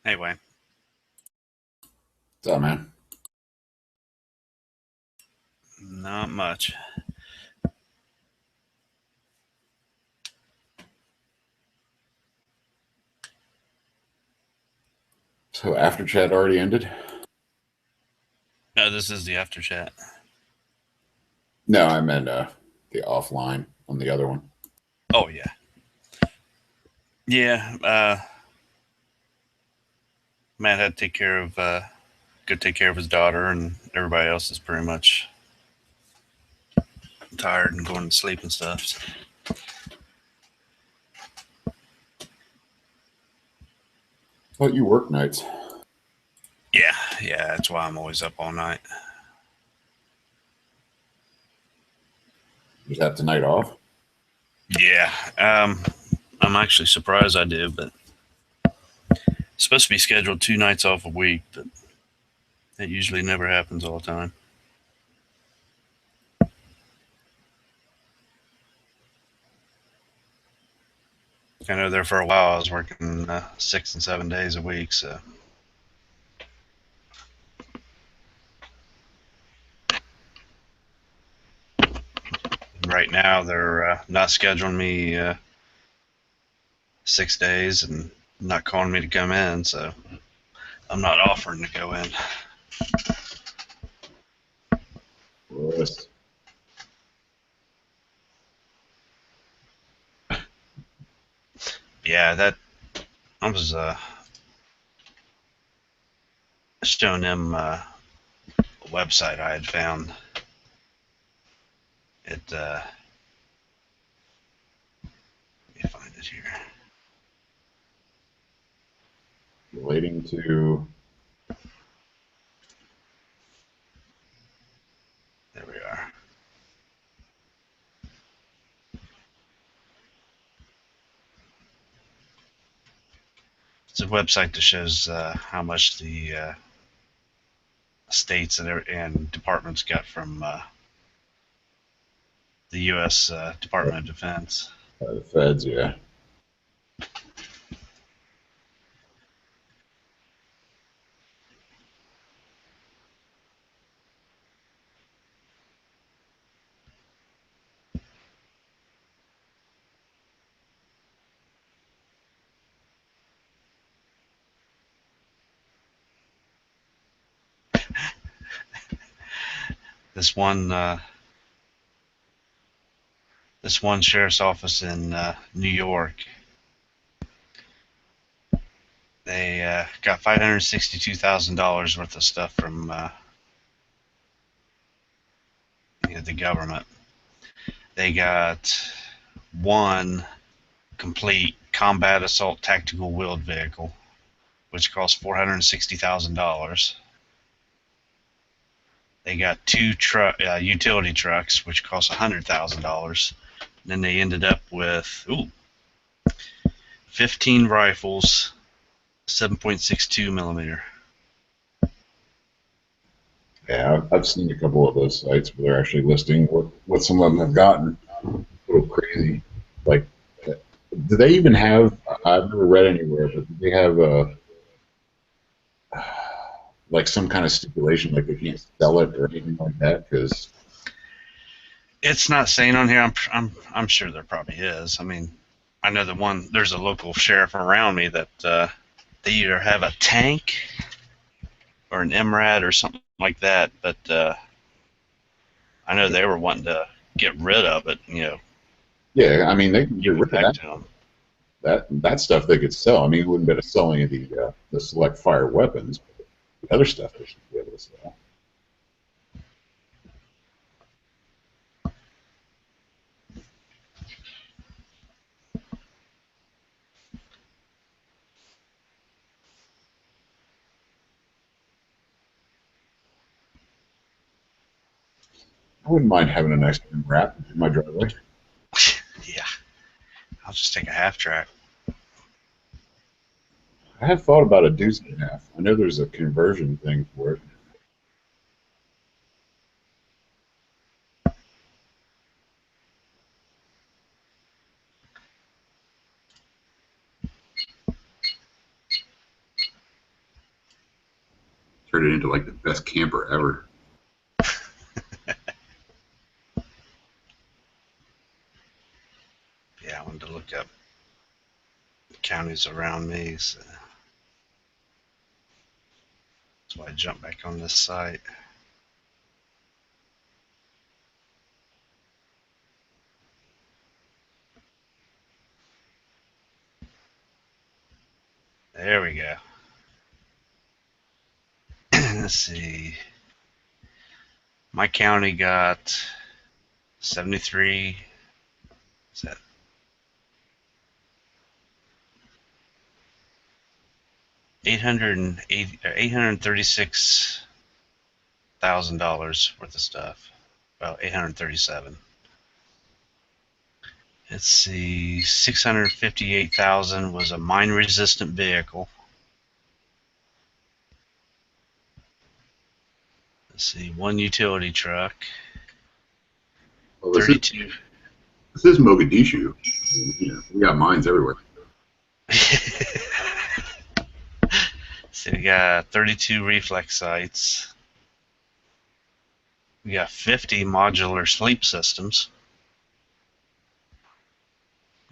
Anyway, What's up, man? not much. So after chat already ended? No, this is the after chat. No, I meant the offline on the other one. Oh yeah, yeah. Matt had to take care of go take care of his daughter, and everybody else is pretty much tired and going to sleep and stuff. Thought you work nights. Yeah, yeah. That's why I'm always up all night. Just have tonight off. Yeah. I'm actually surprised I do, but it's supposed to be scheduled 2 nights off a week, but it usually never happens all the time. I know there for a while I was working 6 and 7 days a week, so right now they're not scheduling me 6 days and not calling me to come in, so I'm not offering to go in. Yes. Yeah, that I was showing them a website I had found. It let me find it here. Relating to There we are. It's a website that shows how much the states and departments got from the U.S. Department of Defense. the feds, yeah. This one this one sheriff's office in New York, they got $562,000 worth of stuff from the government. They got one complete combat assault tactical wheeled vehicle, which cost $460,000. They got two utility trucks, which cost $100,000. Then they ended up with 15 rifles, 7.62 millimeter. Yeah, I've seen a couple of those sites where they're actually listing what some of them have gotten. A little crazy. Like, do they even have? I've never read anywhere, but do they have like some kind of stipulation, like they can't sell it or anything like that? Because It's not saying on here. I'm sure there probably is. I mean, I know there's a local sheriff around me that they either have a tank or an MRAD or something like that, but I know they were wanting to get rid of it. yeah, I mean they can get Give it rid of back that. to them. That stuff they could sell. I mean, we wouldn't be able to sell any of the select fire weapons, but the other stuff they should be able to sell. I wouldn't mind having an extra wrap in my driveway. Yeah, I'll just take a half track. I have thought about a deuce and a half. I know there's a conversion thing for it. Turned it into like the best camper ever. Yeah, I wanted to look up counties around me, so that's why I jumped back on this site. There we go. Let's see. My county got 73. Is that 880 or $836,000 worth of stuff? Well, 837. Let's see. 658,000 was a mine-resistant vehicle. Let's see. One utility truck. Well, 32. this is Mogadishu. You know, we got mines everywhere. So we got 32 reflex sites. We got 50 modular sleep systems.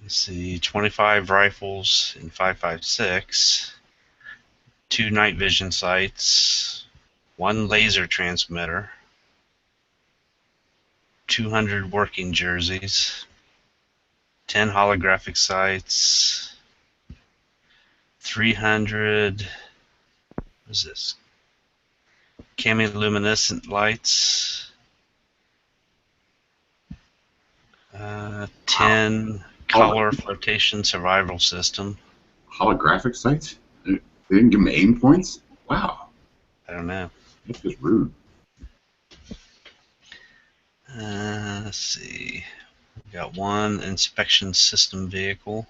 Let's see, 25 rifles in 5.56, 2 night vision sights, 1 laser transmitter, 200 working jerseys, 10 holographic sights, 300, what is this? Chemiluminescent lights, 10 color flotation survival system. Holographic sights? They didn't give them aim points? Wow. I don't know. That's just rude. Let's see. We got 1 inspection system vehicle,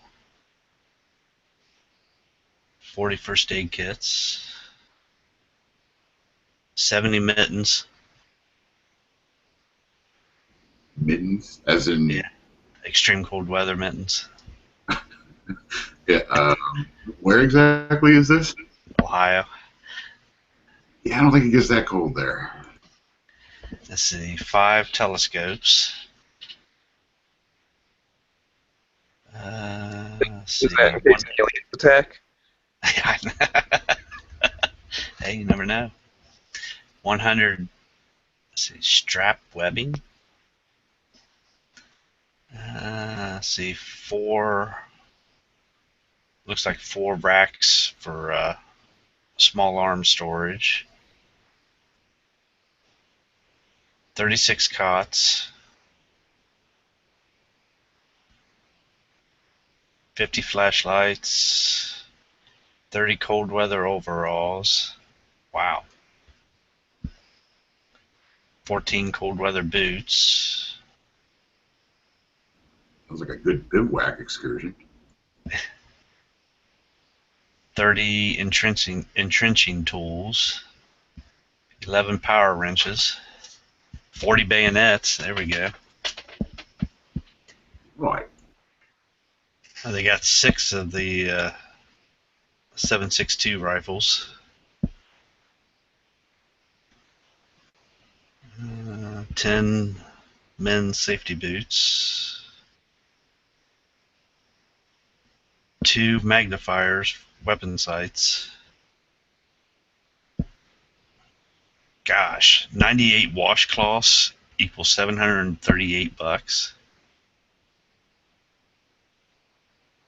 40 first aid kits, 70 mittens. Mittens, as in, Yeah, extreme cold weather mittens. yeah, where exactly is this? Ohio. Yeah, I don't think it gets that cold there. Let's see. 5 telescopes. Let's Is see. that in case alien attack? Hey, you never know. 100. Let's see. Strap webbing. Let's see. 4. Looks like 4 racks for small arms storage. 36 cots. 50 flashlights. 30 cold weather overalls. Wow. 14 cold weather boots. Sounds like a good bivouac excursion. 30 entrenching tools. 11 power wrenches. 40 bayonets. There we go. Right. They got 6 of the 7.62 rifles. 10 men's safety boots. 2 magnifiers, weapon sights. Gosh, 98 washcloths equals $738.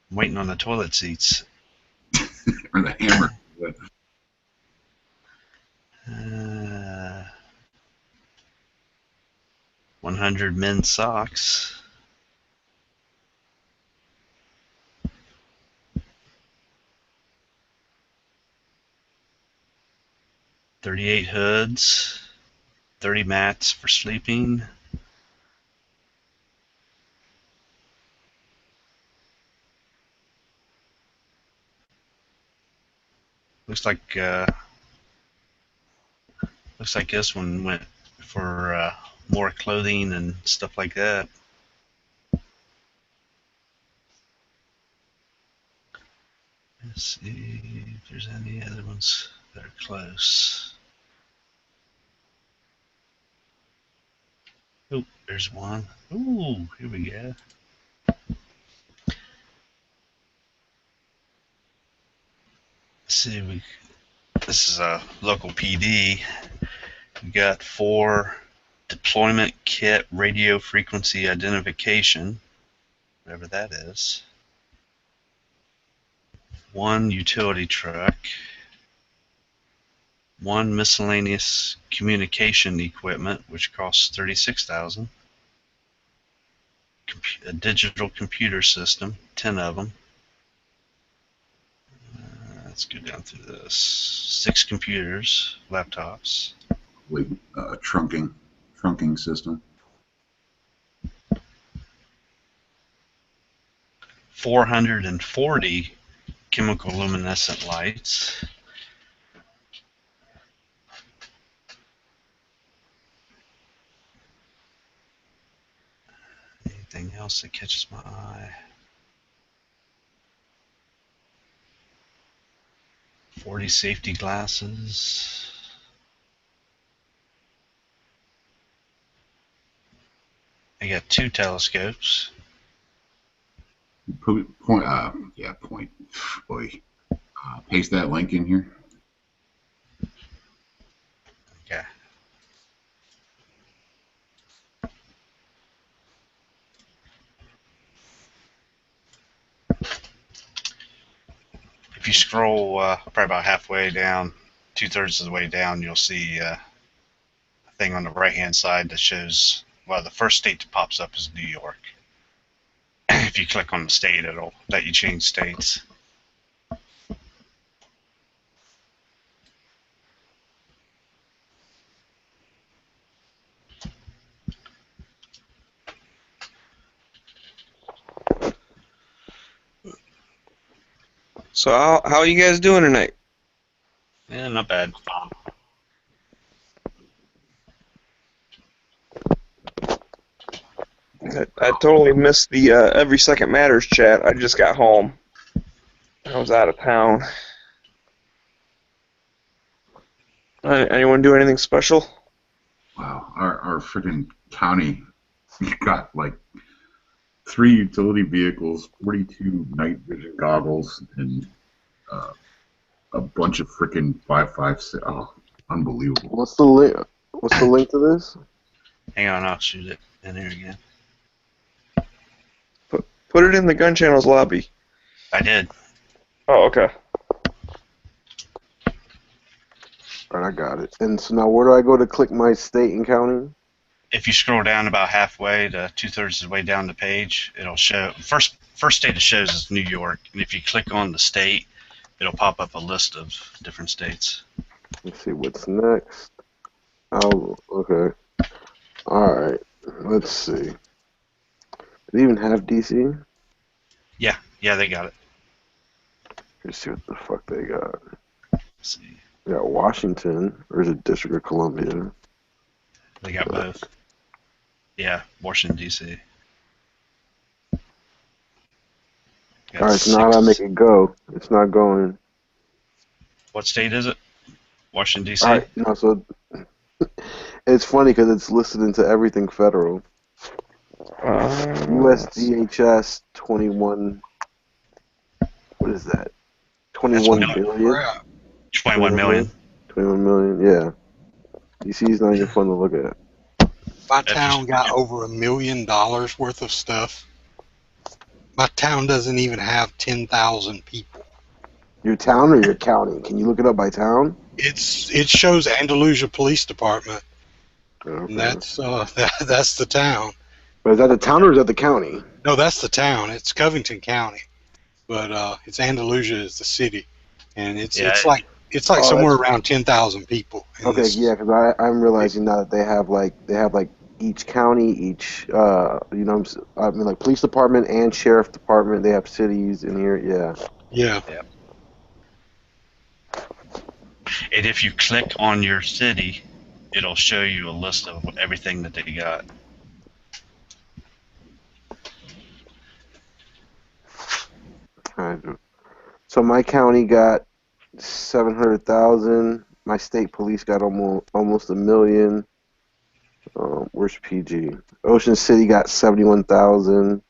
I'm waiting on the toilet seats. Or the hammer. 100 men's socks. 38 hoods. 30 mats for sleeping. Looks like this one went for more clothing and stuff like that. Let's see if there's any other ones that are close. Oh, there's one. Ooh, here we go. Let's see, this is a local PD. We got 4 deployment kit radio frequency identification, whatever that is. 1 utility truck. 1 miscellaneous communication equipment, which costs $36,000. A digital computer system, 10 of them. Let's go down through this. 6 computers, laptops. With trunking system. 440 chemical luminescent lights. Anything else that catches my eye? 40 safety glasses. I got 2 telescopes. Point. Point. Boy, paste that link in here. Okay. If you scroll probably about halfway down, 2/3 of the way down, you'll see a thing on the right-hand side that shows, well, the first state that pops up is New York. If you click on the state, it'll let you change states. So how are you guys doing tonight? Yeah, not bad. I totally missed the Every Second Matters chat. I just got home. I was out of town. Anyone do anything special? Wow, our freaking county got like 3 utility vehicles, 42 night vision goggles, and a bunch of freaking 5.56. Oh, unbelievable. What's the link? What's the link to this? Hang on, I'll shoot it in here again. Put it in the gun channel's lobby. I did. Oh, okay. All right, I got it. And so now, where do I go to click my state and county? If you scroll down about halfway to 2/3 of the way down the page, it'll show first state it shows is New York, and if you click on the state, it'll pop up a list of different states. Let's see what's next. Oh, okay. All right. Let's see. Do they even have DC? Yeah, they got it. Let's see what the fuck they got. Let's see, They got Washington, or is it District of Columbia? they got both. Yeah, Washington D.C. All right, so now how do I make it go? It's not going. What state is it? Washington D.C. All right, no, so it's funny because it's listed into everything federal. USDHS 21. What is that? 21 billion? Crap. 21 million. 21 million, yeah. DC's not even fun to look at. My town got over $1 million worth of stuff. My town doesn't even have 10,000 people. Your town or your county? Can you look it up by town? It shows Andalusia Police Department, Okay. and that's that's the town. But is that the town or is that the county? No, that's the town. It's Covington County, but it's Andalusia is the city, and it's like somewhere around 10,000 people. Okay, yeah, because I'm realizing now that they have like each county, each I mean like police department and sheriff department. They have cities in here. Yeah. Yeah. And if you click on your city, it'll show you a list of everything that they got. So my county got 700,000. My state police got almost 1 million. Where's PG? Ocean City got 71,000.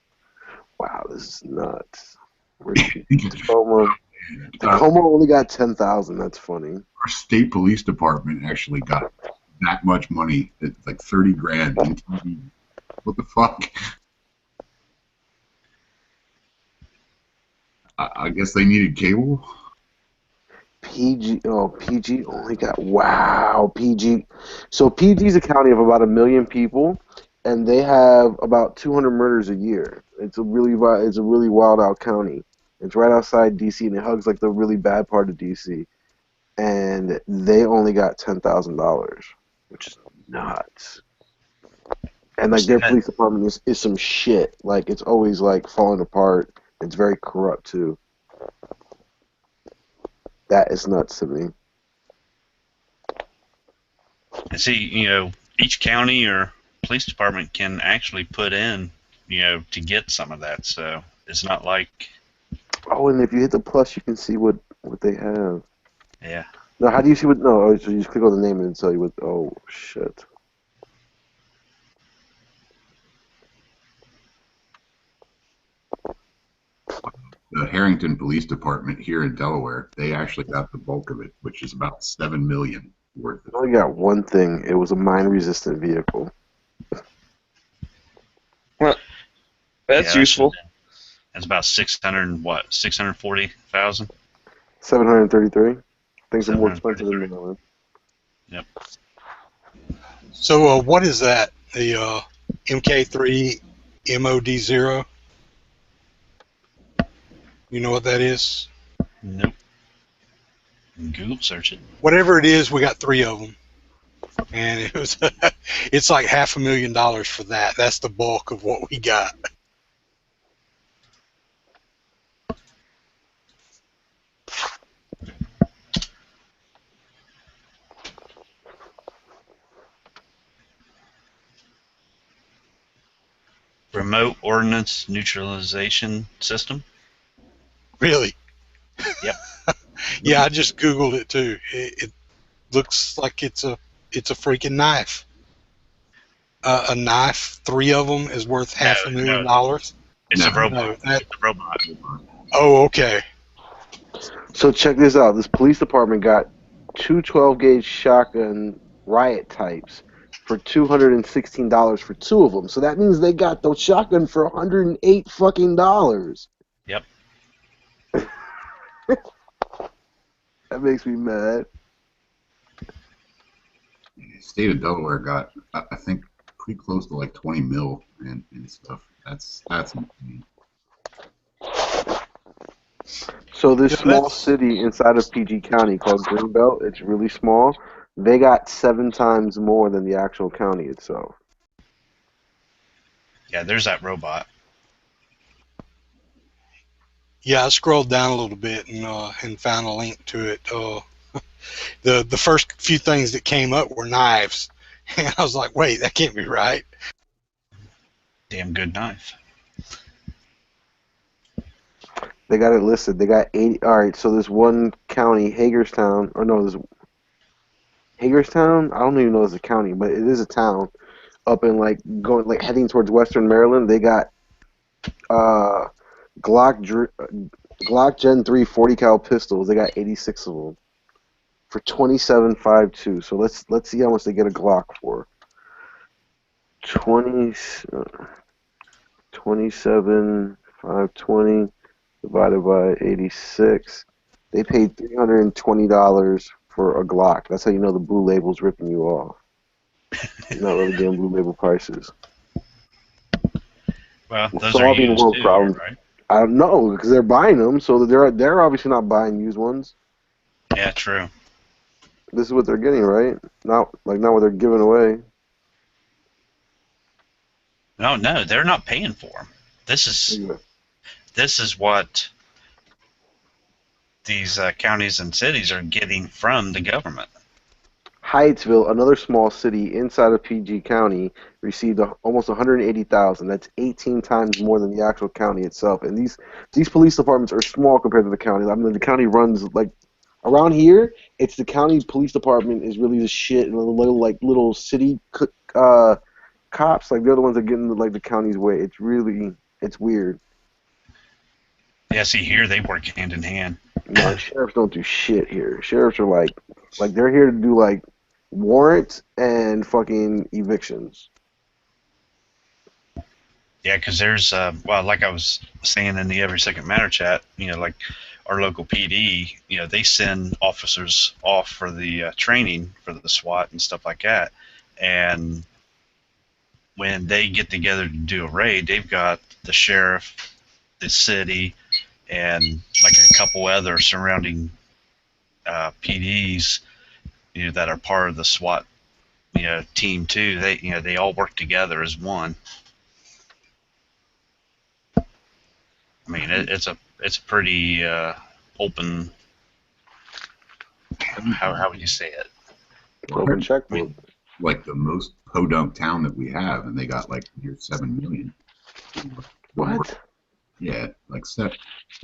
Wow, this is nuts. Where's Tacoma? Tacoma only got 10,000. That's funny. Our state police department actually got that much money. It's like 30 grand in TV. What the fuck? I guess they needed cable. PG, oh, PG only got, wow, PG. So PG's a county of about 1 million people, and they have about 200 murders a year. It's a really wild out county. It's right outside DC, and it hugs like the really bad part of DC. And they only got $10,000, which is nuts. And like their police department is some shit. Like it's always like falling apart. It's very corrupt too. That is nuts to me. And see, each county or police department can actually put in, to get some of that. So it's not like. Oh, and if you hit the plus, you can see what they have. Yeah. No, how do you see what? No, so you just click on the name and it'll tell you what. Oh shit. The Harrington Police Department here in Delaware, they actually got the bulk of it, which is about $7 million worth. I only got one thing. It was a mine-resistant vehicle. Well, that's useful. That's about 640,000. 733. Things are more expensive than that. Yep. So what is that? The MK3 MOD0? You know what that is? Nope. Google search it. Whatever it is, we got 3 of them, and it was it's like $500,000 for that. That's the bulk of what we got. Remote ordnance neutralization system. Really? Yep. Yeah, I just Googled it too. It looks like it's a freaking knife. A knife, 3 of them is worth $500,000. It's a robot. No, It's a robot. Oh, okay. So check this out. This police department got 2 12-gauge shotgun riot types for $216 for 2 of them. So that means they got the shotgun for $108 fucking dollars. Yep. That makes me mad. The state of Delaware got, I think, pretty close to like 20 mil and stuff. That's insane. So this small city inside of PG County called Greenbelt, it's really small. They got 7 times more than the actual county itself. Yeah, there's that robot. Yeah, I scrolled down a little bit and found a link to it. The first few things that came up were knives, and I was like, wait, that can't be right. Damn good knife. They got it listed. They got 80. All right, so there's one county, Hagerstown, or no, there's Hagerstown. I don't even know if it's a county, but it is a town up in going heading towards Western Maryland. They got Glock Gen 3 40 cal pistols. They got 86 of them for $27.52. So let's see how much they get a Glock for. 27,520 divided by 86. They paid $320 for a Glock. That's how you know the blue label's ripping you off. You're not really getting blue label prices. Well, those solving are used world too, problems. right? I don't know because they're buying them, so they're obviously not buying used ones. Yeah, true. This is what they're getting, right? Not what they're giving away. No, they're not paying for them. This is what these counties and cities are getting from the government. Hyattsville, another small city inside of PG County, received almost $180,000. That's 18 times more than the actual county itself. And these police departments are small compared to the county. I mean, the county runs like Around here, it's the county police department is really the shit, and the little city cops, like they're the ones that get in like the county's way. It's weird. Yeah, see here they work hand in hand. No, sheriffs don't do shit here. Sheriffs are like they're here to do like warrants and fucking evictions. Yeah, because there's well, like I was saying in the Every Second Matter chat, like our local PD, they send officers off for the training for the SWAT and stuff like that, and when they get together to do a raid, they've got the sheriff, the city, and like a couple other surrounding PDs, that are part of the SWAT, team too. They all work together as one. I mean, it's a pretty open. How would you say it? Open I checkbook. mean, like the most podunk town that we have, and they got like near 7 million. What? Yeah, like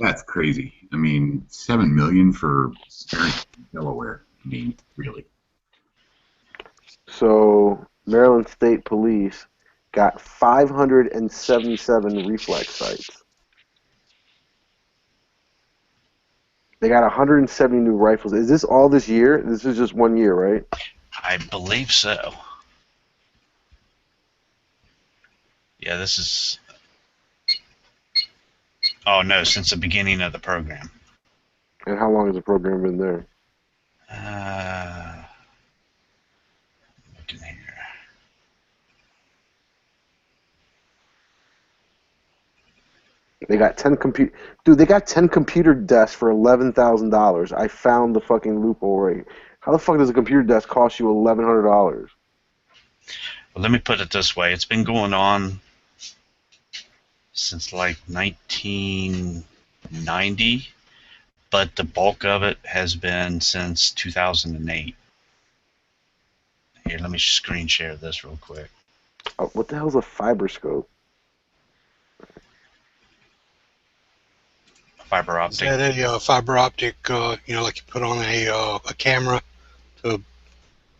that's crazy. I mean, 7 million for Delaware. I mean, really. So Maryland State Police got 577 reflex sites. They got 170 new rifles. Is this all this year? This is just 1 year, right? I believe so. Yeah, this is. Oh no, since the beginning of the program. And how long has the program been there? Looking here. They got 10 computer. Dude, they got 10 computer desks for $11,000. I found the fucking loophole right. How the fuck does a computer desk cost you $1,100? Well, let me put it this way: it's been going on since like 1990, but the bulk of it has been since 2008. Here, let me screen share this real quick. Oh, what the hell's a fiber scope? Fiber Is optic. that a fiber optic? Like you put on a camera to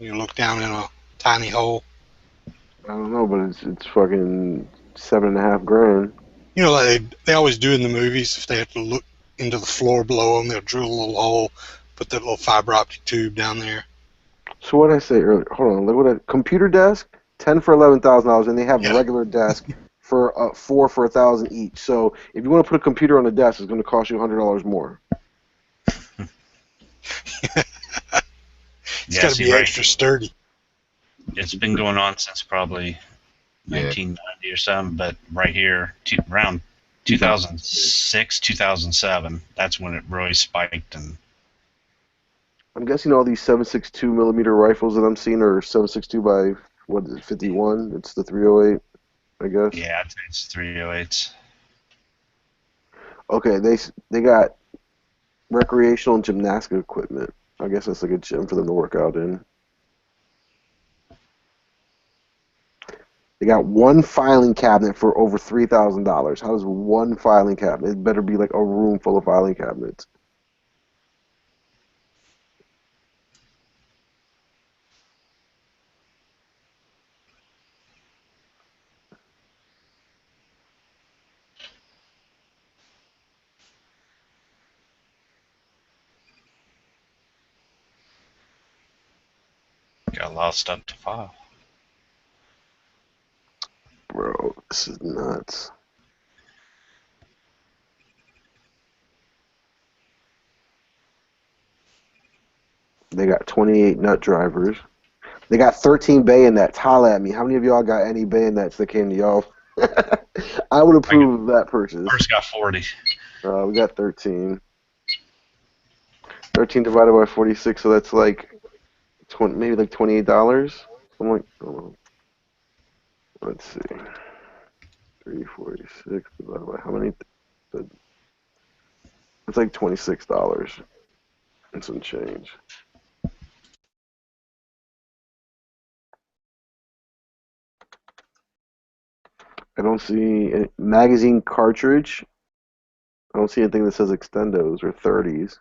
look down in a tiny hole. I don't know, but it's fucking $7.5 grand. Like they always do in the movies. If they have to look into the floor below them, they'll drill a little hole, put that little fiber optic tube down there. So what did I say earlier? Hold on, look what a computer desk, 10 for $11,000, and they have Yeah. regular desk for 4 for $1,000 each. So if you want to put a computer on the desk, it's going to cost you $100 more. It's Yeah, got to see, be right. extra sturdy. It's been going on since probably Yeah. 1990 or something, but right here, around 2006, 2007, that's when it really spiked. And I'm guessing all these 7.62 millimeter rifles that I'm seeing are 7.62 by what is it, 51? It's the 308, I guess. yeah, it's 308s. Okay, they got recreational and gymnastic equipment. I guess that's a good gym for them to work out in. They got one filing cabinet for over $3,000. How does one filing cabinet? It better be like a room full of filing cabinets. Got a lot of stuff to file. Bro, this is nuts. They got 28 nut drivers. They got 13 bayonets. Holla at me. How many of y'all got any bayonets that came to y'all? I would approve of that purchase. Ours got 40. We got 13. 13 divided by 46, so that's like 20, maybe like $28. I'm like, oh, let's see. 346 divided by how many? It's like $26 and some change. I don't see any magazine cartridge. I don't see anything that says extendos or 30s.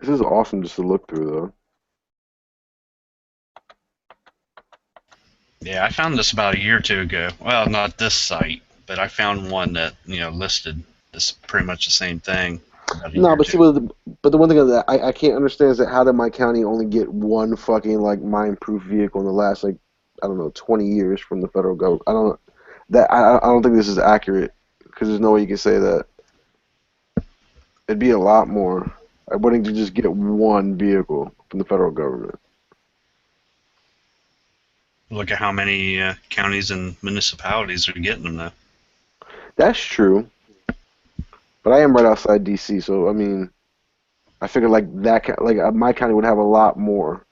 This is awesome just to look through, though. Yeah, I found this about a year or two ago. Well, not this site, but I found one that listed this pretty much the same thing about a No, year or but see, two. but the one thing that I can't understand is that how did my county only get one fucking like mine-proof vehicle in the last like I don't know 20 years from the federal government? I don't I don't think this is accurate because there's no way you can say that. It'd be a lot more. I wouldn't just get one vehicle from the federal government. Look at how many counties and municipalities are getting them though. That's true, but I am right outside D.C., so I mean, I figured like my county would have a lot more.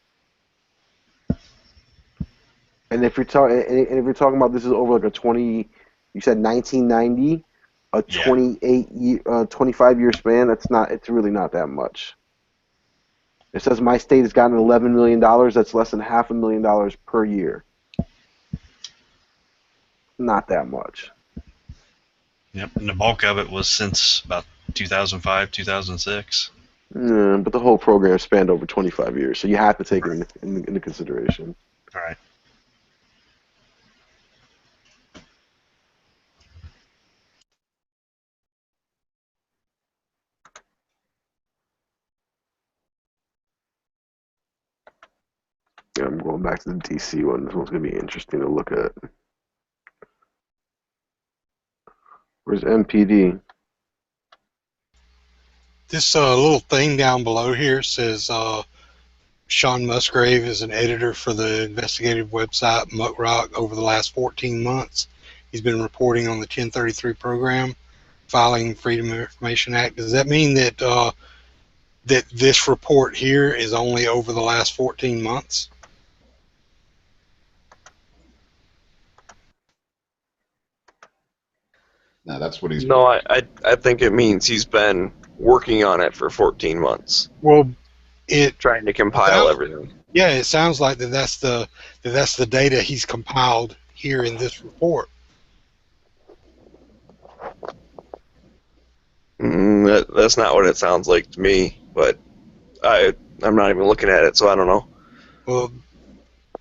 And if you're talking, and if you're talking about this is over like a 20, you said 1990, a Yeah. 25-year span. That's not. It's really not that much. It says my state has gotten $11 million. That's less than $500,000 per year. Not that much. Yep. And the bulk of it was since about 2005, 2006. But the whole program spanned over 25 years, so you have to take it into consideration. All right. Yeah, I'm going back to the DC one. This one's going to be interesting to look at. Where's MPD? This little thing down below here says Sean Musgrave is an editor for the investigative website Muckrock over the last 14 months. He's been reporting on the 1033 program, filing Freedom of Information Act. Does that mean that that this report here is only over the last 14 months? No, that's what he's. No, I think it means he's been working on it for 14 months, Well, it trying to compile everything. yeah, it sounds like that's the data he's compiled here in this report. That's not what it sounds like to me, but I'm not even looking at it, so I don't know. Well,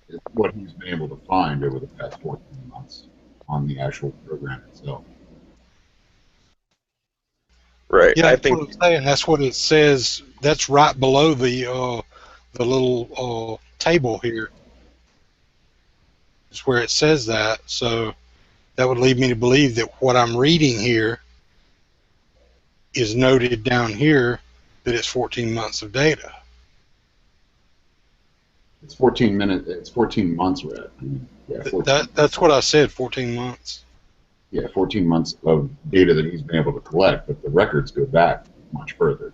It's what he's been able to find over the past 14 months on the actual program itself. Right. yeah, I that's think what I'm saying. That's what it says. That's right below the little table here. Is where it says that. So that would lead me to believe that what I'm reading here is noted down here that it's 14 months of data. It's 14 minutes. It's 14 months, Red. I mean, yeah, 14, That's what I said. 14 months. yeah, 14 months of data that he's been able to collect, but the records go back much further.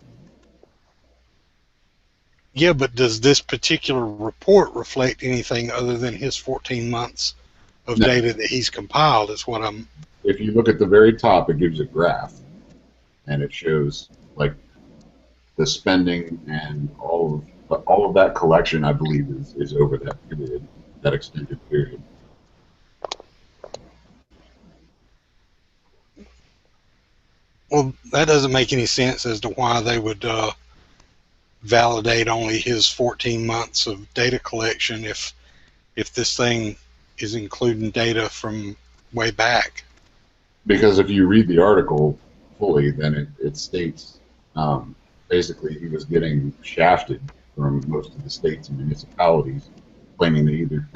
Yeah, but does this particular report reflect anything other than his 14 months of No. data that he's compiled? Is what I'm. If you look at the very top, it gives a graph, and it shows like the spending and all of that collection. I believe is over that period, that extended period. Well, that doesn't make any sense as to why they would validate only his 14 months of data collection if this thing is including data from way back. Because if you read the article fully, then it states basically he was getting shafted from most of the states and municipalities, claiming they either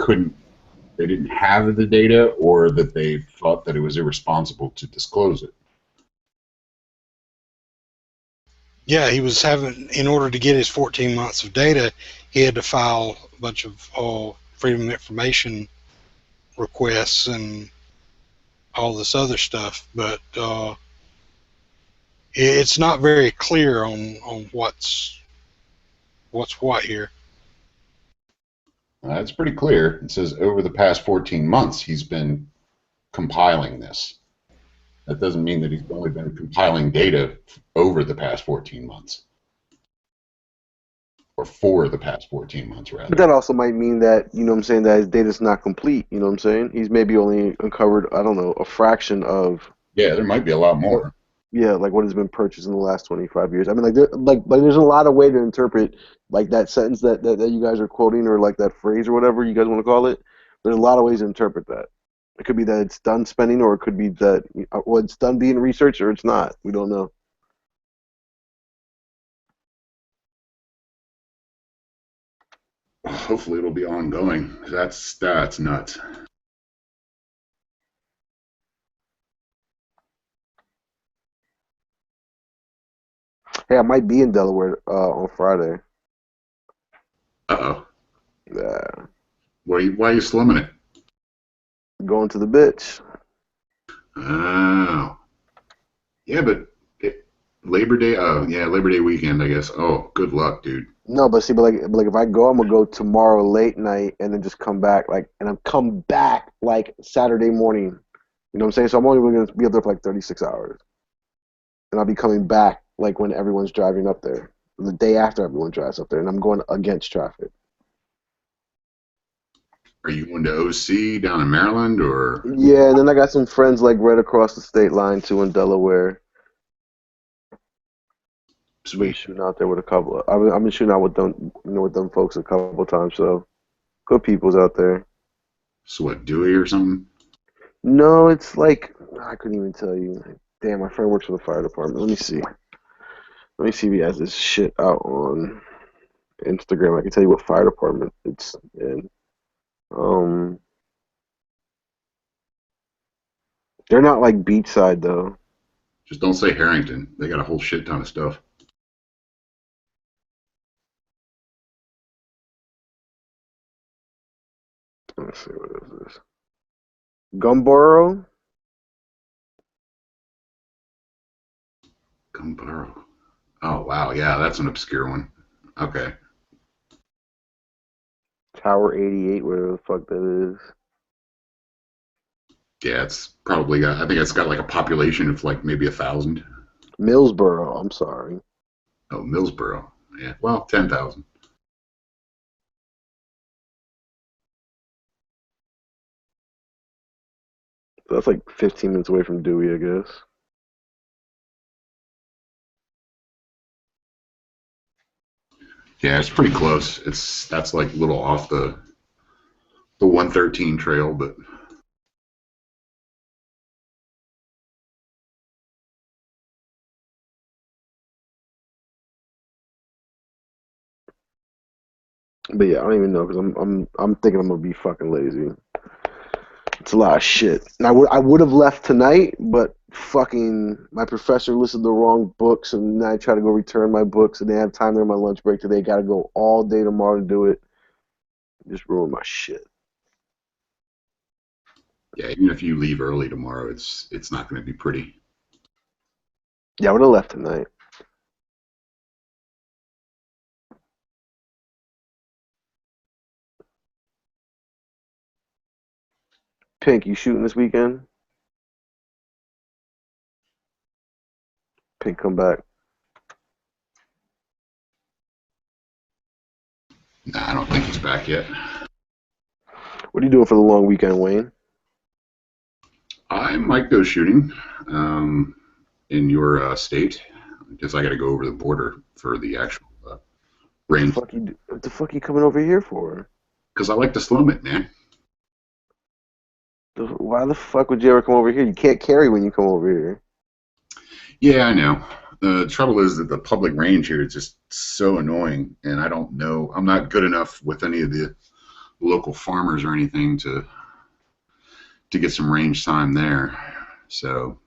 they didn't have the data, or that they thought that it was irresponsible to disclose it. Yeah, he was having, in order to get his 14 months of data, he had to file a bunch of Freedom of Information requests and all this other stuff. But it's not very clear on what's what here. It's pretty clear. It says over the past 14 months he's been compiling this. That doesn't mean that he's only been compiling data over the past 14 months. Or for the past 14 months, rather. But that also might mean that, you know what I'm saying, that his data's not complete, you know what I'm saying? He's maybe only uncovered, I don't know, a fraction of... Yeah, there might be a lot more. Yeah, like what has been purchased in the last 25 years. I mean, like there's a lot of way to interpret like that sentence that you guys are quoting, or like that phrase or whatever you guys want to call it. There's a lot of ways to interpret that. It could be that it's done spending, or it could be that well, it's done being researched, or it's not. We don't know. Hopefully, it'll be ongoing. That's nuts. Hey, I might be in Delaware on Friday. Uh-oh. Yeah, Why are you slumming it? going to the bitch. Oh. Yeah, but Labor Day. Oh, yeah, Labor Day weekend, I guess. Oh, good luck, dude. No, but like if I go, I'm gonna go tomorrow late night and then just come back and I'm come back like Saturday morning. You know what I'm saying? So I'm only gonna be up there for like 36 hours, and I'll be coming back like when everyone's driving up there, the day after everyone drives up there, and I'm going against traffic. Are you going to OC down in Maryland or Yeah, and then I got some friends like right across the state line too in Delaware. I've been sweet? shooting out there with a couple. I've been shooting out with them, with them folks a couple times. So good people's out there. So what, Dewey or something? No, it's like I couldn't even tell you. Damn, my friend works for the fire department. Let me see. Let me see if he has this shit out on Instagram. I can tell you what fire department it's in. Um, they're not like beachside though. Just don't say Harrington. They got a whole shit ton of stuff. Let's see, what is this? Gumboro? Gumboro. Oh wow, yeah, that's an obscure one. Okay. Tower 88, whatever the fuck that is. Yeah, it's probably got. I think it's got like a population of like maybe 1,000. Millsboro, I'm sorry. Oh, Millsboro. Yeah. Well, 10,000. So that's like 15 minutes away from Dewey, I guess. Yeah, it's pretty close. That's like a little off the 113 trail, but But yeah, I don't even know because I'm thinking I'm gonna be fucking lazy. It's a lot of shit. And I would have left tonight, but fucking my professor listed the wrong books, and then I try to go return my books, and they have time during my lunch break today. Got to go all day tomorrow to do it. Just ruin my shit. yeah, even if you leave early tomorrow, it's not going to be pretty. Yeah, I would have left tonight. Pink, you shooting this weekend? Pink, come back. Nah, I don't think he's back yet. What are you doing for the long weekend, Wayne? I might go shooting in your state because I got to go over the border for the actual What the range fuck what the fuck you coming over here for? because I like to slum it, man. Why the fuck would you ever come over here? You can't carry when you come over here. Yeah, I know. The trouble is that the public range here is just so annoying, and I don't know. I'm not good enough with any of the local farmers or anything to get some range time there. So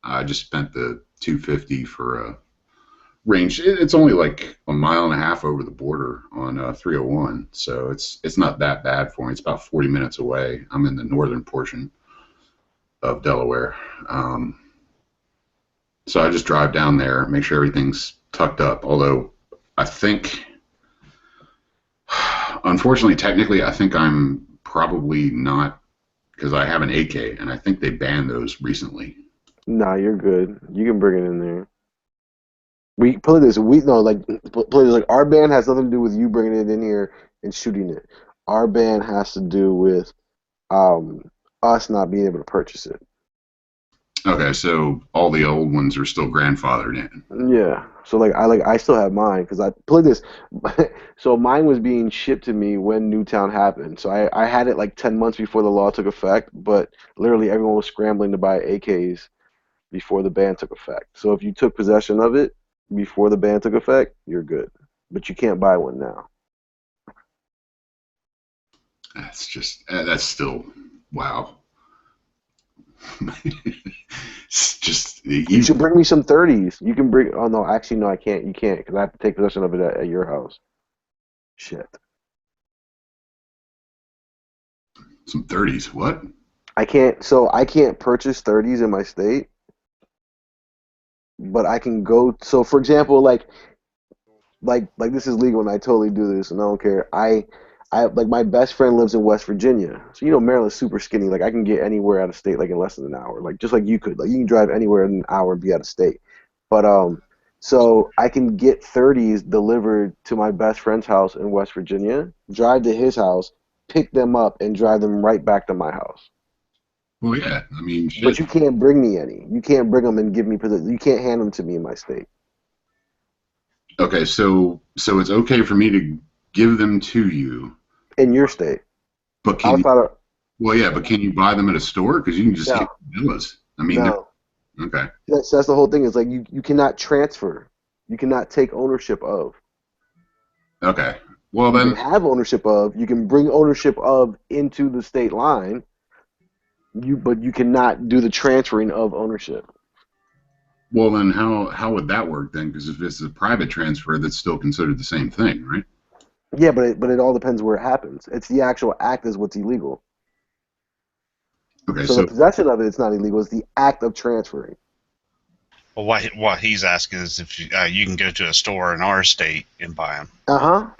I just spent the 250 for a range. It's only like a mile and a half over the border on 301, so it's not that bad for me. It's about 40 minutes away. I'm in the northern portion of Delaware. So I just drive down there, make sure everything's tucked up. Although I think, unfortunately, technically, I think I'm probably not because I have an AK, and I think they banned those recently. Nah, you're good. You can bring it in there. We put it this. We no like put it this, like our ban has nothing to do with you bringing it in here and shooting it. Our ban has to do with um us not being able to purchase it. Okay, so all the old ones are still grandfathered in. Yeah. So I still have mine because I play this. So mine was being shipped to me when Newtown happened. So I had it like 10 months before the law took effect, but literally everyone was scrambling to buy AKs before the ban took effect. So if you took possession of it before the ban took effect, you're good. But you can't buy one now. That's still, wow. It's just You should evil. bring me some 30s. You can bring. Oh no, actually no, I can't. You can't because I have to take possession of it at your house. Shit. Some 30s. What? I can't. So I can't purchase 30s in my state, but I can go. So for example, like this is legal and I totally do this and I don't care. I like my best friend lives in West Virginia. So Maryland's super skinny. Like I can get anywhere out of state like in less than an hour. Like just like you could. Like you can drive anywhere in an hour and be out of state. But so I can get 30s delivered to my best friend's house in West Virginia, drive to his house, pick them up and drive them right back to my house. Well, yeah. I mean, But shit. you can't bring me any. You can't bring them and give me possession. You can't hand them to me in my state. Okay, so it's okay for me to give them to you, In your state. but can you? Outside of Well, yeah, but can you buy them at a store? Because you can just get no, villas. I mean, no. okay, That's the whole thing. Is like you cannot transfer. You cannot take ownership of. okay. Well You can then, have ownership of. You can bring ownership of into the state line. But you cannot do the transferring of ownership. how would that work then? Because if it's a private transfer, that's still considered the same thing, right? Yeah, but it all depends where it happens. It's the actual act is what's illegal. Okay, So the so possession of it's not illegal. It's the act of transferring. Well, what he's asking is if you can go to a store in our state and buy them.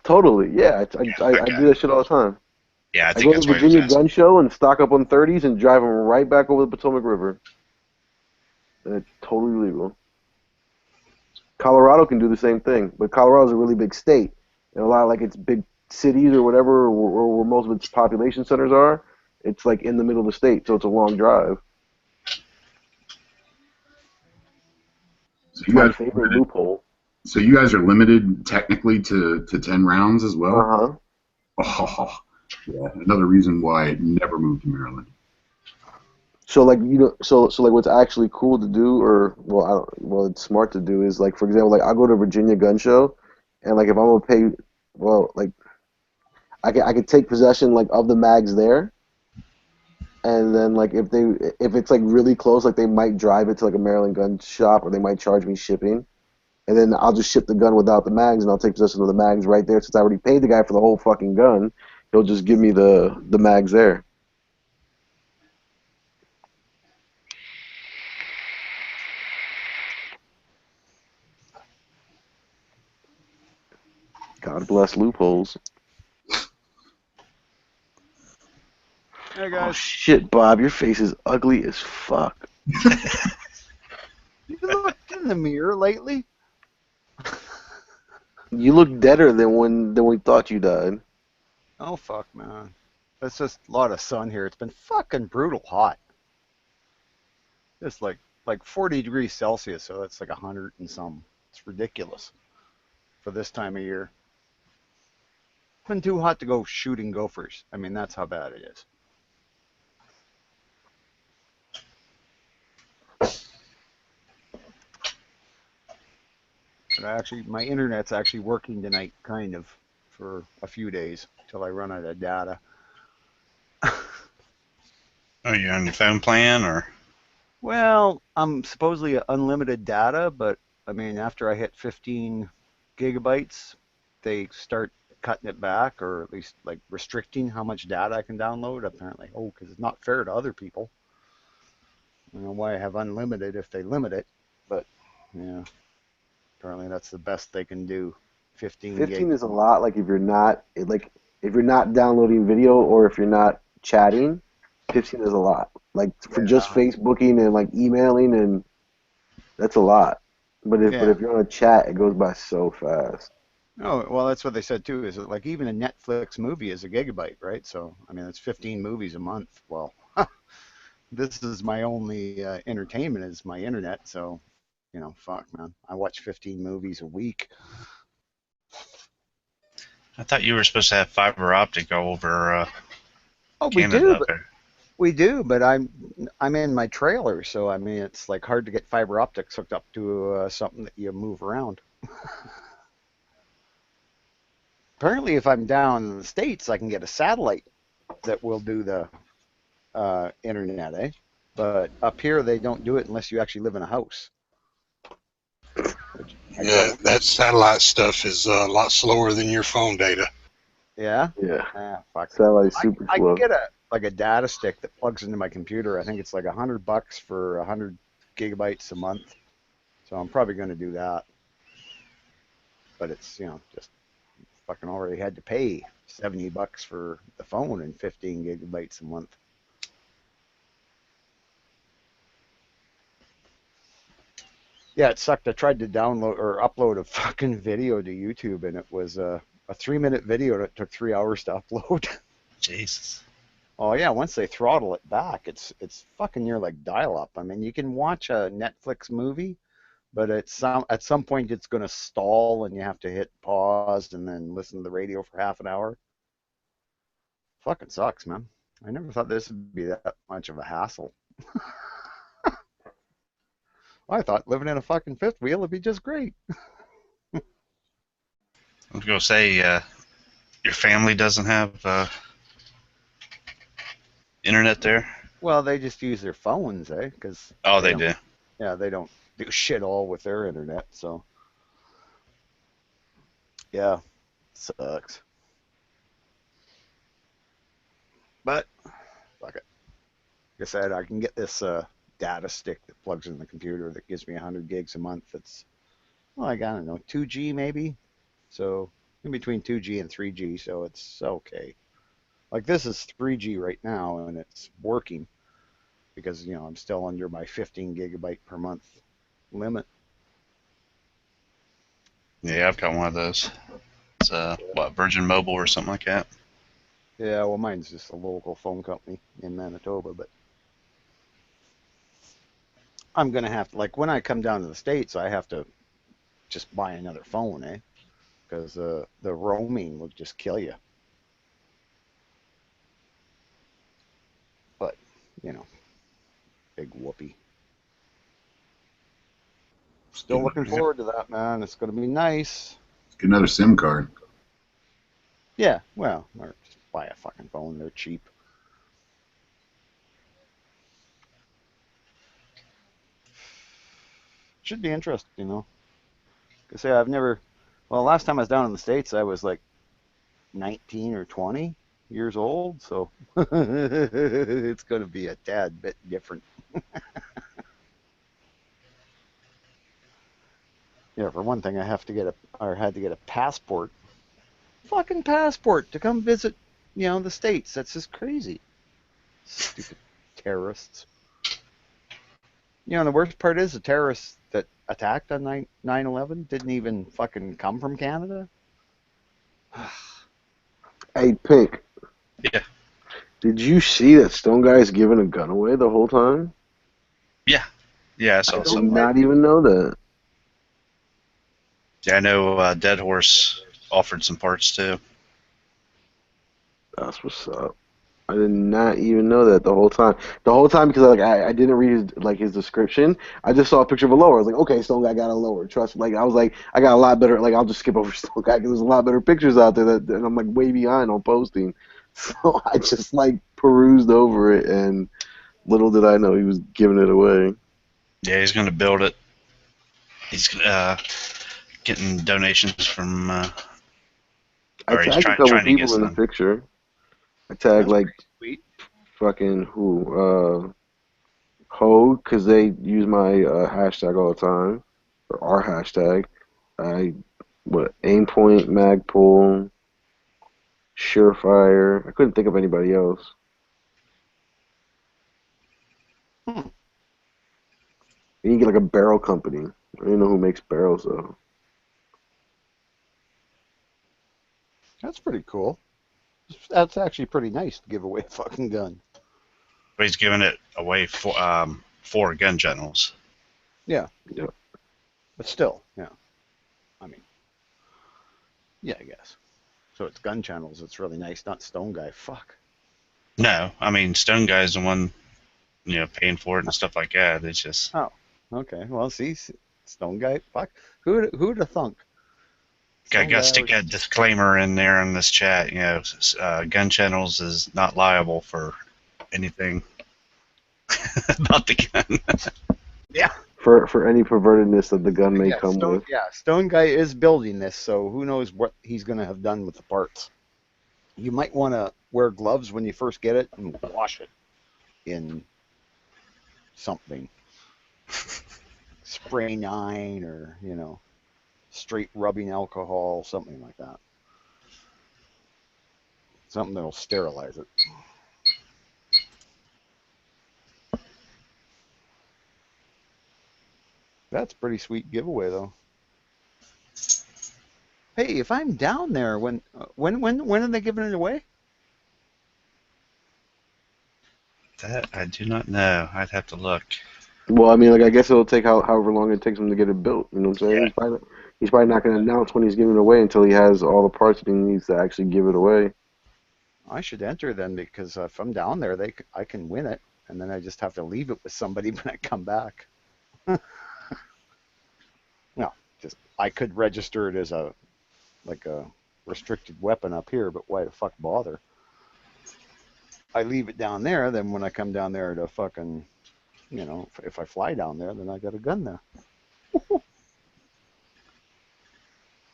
Totally. Yeah, I Okay. do that shit all the time. Yeah, I I think go to that's the why he was Virginia asking. Gun Show and stock up on 30s and drive them right back over the Potomac River. And it's totally legal. Colorado can do the same thing, but Colorado's a really big state, and a lot of like its big cities or whatever, or where most of its population centers are, it's like in the middle of the state, so it's a long drive. so It's you my guys favorite loophole. so you guys are limited technically to 10 rounds as Uh well. huh. Oh, yeah, another reason why I never moved to Maryland. So like so like what's actually cool to do, or well, I don't, well, it's smart to do is like for example, like I go to Virginia Gun Show, and like if I'm gonna pay, well, like I could take possession like of the mags there, and then like if it's like really close, like they might drive it to like a Maryland gun shop, or they might charge me shipping, and then I'll just ship the gun without the mags, and I'll take possession of the mags right there since I already paid the guy for the whole fucking gun. He'll just give me the mags there. God bless loopholes. Hey Oh guys, shit, Bob, your face is ugly as fuck. you looked in the mirror lately? You look deader than we thought you died. Oh fuck, man. It's just a lot of sun here. It's been fucking brutal hot. It's like 40 degrees Celsius, so that's like 100 and some. It's ridiculous for this time of year. It's been too hot to go shooting gophers. I mean, that's how bad it is. But my internet's actually working tonight, kind of, for a few days till I run out of data. Are you on your phone plan or? Well, I'm supposedly unlimited data, but I mean, after I hit 15 gigabytes, they start cutting it back, or at least like restricting how much data I can download. Apparently, because it's not fair to other people. I don't know why I have unlimited if they limit it, but yeah, apparently that's the best they can do. 15 15 gig. is a lot. If you're not downloading video or if you're not chatting, 15 is a lot. Like for just Yeah. Facebooking and like emailing, and that's a lot. But Yeah. if you're on a chat, it goes by so fast. Oh, well, that's what they said too. Is that like even a Netflix movie is a gigabyte, right? So I mean, it's 15 movies a month. Well, This is my only entertainment is my internet. So, fuck, man. I watch 15 movies a week. I thought you were supposed to have fiber optic all over Oh, we Canada do, up but there. I'm in my trailer, so I mean it's like hard to get fiber optics hooked up to something that you move around. Apparently, if I'm down in the States, I can get a satellite that will do the internet, eh? But up here, they don't do it unless you actually live in a house, which I Yeah, don't. that satellite stuff is a lot slower than your phone data. Yeah. Yeah, Ah, fuck. satellite super I can slow. get a data stick that plugs into my computer. I think it's like $100 for 100 GB a month. So I'm probably going to do that. But it's just fucking already had to pay $70 for the phone and 15 GB a month. Yeah, it sucked. I tried to download or upload a fucking video to YouTube, and it was a 3-minute video that took 3 hours to upload. Jesus. Oh yeah, once they throttle it back, it's fucking near like dial-up. I mean, you can watch a Netflix movie, but at some point it's going to stall, and you have to hit pause and then listen to the radio for half an hour. Fucking sucks, man. I never thought this would be that much of a hassle. I thought living in a fucking fifth wheel would be just great. I was gonna say your family doesn't have internet there. Well, they just use their phones, eh? Because Oh, they they don't. do. Yeah, they don't do shit all with their internet. So yeah, sucks. But fuck it. Like I said, I can get this data stick that plugs in the computer that gives me 100 gigs a month. It's well, I don't know, 2G maybe. So in between 2G and 3G, so it's okay. Like this is 3G right now, and it's working because I'm still under my 15 gigabyte per month limit. Yeah, I've got one of those. It's what, Virgin Mobile or something like that. Yeah, well, mine's just a local phone company in Manitoba, but I'm gonna have to, like, when I come down to the States, I have to just buy another phone, eh? Because the roaming will just kill you. But you know, big whoopee. Get Still another, looking forward to that, man. It's gonna be nice. get another SIM card. Yeah, well, or just buy a fucking phone. They're cheap. Should be interesting. Cause say I've never. Well, last time I was down in the States, I was like 19 or 20 years old, so it's going to be a tad bit different. Yeah, for one thing, I had to get a passport, fucking passport to come visit, the States. That's just crazy. Stupid terrorists. The worst part is the terrorists that attacked on 9/11 didn't even fucking come from Canada. Hey, Pink, Yeah, did you see that Stone Guy's giving a gun away the whole time? yeah, yeah. I I saw did something like not that. even know that. Yeah, I know Dead Horse offered some parts too. That's what's up. I did not even know that the whole time. The whole time because I didn't read his description. I just saw a picture of a lower. I was like, okay, Stone Guy got a lower. Trust me. Like I was like, I got a lot better. Like I'll just skip over Stone Guy because there's a lot better pictures out there and I'm like way behind on posting. So I just like perused over it and little did I know he was giving it away. Yeah, he's gonna build it. He's getting donations from, I or he's tagged a trying couple trying to get people in the some. picture. I tagged That's like pretty sweet. fucking who Hogue because they use my hashtag all the time or our hashtag. I what Aimpoint, Magpul, Surefire. I couldn't think of anybody else. Hmm, You can get like a barrel company. I don't even know who makes barrels though. that's pretty cool. That's actually pretty nice to give away a fucking gun. But he's giving it away for gun generals. Yeah. Yeah. But still, yeah. I mean, yeah, I guess. So it's gun channels. It's really nice, not Stone Guy. Fuck. No, I mean Stone Guy's the one, paying for it and stuff like that. It's just Oh, okay. Well, see, Stone Guy. Fuck. Who'd have thunk? I Stone got to Guy stick would. that disclaimer in there in this chat. Gun channels is not liable for anything about the gun. Yeah. For any pervertedness that the gun may come with. Stone Guy is building this, so who knows what he's gonna have done with the parts. You might want to wear gloves when you first get it and wash it in something. Spray 9 or, straight rubbing alcohol, something like that. Something that'll sterilize it. That's a pretty sweet giveaway, though. Hey, if I'm down there, when are they giving it away? That I do not know. I'd have to look. Well, I mean, like I guess it'll take however long it takes him to get it built. You know what I'm saying? Yeah. He's probably not going to announce when he's giving it away until he has all the parts that he needs to actually give it away. I should enter then because if I'm down there, I can win it, and then I just have to leave it with somebody when I come back. No, just I could register it as a restricted weapon up here, but why the fuck bother? I leave it down there, then when I come down there to fucking, if I fly down there, then I got a gun there.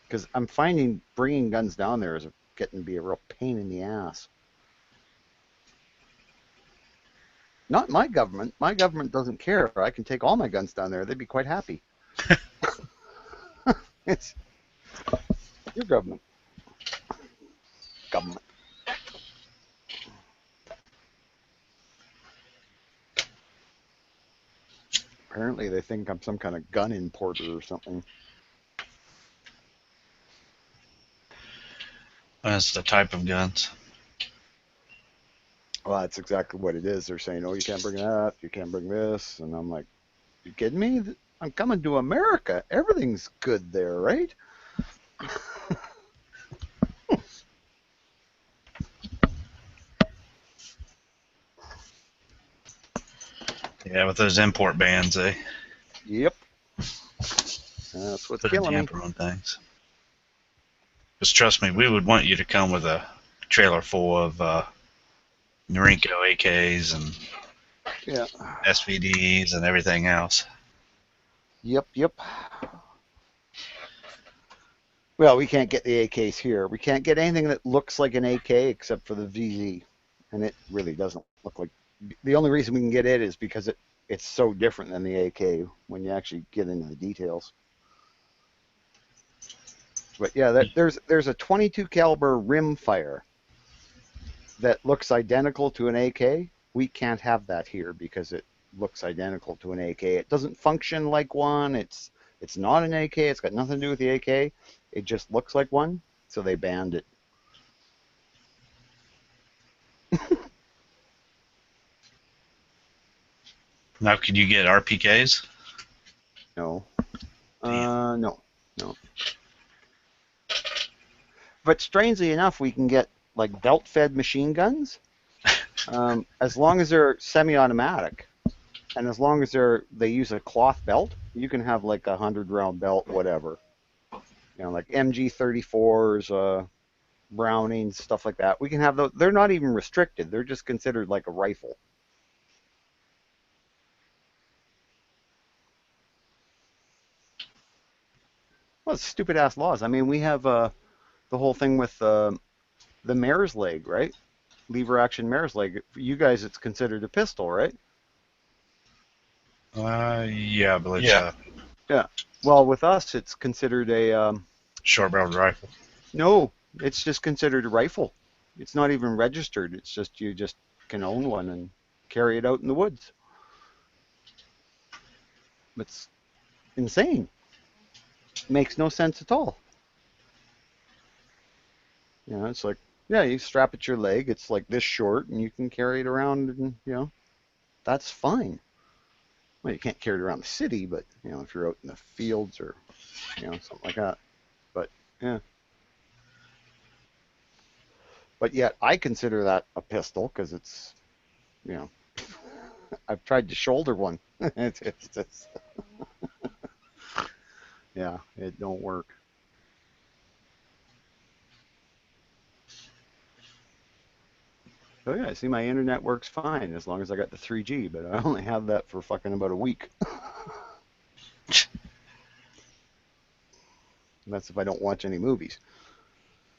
Because I'm finding bringing guns down there is getting to be a real pain in the ass. Not my government. My government doesn't care. I can take all my guns down there. They'd be quite happy. It's your government. Government. Apparently they think I'm some kind of gun importer or something. That's the type of guns. Well, that's exactly what it is. They're saying, oh, you can't bring that, you can't bring this. And I'm like, you kidding me? I'm coming to America. Everything's good there, right? Yeah, with those import bans, they Yep. That's what's put a killing me. damper on things. Just trust me, we would want you to come with a trailer full of Norinco AKs and Yeah. SVDs and everything else. Yep. Well, we can't get the AKs here. We can't get anything that looks like an AK except for the VZ. And it really doesn't look like... The only reason we can get it is because it's so different than the AK when you actually get into the details. But yeah, there's a 22 caliber rimfire that looks identical to an AK. We can't have that here because it looks identical to an AK. It doesn't function like one. It's not an AK. It's got nothing to do with the AK. It just looks like one, so they banned it. Now, could you get RPKs? No. No. But strangely enough, we can get like belt-fed machine guns, as long as they're semi-automatic, and as long as they use a cloth belt, you can have like a 100-round belt, whatever. Like MG34s, Brownings, stuff like that. We can have those. They're not even restricted. They're just considered like a rifle. Well, it's stupid ass laws. I mean, we have the whole thing with the mare's leg, right? Lever action mare's leg. For you guys, it's considered a pistol, right? Yeah, I believe so. Yeah. Well, with us, it's considered a Short-barreled rifle. no. It's just considered a rifle. It's not even registered. It's just you just can own one and carry it out in the woods. It's insane. Makes no sense at all. It's like, yeah, you strap it to your leg. It's like this short, and you can carry it around, and that's fine. Well, you can't carry it around the city, but if you're out in the fields or something like that. But yeah. But yet I consider that a pistol because it's you know I've tried to shoulder one. It's yeah, it don't work. Oh yeah, see my internet works fine as long as I got the 3G, but I only have that for fucking about a week. That's if I don't watch any movies.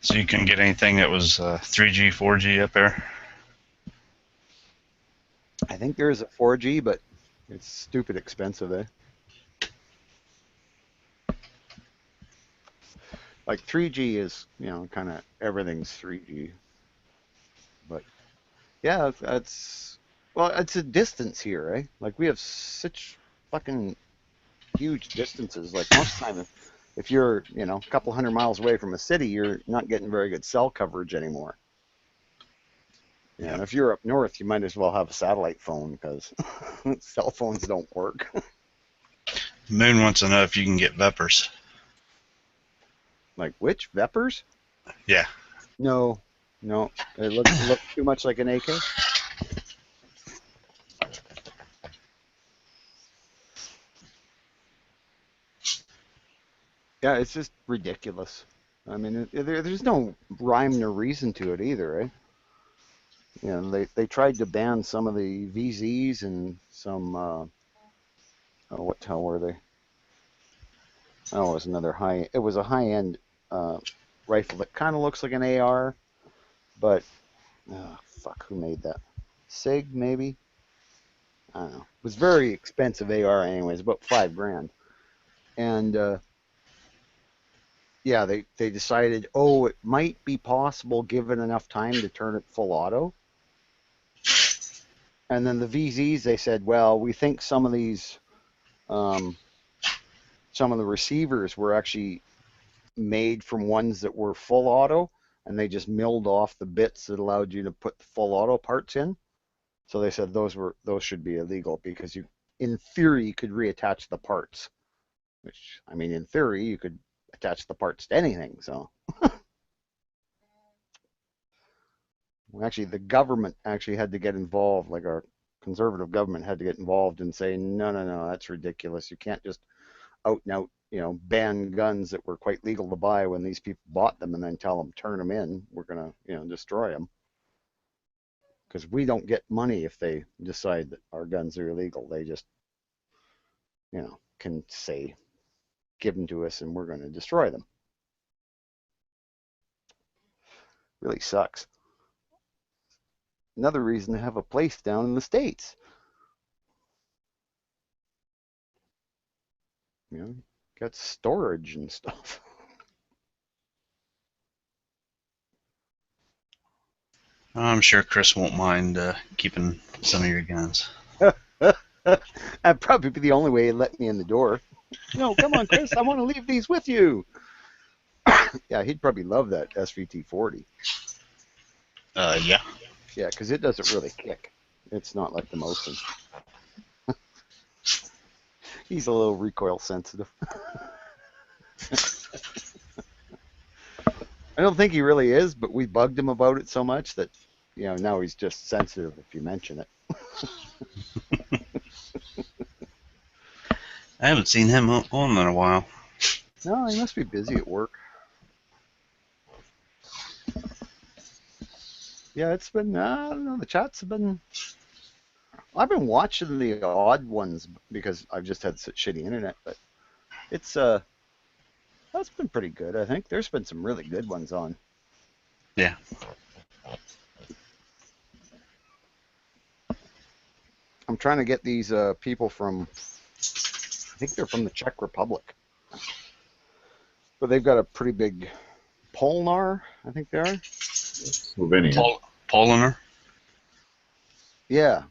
So you couldn't get anything that was 3G, 4G up there? I think there is a 4G, but it's stupid expensive, eh? Like 3G is, kind of everything's 3G. But yeah, it's a distance here, eh? Like we have such fucking huge distances. Like most of the time, if you're, a couple hundred miles away from a city, you're not getting very good cell coverage anymore. Yeah, and if you're up north, you might as well have a satellite phone because cell phones don't work. Moon wants to know if you can get Vepers. Like which? Vepers? Yeah. No. It looks too much like an AK. Yeah, it's just ridiculous. I mean, there's no rhyme nor reason to it either, eh? They tried to ban some of the VZs and some, what the hell were they? Oh, it was a high-end rifle that kind of looks like an AR, but, fuck, who made that? SIG, maybe? I don't know. It was very expensive AR anyways, about $5,000. And, yeah, they decided, it might be possible given enough time to turn it full auto. And then the VZs, they said, well, we think some of these, some of the receivers were actually made from ones that were full auto, and they just milled off the bits that allowed you to put the full auto parts in. So they said those should be illegal because you, in theory, could reattach the parts. Which, I mean, in theory, you could attach the parts to anything. So actually, the government actually had to get involved, like our conservative government had to get involved and say, no, that's ridiculous. You can't just out and out, ban guns that were quite legal to buy when these people bought them and then tell them, turn them in. We're going to, destroy them. Because we don't get money if they decide that our guns are illegal. They just, can say, give them to us and we're going to destroy them. Really sucks. Another reason to have a place down in the States. Got storage and stuff. I'm sure Chris won't mind keeping some of your guns. That'd probably be the only way he'd let me in the door. No, come on, Chris, I want to leave these with you. Yeah, he'd probably love that SVT-40. Yeah. Yeah, because it doesn't really kick. It's not like the Mosin. He's a little recoil sensitive. I don't think he really is, but we bugged him about it so much that, now he's just sensitive if you mention it. I haven't seen him on in a while. No, he must be busy at work. Yeah, it's been, I don't know, the chats have been, I've been watching the odd ones because I've just had such shitty internet, but it's, that's been pretty good, I think. There's been some really good ones on. Yeah. I'm trying to get these people from, I think they're from the Czech Republic. But they've got a pretty big Polnar, I think they are. Slovenia. Polaner? Yeah.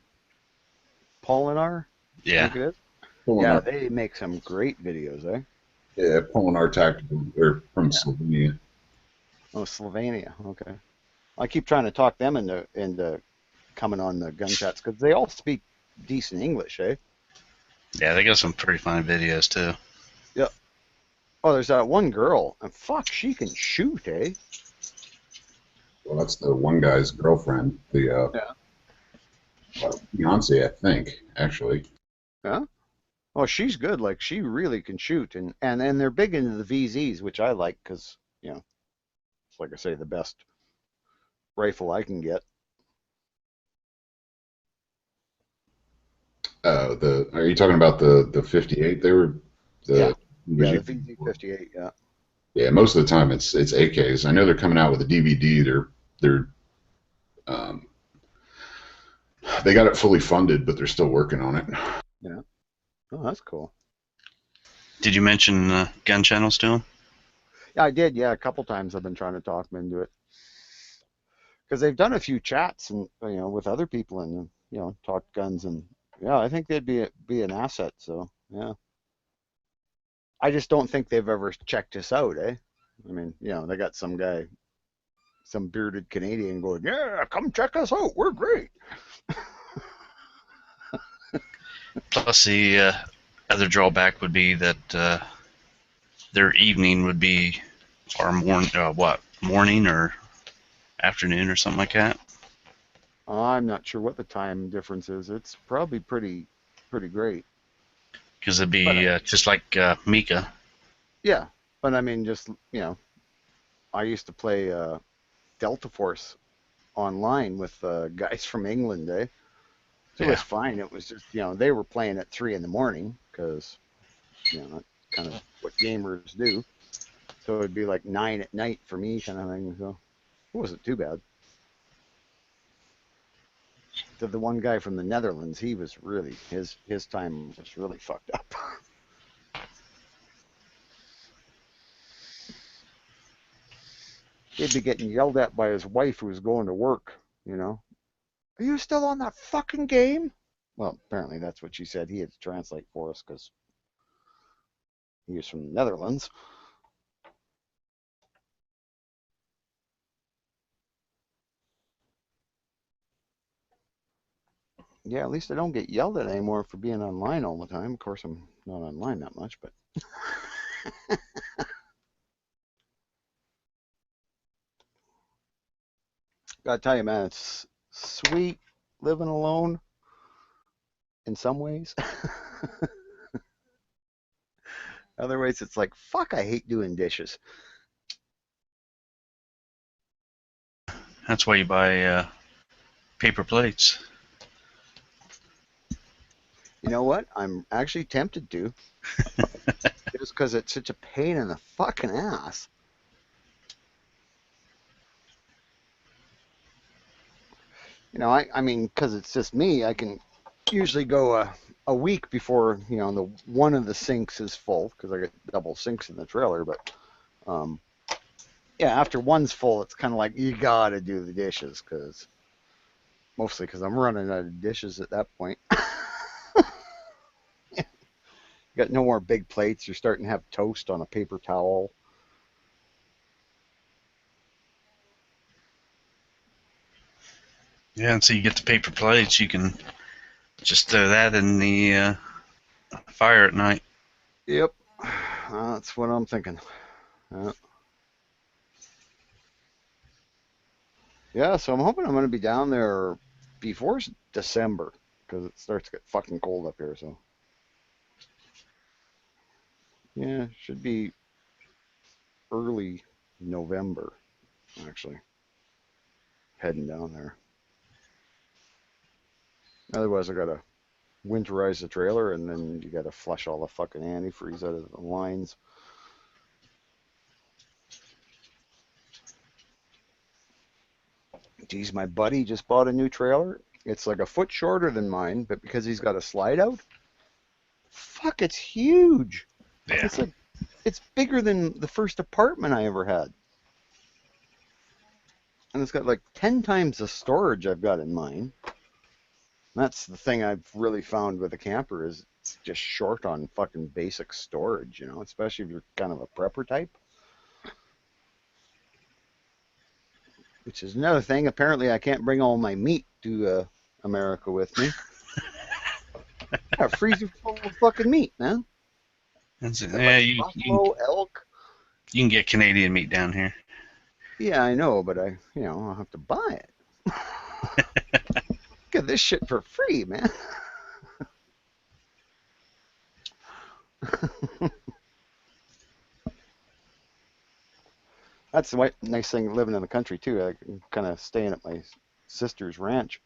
Polinar? Yeah. I think it is. Polinar. Yeah, they make some great videos, eh? Yeah, Polinar Tactical. They're from Slovenia. Oh, Slovenia. Okay. I keep trying to talk them into coming on the gun chats because they all speak decent English, eh? Yeah, they got some pretty fine videos too. Yeah. Oh, there's that one girl, and fuck, she can shoot, eh? Well, that's the one guy's girlfriend, the Yeah. Beyonce, I think, actually. Yeah. Oh, she's good. Like she really can shoot, and they're big into the VZs, which I like because it's like I say, the best rifle I can get. The Are you talking about the 58? They were Yeah. the Yeah, was the you VZ58. Yeah. Yeah, most of the time it's AKs. I know they're coming out with a DVD. They're um, they got it fully funded, but they're still working on it. Yeah. Oh, that's cool. Did you mention gun channels to them? Yeah, I did. Yeah, a couple times I've been trying to talk them into it because they've done a few chats and with other people and talked guns and yeah, I think they'd be an asset. So yeah, I just don't think they've ever checked us out, eh? I mean, they got some guy, some bearded Canadian going, yeah, come check us out. We're great. Plus, the other drawback would be that their evening would be or morning or afternoon or something like that. I'm not sure what the time difference is. It's probably pretty great. Because it'd But be just like Mika. yeah, but I mean, just I used to play Delta Force online with guys from England, eh? So it was Yeah. fine. It was just they were playing at 3 in the morning because that's kind of what gamers do. So it'd be like 9 at night for me, kind of thing. So it wasn't too bad. The one guy from the Netherlands, he was really his time was really fucked up. He'd be getting yelled at by his wife who was going to work. You know, are you still on that fucking game? Well, apparently that's what she said. He had to translate for us because he was from the Netherlands. Yeah, at least I don't get yelled at anymore for being online all the time. Of course, I'm not online that much, but gotta tell you, man, it's sweet living alone in some ways. Other ways, it's like, fuck, I hate doing dishes. That's why you buy paper plates. You know what? I'm actually tempted to, just because it's such a pain in the fucking ass. I mean, because it's just me, I can usually go a week before, the one of the sinks is full, because I got double sinks in the trailer, but um, yeah, after one's full, it's kind of like you gotta do the dishes mostly because I'm running out of dishes at that point. You got no more big plates. You're starting to have toast on a paper towel. Yeah, and so you get the paper plates. You can just throw that in the fire at night. Yep, that's what I'm thinking. Yeah, so I'm hoping I'm going to be down there before December because it starts to get fucking cold up here. So yeah, should be early November actually heading down there. Otherwise, I gotta winterize the trailer and then you gotta flush all the fucking antifreeze out of the lines. Geez, my buddy just bought a new trailer. It's like a foot shorter than mine, but because he's got a slide out, fuck, it's huge. Yeah. It's like it's bigger than the first apartment I ever had. And it's got like 10 times the storage I've got in mine. That's the thing I've really found with a camper is it's just short on fucking basic storage, especially if you're kind of a prepper type. Which is another thing. Apparently, I can't bring all my meat to America with me. A freezer full of fucking meat, man. Got Yeah, like you buffalo, elk. you can get Canadian meat down here. Yeah, I know, but I'll have to buy it. Get this shit for free, man. That's the nice thing living in the country too. I can kind of staying at my sister's ranch.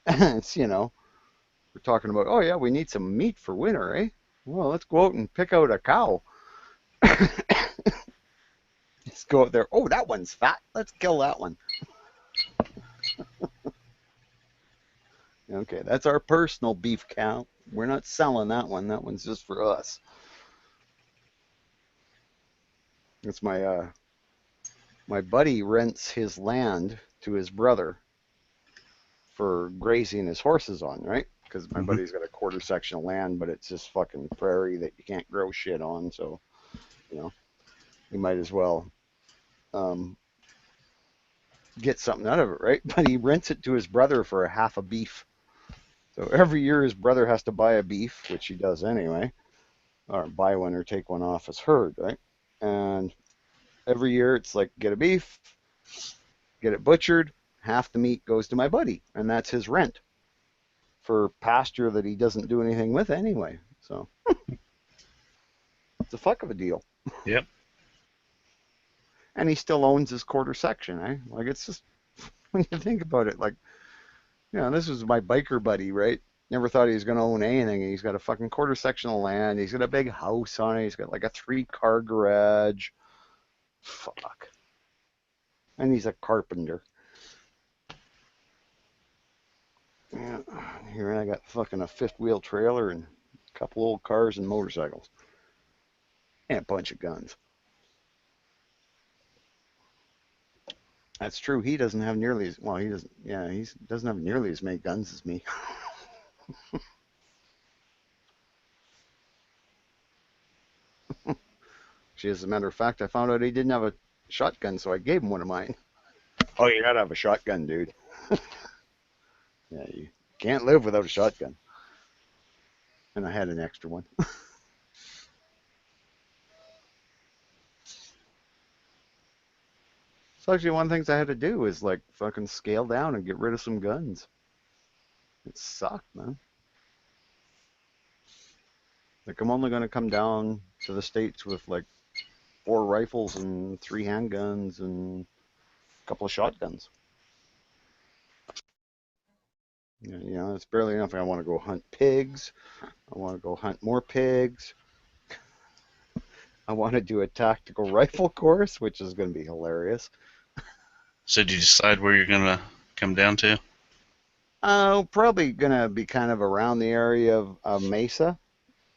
It's we're talking about, oh yeah, we need some meat for winter, eh? Well, let's go out and pick out a cow. Just go out there. Oh, that one's fat. Let's kill that one. Okay, that's our personal beef cow. We're not selling that one. That one's just for us. It's my buddy rents his land to his brother for grazing his horses on, right? Because my Mhm. buddy's got a quarter section of land, but it's just fucking prairie that you can't grow shit on. So, you might as well um, get something out of it, right? But he rents it to his brother for a half a beef. So every year his brother has to buy a beef, which he does anyway, or buy one or take one off his herd, right? And every year it's like get a beef, get it butchered, half the meat goes to my buddy, and that's his rent for pasture that he doesn't do anything with anyway. So it's a fuck of a deal. Yep. And he still owns his quarter section, eh? Like it's just when you think about it, like, this was my biker buddy, right? Never thought he was going to own anything. He's got a fucking quarter section of land. He's got a big house on it. He's got like a 3-car garage. Fuck. And he's a carpenter. Yeah. Here I got fucking a 5th-wheel trailer and a couple old cars and motorcycles. And a bunch of guns. That's true. He doesn't have nearly as well. He doesn't. Yeah, he doesn't have nearly as many guns as me. Actually, as a matter of fact, I found out he didn't have a shotgun, so I gave him one of mine. Oh, you gotta have a shotgun, dude. Yeah, you can't live without a shotgun. And I had an extra one. So actually, one of the things I had to do is like fucking scale down and get rid of some guns. It sucked, man. Like I'm only gonna come down to the States with like 4 rifles and 3 handguns and a couple of shotguns. It's barely enough. I want to go hunt pigs. I want to go hunt more pigs. I want to do a tactical rifle course, which is going to be hilarious. So did you decide where you're gonna come down to? Probably going to be kind of around the area of Mesa,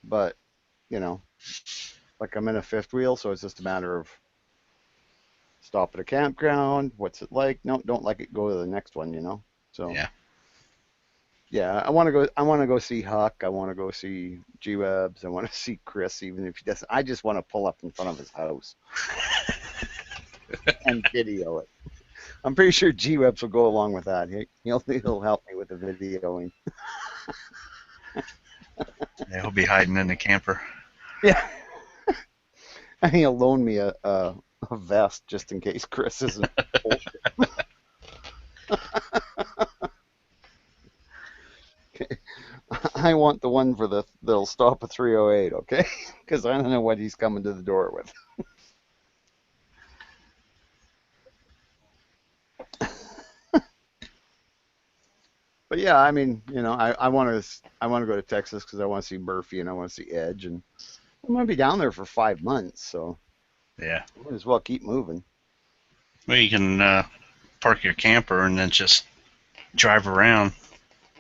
but, you know, like I'm in a 5th wheel, so it's just a matter of stop at a campground. What's it like? No, don't like it. Go to the next one. So Yeah. yeah, I want to go. I want to go see Huck. I want to go see G-Webs. I want to see Chris, even if he doesn't. I just want to pull up in front of his house and video it. I'm pretty sure G-Webs will go along with that. He'll help me with the videoing. Yeah, he'll be hiding in the camper. Yeah, and he'll loan me a vest just in case Chris isn't bullshit. Okay. I want the one that'll stop a 308, okay? Because I don't know what he's coming to the door with. But yeah, I mean, I want to go to Texas because I want to see Murphy and I want to see Edge, and I'm gonna be down there for 5 months, so Yeah. might as well keep moving. Well, you can park your camper and then just drive around.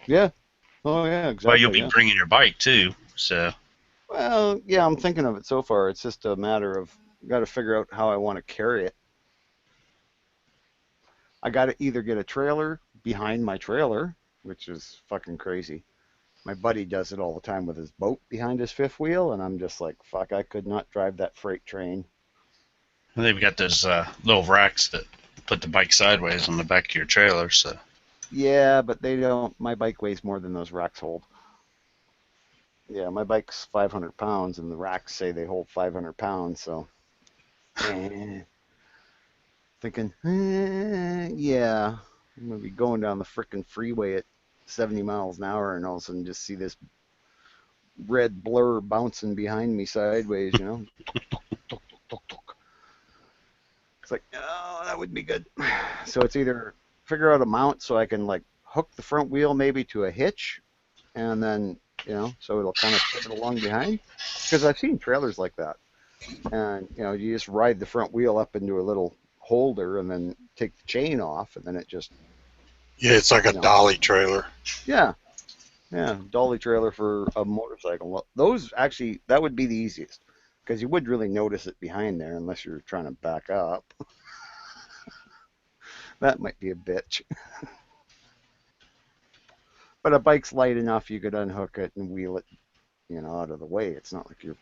Yeah. Oh yeah, Well, exactly. you'll be Yeah. bringing your bike too. So Well, yeah, I'm thinking of it so far. It's just a matter of got to figure out how I want to carry it. I got to either get a trailer behind my trailer, which is fucking crazy. My buddy does it all the time with his boat behind his 5th wheel, and I'm just like, fuck, I could not drive that freight train. they've got those little racks that put the bike sideways on the back of your trailer. So Yeah, but they don't. My bike weighs more than those racks hold. Yeah, my bike's 500 pounds, and the racks say they hold 500 pounds. So, thinking, yeah, I'm gonna be going down the frickin' freeway at 70 miles an hour, and all of a sudden just see this red blur bouncing behind me sideways. Tuk, tuk, tuk, tuk, tuk, tuk. It's like, oh, that would be good. So it's either figure out a mount so I can like hook the front wheel maybe to a hitch, and then so it'll kind of pivot along behind. Because I've seen trailers like that, and you just ride the front wheel up into a little holder, and then take the chain off, and then it just Yeah, it's like a you know dolly trailer. yeah, yeah, dolly trailer for a motorcycle. Well, those actually that would be the easiest because you wouldn't really notice it behind there unless you're trying to back up. That might be a bitch. But a bike's light enough you could unhook it and wheel it, out of the way. It's not like you're,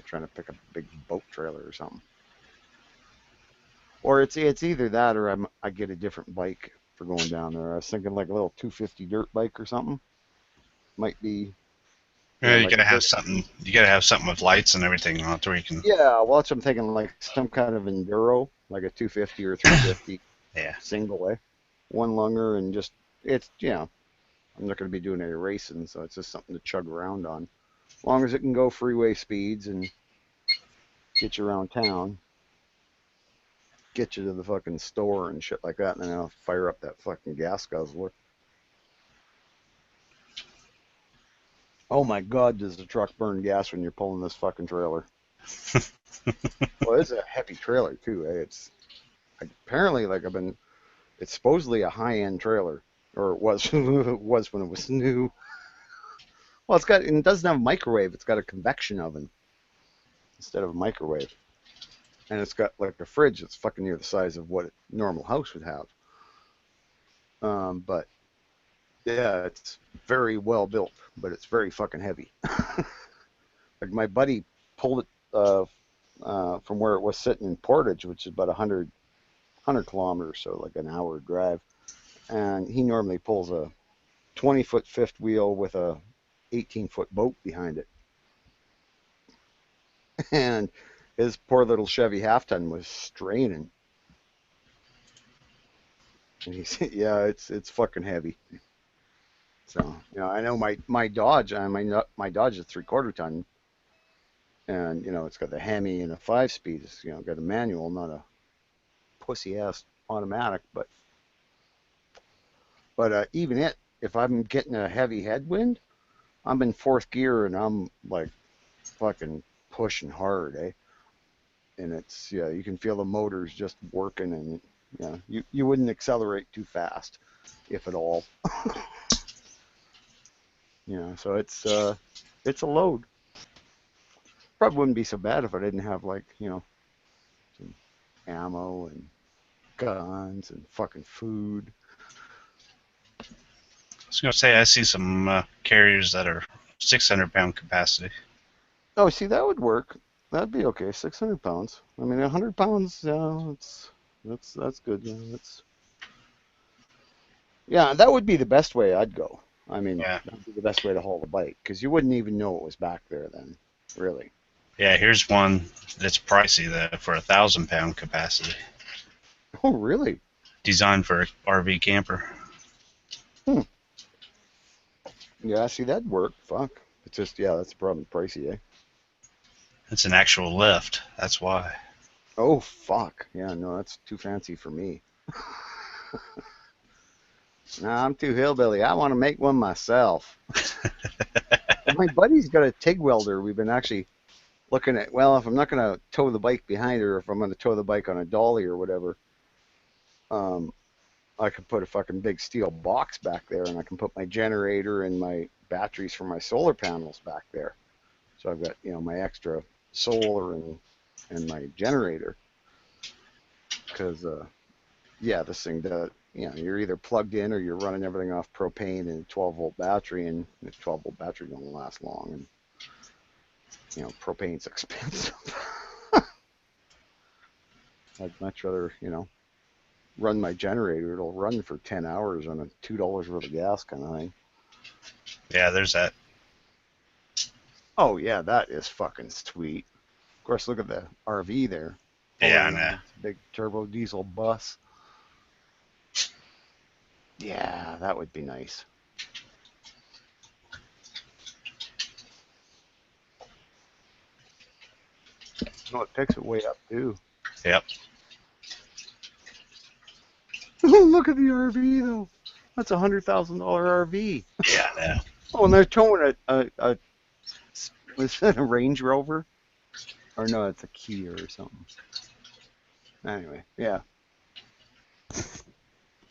trying to pick up a big boat trailer or something. Or it's either that or I get a different bike for going down there. I was thinking like a little 250 dirt bike or something. Might be, Yeah, you like gotta a have dirt. something. You gotta have something with lights and everything on it where you can. Yeah, well, that's what I'm thinking, like some kind of enduro, like a 250 or 350 Yeah. single way, one lunger, and just I'm not going to be doing any racing, so it's just something to chug around on. As long as it can go freeway speeds and get you around town, get you to the fucking store and shit like that, and then I'll fire up that fucking gas guzzler. Oh my god, does the truck burn gas when you're pulling this fucking trailer? Well, it's a heavy trailer too. It's apparently like It's supposedly a high-end trailer, or it was it was when it was new. Well, it doesn't have a microwave. It's got a convection oven instead of a microwave, and it's got like a fridge that's fucking near the size of what a normal house would have. But yeah, it's very well built, but it's very fucking heavy. Like my buddy pulled it from where it was sitting in Portage, which is about 100 kilometers, so like an hour drive. And he normally pulls a 20-foot fifth wheel with a 18-foot boat behind it. And his poor little Chevy half ton was straining. And he said, "Yeah, it's fucking heavy." So I know my Dodge, my Dodge is 3/4 ton, and it's got the Hemi and a 5-speed. It's got a manual, not a pussy ass automatic. But even if I'm getting a heavy headwind, I'm in fourth gear and I'm like fucking pushing hard, eh? And it's you can feel the motors just working, and you wouldn't accelerate too fast, if at all. So it's a load. Probably wouldn't be so bad if I didn't have like some ammo and guns and fucking food. I was gonna say I see some carriers that are 600-pound capacity. Oh, see, that would work. That'd be okay. 600 pounds. I mean, 100 pounds. Yeah, that's good. Yeah, that would be the best way I'd go. I mean, Yeah. that'd be the best way to haul the bike because you wouldn't even know it was back there then, really. Yeah. Here's one that's pricey though for 1,000-pound capacity, Oh, really? designed for RV camper. Hmm. Yeah, see, that'd work. Fuck. It's just, that's the problem. Pricey, eh? It's an actual lift. That's why. Oh, fuck. Yeah, no, that's too fancy for me. Nah, I'm too hillbilly. I want to make one myself. Well, my buddy's got a TIG welder. We've been actually looking at, well, if I'm not going to tow the bike behind her, if I'm going to tow the bike on a dolly or whatever, um, I could put a fucking big steel box back there, and I can put my generator and my batteries for my solar panels back there. So I've got, my extra solar and my generator. Because, this thing does, you're either plugged in or you're running everything off propane and a 12-volt battery, and the 12-volt battery don't last long. And, propane's expensive. I'd much rather, run my generator. It'll run for 10 hours on a $2 worth of gas kind of thing. Yeah. There's that. Oh yeah, that is fucking sweet. Of course, look at the RV there, Yeah, pulling I know. this big turbo diesel bus. Yeah, that would be nice. No, it picks it way up too. Yep. Look at the RV though. That's $100,000 RV. Yeah, I know. Oh, and they're towing a was that a Range Rover? Or no, it's a Kia or something. Anyway, yeah.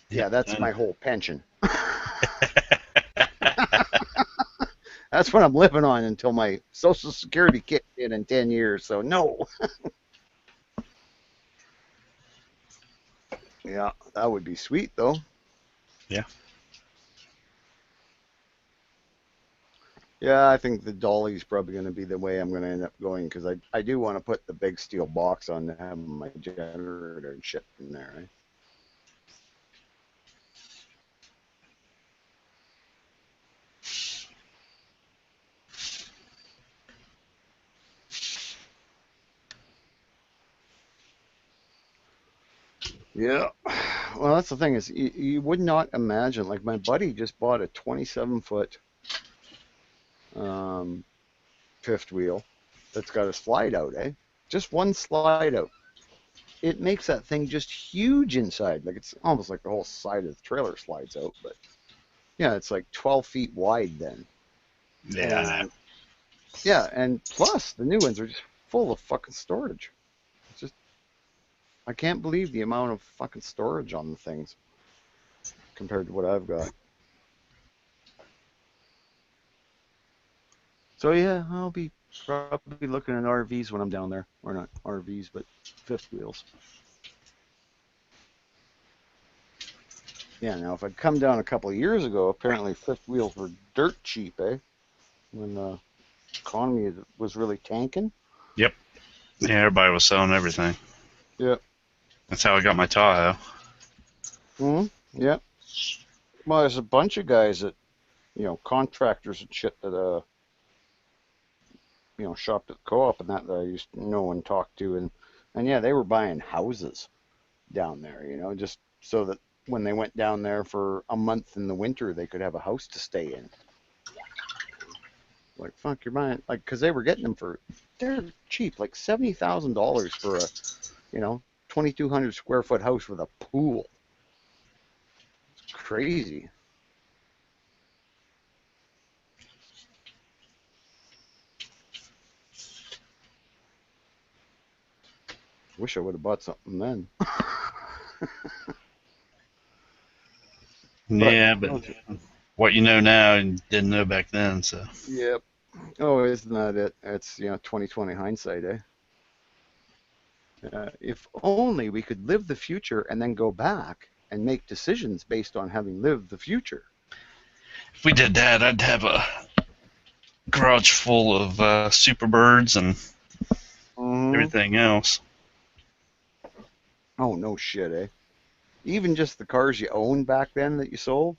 Yeah, that's my whole pension. That's what I'm living on until my Social Security kicks in 10 years. So no. Yeah, that would be sweet though. Yeah. Yeah, I think the dolly's probably going to be the way I'm going to end up going because I do want to put the big steel box on to have my generator and shit in there. Right? Yeah. Well, that's the thing is you would not imagine. Like my buddy just bought a 27-foot um, fifth wheel that's got a slide out, eh? Just one slide out. It makes that thing just huge inside. Like it's almost like the whole side of the trailer slides out. But yeah, it's like 12 feet wide then. Yeah, I know. And yeah, and plus the new ones are just full of fucking storage. It's just I can't believe the amount of fucking storage on the things compared to what I've got. So yeah, I'll be probably looking at RVs when I'm down there, or not RVs, but fifth wheels. Yeah, now if I'd come down a couple of years ago, apparently fifth wheels were dirt cheap, eh? When the economy was really tanking. Yep. Yeah, everybody was selling everything. Yeah. That's how I got my Tahoe. Hmm. Yeah. Well, there's a bunch of guys that, contractors and shit that shopped at the co-op and that I used to know and talk to, and yeah, they were buying houses down there, just so that when they went down there for a month in the winter, they could have a house to stay in. Like, fuck, you're buying, like, because they were getting them they're cheap, like $70,000 for a, 2,200 square foot house with a pool. It's crazy. Wish I would have bought something then. Yeah, but what you know now you didn't know back then, so. Yep. Oh, isn't that it? It's 2020 hindsight, eh? If only we could live the future and then go back and make decisions based on having lived the future. If we did that, I'd have a garage full of Superbirds and everything else. Oh, no shit, eh? Even just the cars you owned back then that you sold?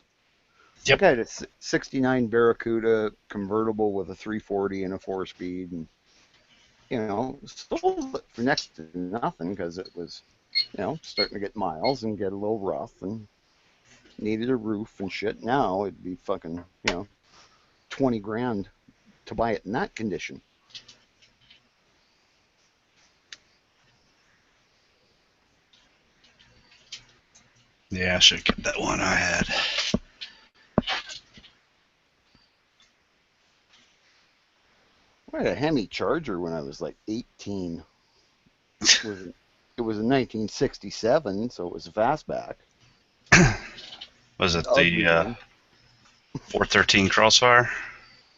Yep. Like I had a 69 Barracuda convertible with a 340 and a 4-speed, and, sold it for next to nothing because it was, starting to get miles and get a little rough and needed a roof and shit. Now it'd be fucking, 20 grand to buy it in that condition. Yeah, I should get that one I had. I had a Hemi Charger when I was like 18. It was in 1967, so it was a fastback. Was it Ugly the one. 413 Crossfire?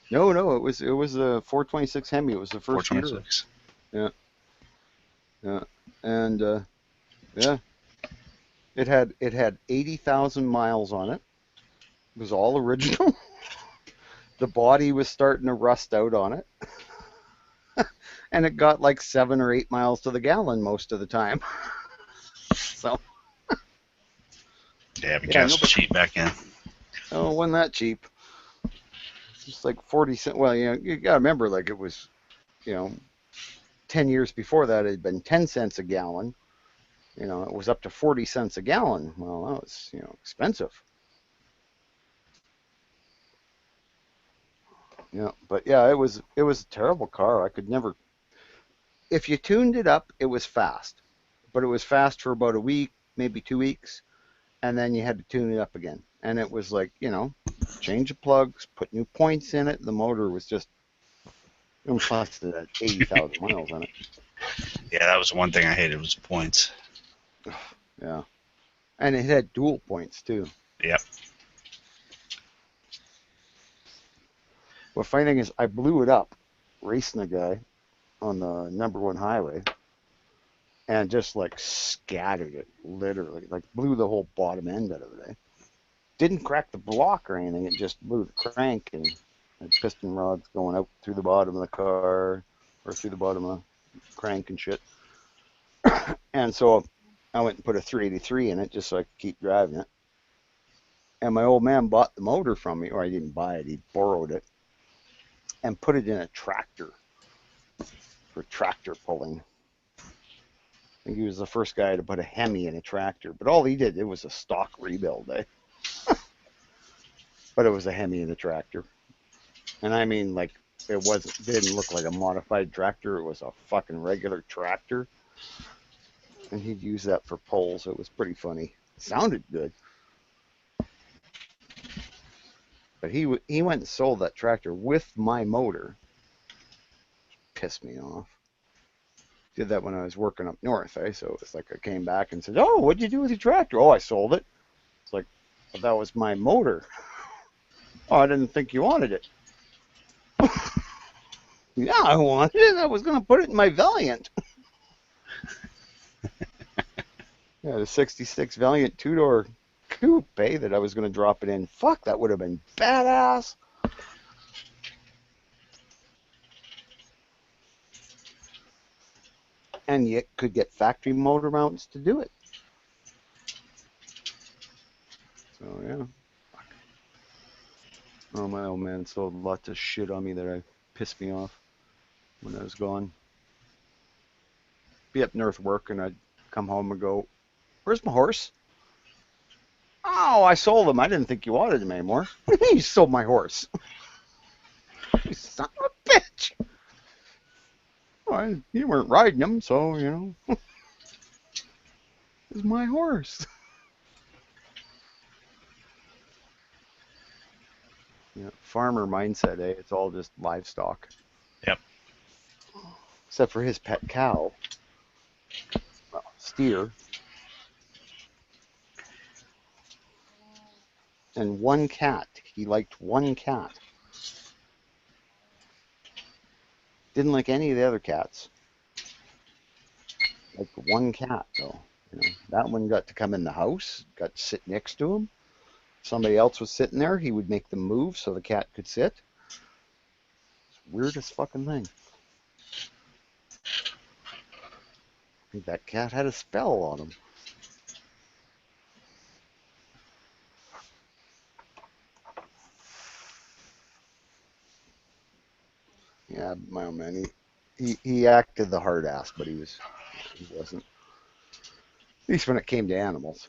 No, it was a 426 Hemi. It was the first year. 426. Yeah, and yeah, it had 80,000 miles on it. It was all original. The body was starting to rust out on it, and it got like 7 or 8 miles to the gallon most of the time. So Yeah, but gas was cheap back then. oh, it wasn't that cheap. It's like 40 cents. Well, you got to remember, like it was, you know, 10 years before that, it had been 10 cents a gallon. It was up to 40 cents a gallon. Well, that was, expensive. But yeah, it was a terrible car. I could never. If you tuned it up, it was fast, but it was fast for about a week, maybe 2 weeks, and then you had to tune it up again. And it was like, change the plugs, put new points in it. The motor was just, plus it had 80,000 miles on it. Yeah, that was one thing I hated was points. Yeah, and it had dual points too. Yep. Well, funny thing is, I blew it up racing a guy on the #1 highway, and just like scattered it, literally, like blew the whole bottom end out of it. Didn't crack the block or anything. It just blew the crank, and piston rods going out through the bottom of the car or through the bottom of the crank and shit. And so I went and put a 383 in it just so I could keep driving it. And my old man bought the motor from me, or I didn't buy it, he borrowed it, and put it in a tractor for tractor pulling. I think he was the first guy to put a Hemi in a tractor, but all he did, it was a stock rebuild, but it was a Hemi in a tractor. And I mean, like, didn't look like a modified tractor, it was a fucking regular tractor. And he'd use that for pulls. It was pretty funny. It sounded good. But he went and sold that tractor with my motor. Pissed me off. Did that when I was working up north, So it's like I came back and said, "Oh, what'd you do with your tractor?" "Oh, I sold it." It's like, "But that was my motor." "Oh, I didn't think you wanted it." "Yeah, I wanted it. I was going to put it in my Valiant." Yeah, the 66 Valiant two-door coupe, that I was going to drop it in. Fuck, that would have been badass. And you could get factory motor mounts to do it. So, yeah. Oh, my old man sold lots of shit on me that pissed me off when I was gone. Be up north working, I'd come home and go, "Where's my horse?" "Oh, I sold him. I didn't think you wanted him anymore." "You sold my horse." "You son of a bitch." "Well, you weren't riding him, so, it's my horse." Farmer mindset, It's all just livestock. Yep. Except for his pet cow. Well, steer. And one cat. He liked one cat. Didn't like any of the other cats. Like one cat, though. That one got to come in the house, got to sit next to him. Somebody else was sitting there, he would make them move so the cat could sit. It's the weirdest fucking thing. I think that cat had a spell on him. Yeah, my old man, he acted the hard ass, but he wasn't. At least when it came to animals.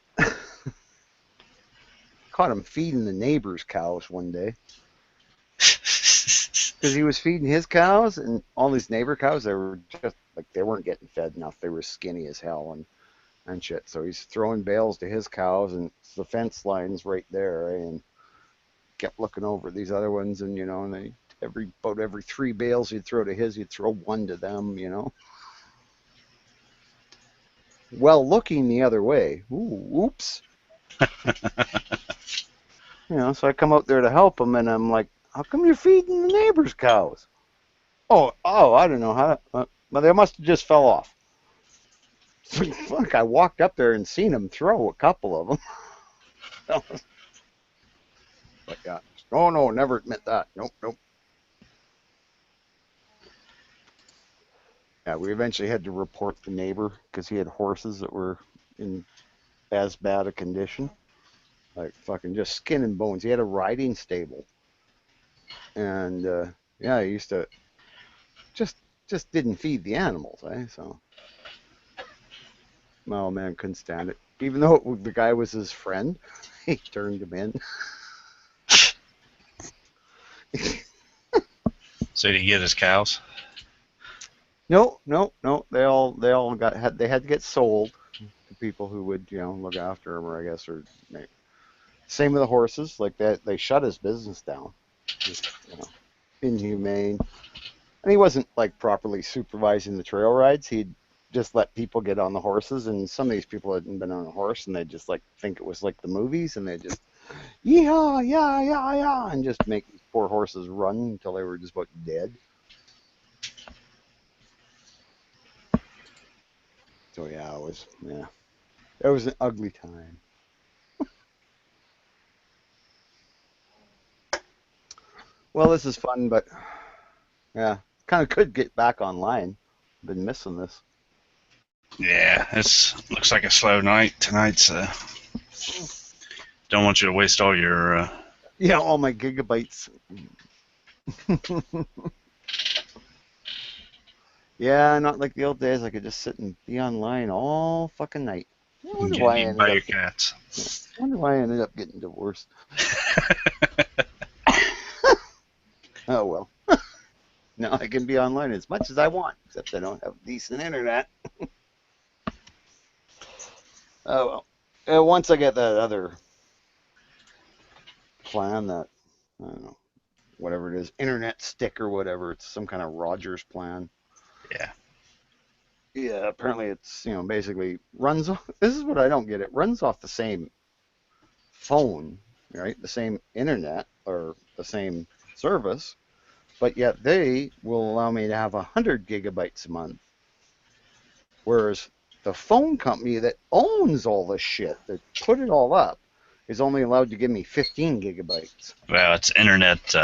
Caught him feeding the neighbor's cows one day. Because he was feeding his cows, and all these neighbor cows, they were just like, they weren't getting fed enough. They were skinny as hell and shit. So he's throwing bales to his cows, and the fence line's right there, and kept looking over these other ones, and and they about every 3 bales he'd throw to his, he'd throw one to them, Well, looking the other way. Ooh, oops. So I come out there to help him, and I'm like, "How come you're feeding the neighbor's cows?" Oh, I don't know how. Well, they must have just fell off. Fuck, I walked up there and seen him throw a couple of them. But yeah, oh no, never admit that. Nope. Yeah, we eventually had to report the neighbor because he had horses that were in as bad a condition. Like fucking just skin and bones. He had a riding stable. and yeah, I used to just just didn't feed the animals, eh? So my old man couldn't stand it. Even though the guy was his friend, he turned him in. So did he get his cows? No, no, no. They all they had to get sold to people who would look after them, or I guess, or same with the horses. Like that, they shut his business down. Just inhumane. And he wasn't like properly supervising the trail rides. He'd just let people get on the horses, and some of these people hadn't been on a horse, and they just like think it was like the movies, and they just yeah, yeah, yeah, yeah, and just make these poor horses run until they were just about dead. So it was an ugly time. Well, this is fun, but yeah, kind of could get back online. Been missing this. Yeah, it's looks like a slow night tonight. So don't want you to waste all your. Yeah, all my gigabytes. Yeah, not like the old days. I could just sit and be online all fucking night. I wonder Getting why I eaten ended by up your getting. cats. Yeah, I wonder why I ended up getting divorced. Oh well. Now I can be online as much as I want, except I don't have decent internet. Oh well. Once I get that other plan, that I don't know, whatever it is, internet stick or whatever, it's some kind of Rogers plan. Yeah. Yeah, apparently it's basically runs off. This is what I don't get. It runs off the same phone, right? The same internet or the same service, but yet they will allow me to have 100 gigabytes a month, whereas the phone company that owns all this shit, that put it all up, is only allowed to give me 15 gigabytes. Well, it's internet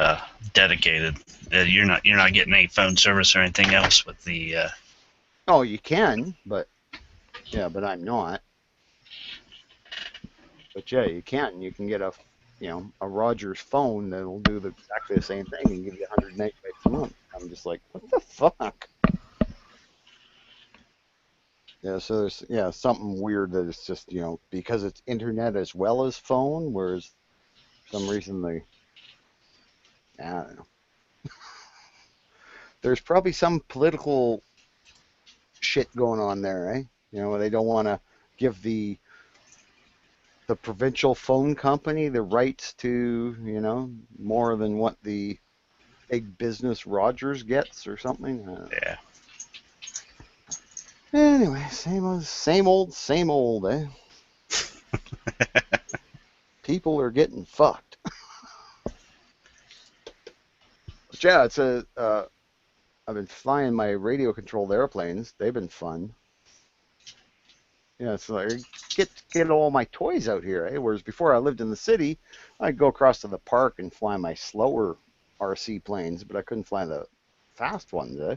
dedicated. You're not getting any phone service or anything else with the. Oh, you can, but yeah, but I'm not. But yeah, you can. You can get a Rogers phone that'll do exactly the same thing and give you 100 megabytes a month. I'm just like, what the fuck? Yeah, so there's something weird that it's just because it's internet as well as phone, whereas for some reason I don't know. There's probably some political shit going on there, eh? They don't want to give the provincial phone company the rights to more than what the big business Rogers gets or something. I don't know. Yeah. Anyway, same old, eh? People are getting fucked. But yeah, I've been flying my radio controlled airplanes. They've been fun. Yeah, so I get all my toys out here, eh? Whereas before I lived in the city, I'd go across to the park and fly my slower RC planes, but I couldn't fly the fast ones, eh?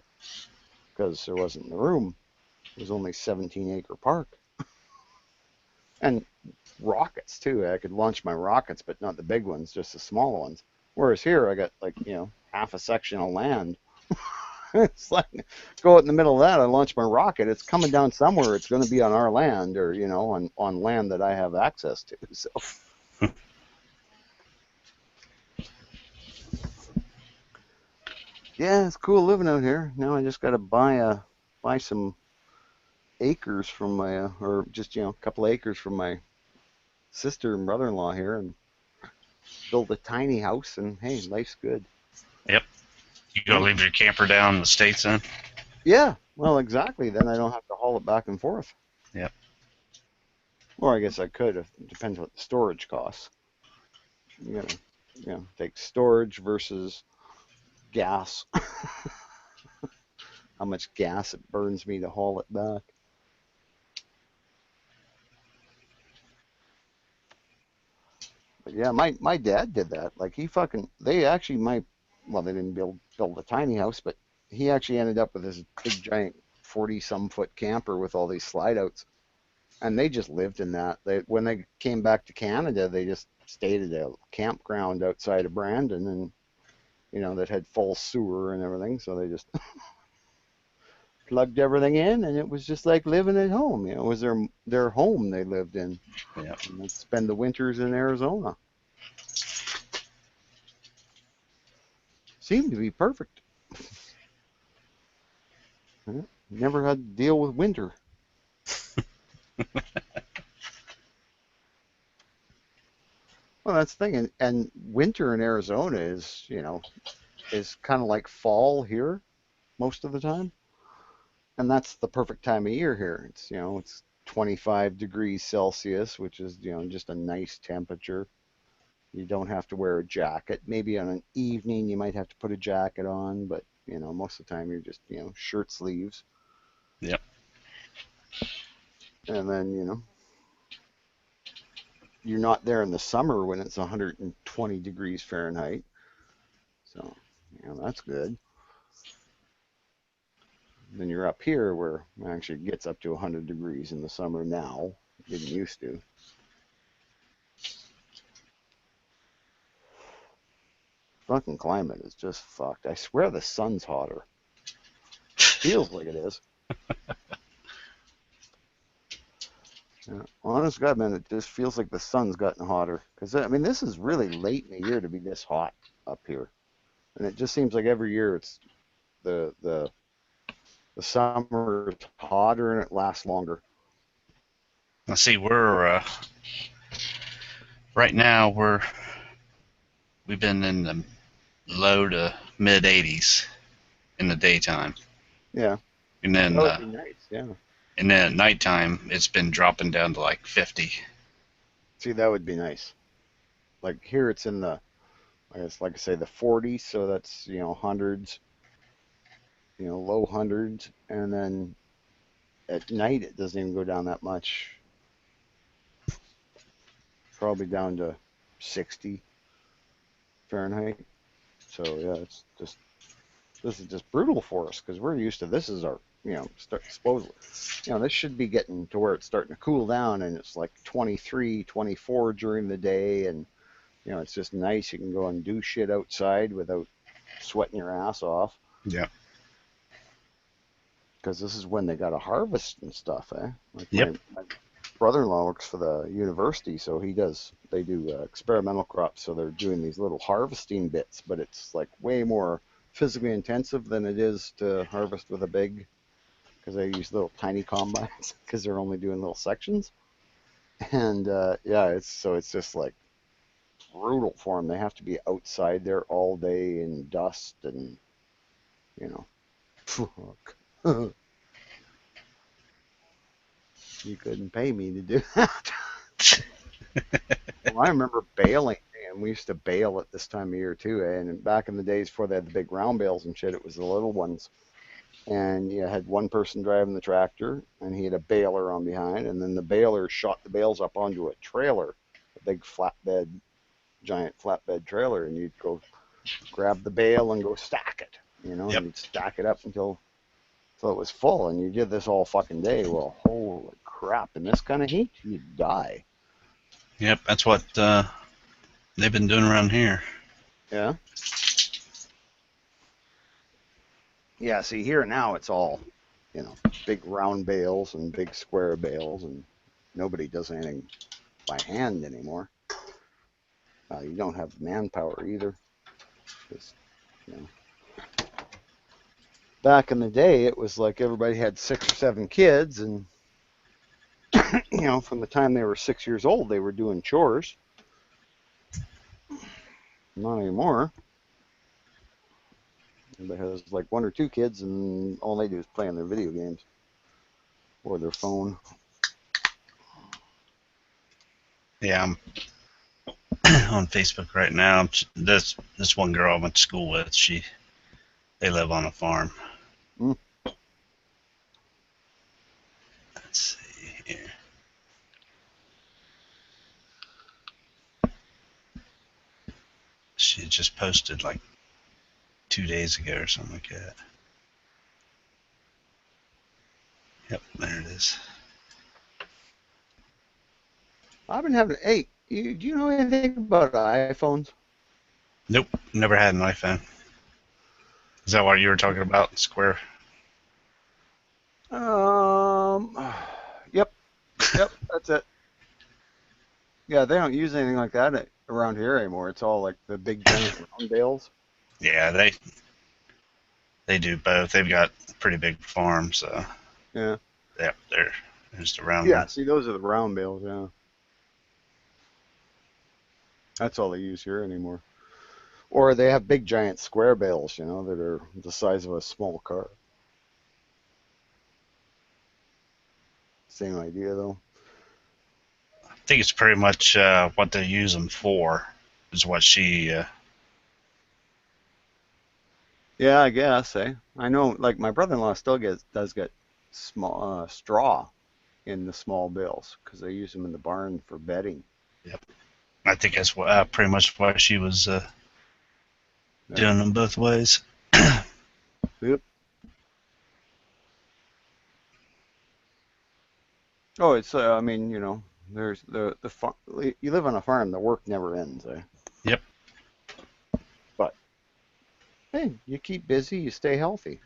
Because there wasn't the room. It was only 17-acre park. And rockets too. I could launch my rockets, but not the big ones, just the small ones. Whereas here, I got like half a section of land. It's like go out in the middle of that. I launch my rocket. It's coming down somewhere. It's going to be on our land, or on land that I have access to. So yeah, it's cool living out here. Now I just got to buy some acres from my or just a couple of acres from my sister and brother-in-law here, and build a tiny house. And hey, life's good. Yep. You go Right? leave your camper down in the States then? Yeah, well, exactly. Then I don't have to haul it back and forth. Yep. Or I guess I could. It depends what the storage costs. You gotta, take storage versus gas. How much gas it burns me to haul it back. But yeah, my dad did that. Like they actually well, they didn't build a tiny house, but he actually ended up with this big giant 40-some-foot camper with all these slide outs, and they just lived in that. When they came back to Canada, they just stayed at a campground outside of Brandon, and that had full sewer and everything. So they just plugged everything in, and it was just like living at home. It was their home they lived in. Yeah. And they'd spend the winters in Arizona. Seemed to be perfect. Never had to deal with winter. Well, that's the thing, and winter in Arizona is kind of like fall here most of the time, and that's the perfect time of year here. It's 25 degrees Celsius, which is just a nice temperature. You don't have to wear a jacket. Maybe on an evening you might have to put a jacket on, but most of the time you're just shirt sleeves. Yep. And then you're not there in the summer when it's 120 degrees Fahrenheit. So that's good. Then you're up here where it actually gets up to 100 degrees in the summer now. Didn't used to. Fucking climate is just fucked. I swear the sun's hotter. Feels like it is. Yeah, honest God, man, it just feels like the sun's gotten hotter. Because, I mean, this is really late in the year to be this hot up here. And it just seems like every year it's the summer is hotter and it lasts longer. Let's see, we're right now we've been in the low to mid 80s in the daytime, Yeah, and that then would be nice. Yeah. at nighttime it's been dropping down to like 50. See, that would be nice. Like here it's in the, I guess, like I say, the 40s, so that's, hundreds, low hundreds. And then at night it doesn't even go down that much. Probably down to 60 Fahrenheit. So yeah, this is just brutal for us because we're used to this is our supposedly this should be getting to where it's starting to cool down and it's like 23, 24 during the day, and it's just nice. You can go and do shit outside without sweating your ass off. Yeah. Because this is when they got to harvest and stuff, eh? Like Yep. my brother-in-law works for the university, so they do experimental crops, so they're doing these little harvesting bits, but it's like way more physically intensive than it is to harvest with a big, because they use little tiny combines because they're only doing little sections. And yeah, it's just like brutal for them. They have to be outside there all day in dust and fuck. You couldn't pay me to do that. Well, I remember baling, and we used to bale at this time of year too. And back in the days before they had the big round bales and shit, it was the little ones. And you had one person driving the tractor, and he had a baler on behind, and then the baler shot the bales up onto a trailer, a big giant flatbed trailer, and you'd go grab the bale and go stack it, Yep. and you'd stack it up until it was full, and you did this all fucking day. Well, holy crap, in this kind of heat, you'd die. Yep, that's what they've been doing around here. Yeah. Yeah, see, here now it's all, big round bales and big square bales, and nobody does anything by hand anymore. You don't have manpower either. Just, back in the day, it was like everybody had 6 or 7 kids, and, from the time they were 6 years old, they were doing chores. Not anymore. Everybody has like 1 or 2 kids, and all they do is play on their video games or their phone. Yeah, I'm on Facebook right now. This one girl I went to school with, they live on a farm. Mm. Let's see here. She just posted like 2 days ago or something like that. Yep, there it is. I've been having. Hey, do you know anything about iPhones? Nope, never had an iPhone. Is that what you were talking about? Square? Um, yep, yep, that's it. Yeah, they don't use anything like that around here anymore. It's all like the big giant round bales. Yeah, they do both. They've got a pretty big farm, so Yeah. yeah, they're just around Yeah, one. see, those are the round bales, yeah. That's all they use here anymore. Or they have big giant square bales, that are the size of a small car. Same idea, though. I think it's pretty much what they use them for, is what she. Yeah, I guess, eh? I know, like, my brother-in-law still does get small straw in the small bales because they use them in the barn for bedding. Yep. I think that's what, pretty much why she was Yeah. doing them both ways. Yep. Oh, it's, I mean, there's the farm. You live on a farm, the work never ends, eh? Yep. But hey, you keep busy, you stay healthy.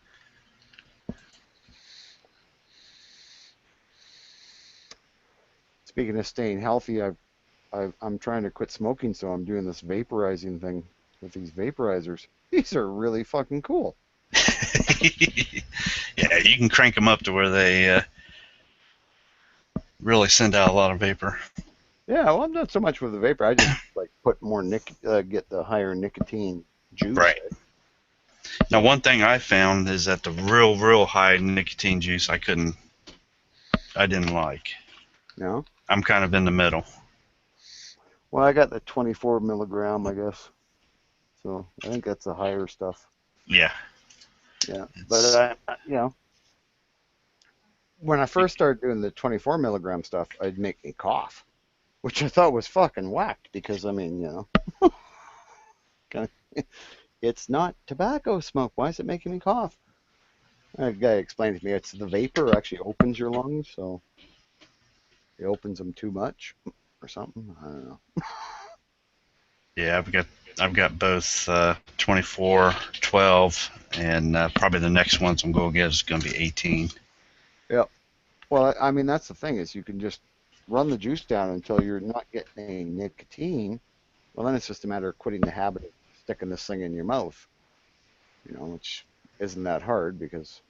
Speaking of staying healthy, I'm trying to quit smoking, so I'm doing this vaporizing thing with these vaporizers. These are really fucking cool. Yeah, you can crank them up to where they really send out a lot of vapor. Yeah, well, I'm not so much with the vapor. I just like put more get the higher nicotine juice. Right. Now, one thing I found is that the real high nicotine juice I didn't like. No. I'm kind of in the middle. Well, I got the 24 milligram, I guess. So I think that's the higher stuff. Yeah. Yeah, but It's, when I first started doing the 24 milligram stuff, it'd make me cough, which I thought was fucking whacked because I mean, kind of, it's not tobacco smoke. Why is it making me cough? A guy explained to me it's the vapor actually opens your lungs, so it opens them too much or something. I don't know. yeah, I've got both 24, 12, and probably the next ones I'm going to get is going to be 18. Yep. Well, I mean, that's the thing is you can just run the juice down until you're not getting any nicotine. Well, then it's just a matter of quitting the habit of sticking this thing in your mouth, which isn't that hard because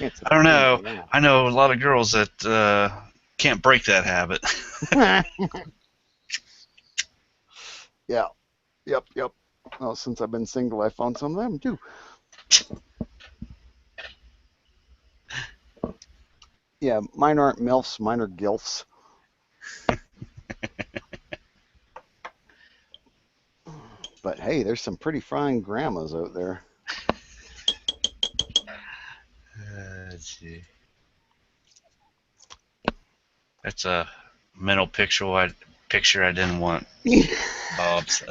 it's a I don't pain know. in the I know a lot of girls that can't break that habit. ass. Yeah. Yep. Yep. Well, since I've been single, I found some of them too. Yeah, mine aren't MILFs, mine are GILFs. But hey, there's some pretty fine grandmas out there. Let's see. That's a mental picture I didn't want, Bob. So.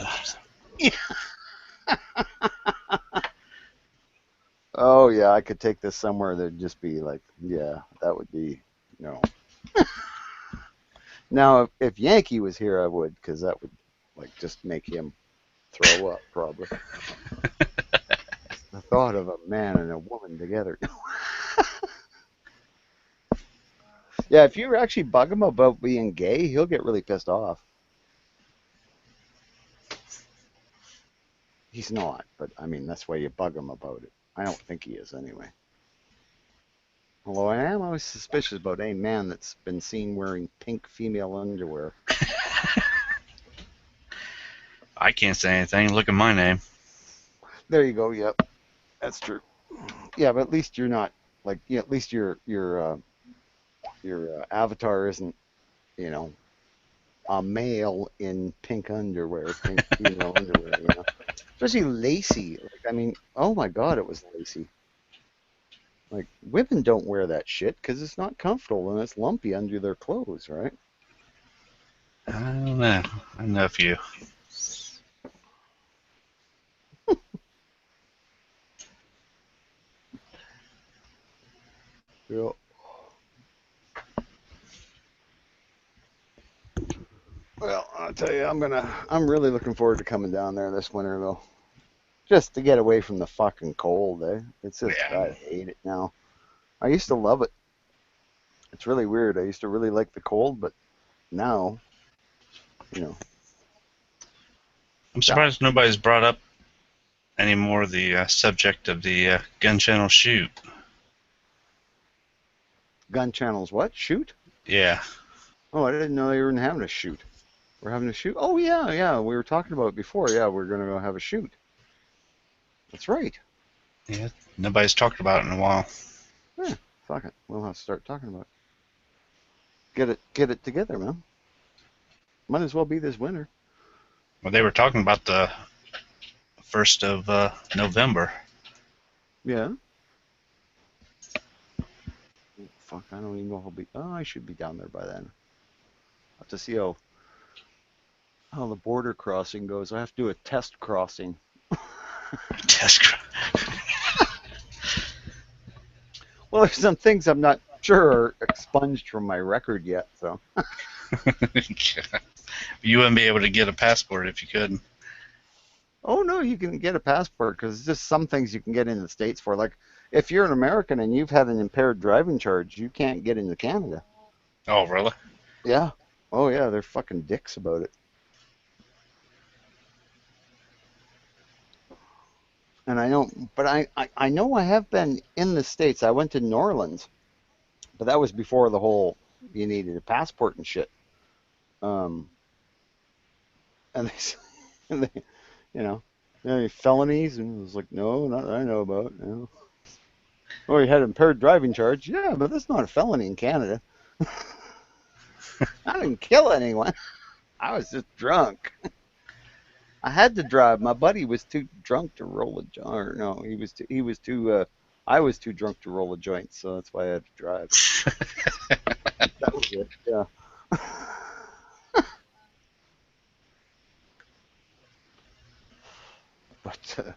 Oh yeah, I could take this somewhere that'd just be like, yeah, that would be no. Now, if Yankee was here, I would, because that would like just make him throw up probably. The thought of a man and a woman together. Yeah, if you actually bug him about being gay, he'll get really pissed off. He's not, but I mean that's why you bug him about it. I don't think he is anyway. Although I am always suspicious about any man that's been seen wearing pink female underwear. I can't say anything. Look at my name. There you go. Yep, that's true. Yeah, but at least you're not like, at least your avatar isn't, you know, a male in pink underwear, pink female underwear. Especially lacy. Like, I mean, oh my God, it was lacy. Like, women don't wear that shit because it's not comfortable and it's lumpy under their clothes, right? I don't know. I know a few. Yeah. Well, I'll tell you, I'm really looking forward to coming down there this winter, though. just to get away from the fucking cold, eh? It's just, Yeah. I hate it now. I used to love it. It's really weird. I used to really like the cold, but now, you know, I'm yeah, surprised nobody's brought up any more the subject of the gun channel shoot. gun channels, what? Shoot? Yeah. Oh, I didn't know they were having a shoot. We're having a shoot? Oh, yeah, yeah. We were talking about it before. Yeah, we're going to go have a shoot. That's right. Yeah. Nobody's talked about it in a while. Yeah, fuck it. We'll have to start talking about it. Get it together, man. Might as well be this winter. Well, they were talking about the 1st of November. Yeah. Oh, fuck, I don't even know if I'll be. Oh, I should be down there by then. I'll have to see how the border crossing goes. I have to do a test crossing. Test. Well, there's some things I'm not sure are expunged from my record yet, so. You wouldn't be able to get a passport if you couldn't. Oh, no, you can get a passport because there's just some things you can get in the States for. Like, if you're an American and you've had an impaired driving charge, you can't get into Canada. Oh, really? Yeah. Oh, yeah, they're fucking dicks about it. And I know, but I know I have been in the States. I went to New Orleans, but that was before the whole you needed a passport and shit. Um, and they, and they you know, any felonies? And I was like, no, not that I know about. You know. Oh, you had impaired driving charge? Yeah, but that's not a felony in Canada. I didn't kill anyone. I was just drunk. I had to drive. My buddy was too drunk to roll a joint. Or no, he was too. I was too drunk to roll a joint, so that's why I had to drive. That was it. Yeah. But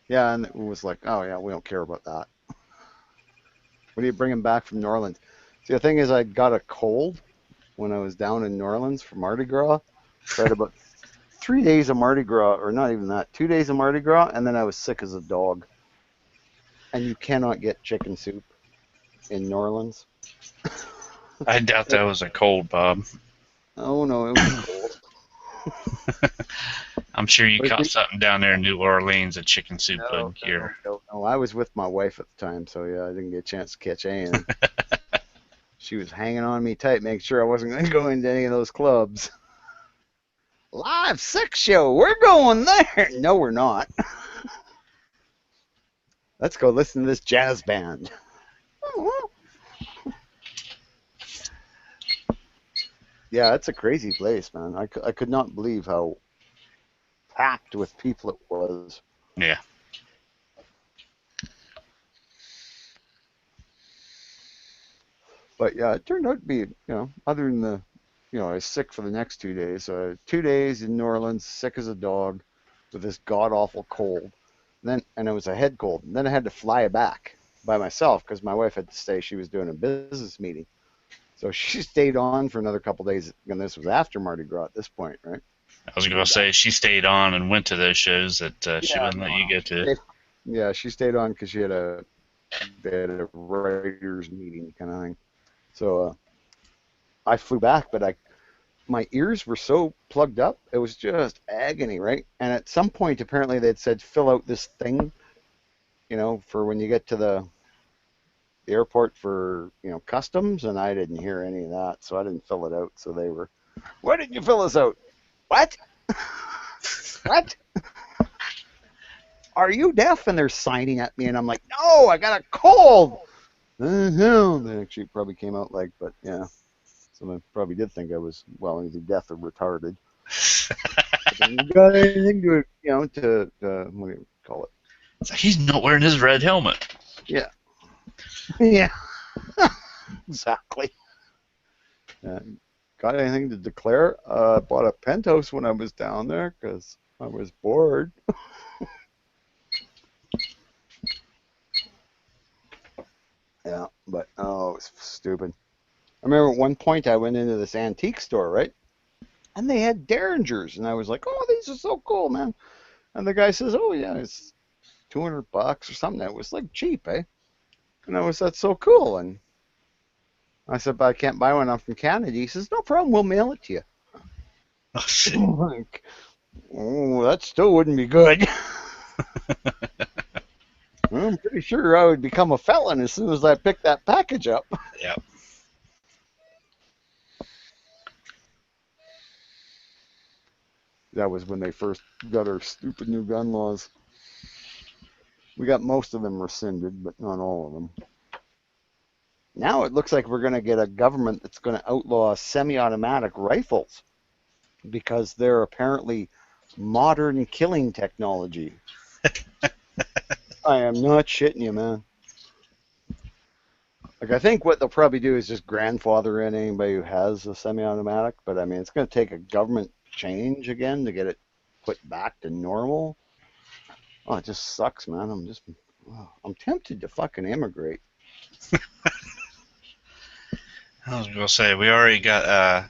yeah, and it was like, oh yeah, we don't care about that. What are you bringing back from New Orleans? See, the thing is, I got a cold when I was down in New Orleans for Mardi Gras. So I had about 3 days of Mardi Gras, or not even that, 2 days of Mardi Gras, and then I was sick as a dog. And you cannot get chicken soup in New Orleans. I doubt that was a cold, Bob. Oh no, it was cold. I'm sure you But caught something down there in New Orleans that chicken soup no, wouldn't cure. no. I was with my wife at the time, so yeah, I didn't get a chance to catch anything. She was hanging on me tight, making sure I wasn't going to go into any of those clubs. Live sex show, we're going there. No, we're not. Let's go listen to this jazz band. Yeah, it's a crazy place, man. I could not believe how packed with people it was. Yeah. But yeah, it turned out to be, other than I was sick for the next 2 days. 2 days in New Orleans, sick as a dog, with this god awful cold. And it was a head cold. And then I had to fly back by myself because my wife had to stay. She was doing a business meeting, so she stayed on for another couple days. And this was after Mardi Gras at this point, right? I was going to say she stayed on and went to those shows that she wouldn't let you go to. Yeah, she stayed on because they had a writers meeting kind of thing. So I flew back, but my ears were so plugged up, it was just agony, right? And at some point, apparently, they'd said fill out this thing, for when you get to the airport for customs, and I didn't hear any of that, so I didn't fill it out. So they were, why didn't you fill this out? What? What? Are you deaf? And they're signing at me, and I'm like, no, I got a cold. They actually probably came out like, but yeah. Someone probably did think I was, either deaf or retarded. You got anything to what do you call it? It's like he's not wearing his red helmet. Yeah. Yeah. Exactly. Got anything to declare? Bought a penthouse when I was down there because I was bored. Yeah, but it was stupid. I remember at one point I went into this antique store, right? And they had Derringers, and I was like, oh, these are so cool, man. And the guy says, "Oh yeah, it's $200 or something." It was like cheap, eh? And that's so cool. And I said, "But I can't buy one. I'm from Canada." He says, "No problem. We'll mail it to you." Oh shit. I'm like, oh, that still wouldn't be good. I'm pretty sure I would become a felon as soon as I picked that package up. Yeah. That was when they first got our stupid new gun laws. We got most of them rescinded, but not all of them. Now it looks like we're going to get a government that's going to outlaw semi-automatic rifles because they're apparently modern killing technology. I am not shitting you, man. Like, I think what they'll probably do is just grandfather in anybody who has a semi-automatic, but I mean, it's going to take a government change again to get it put back to normal. Oh, it just sucks, man. I'm tempted to fucking immigrate. I was gonna say we already got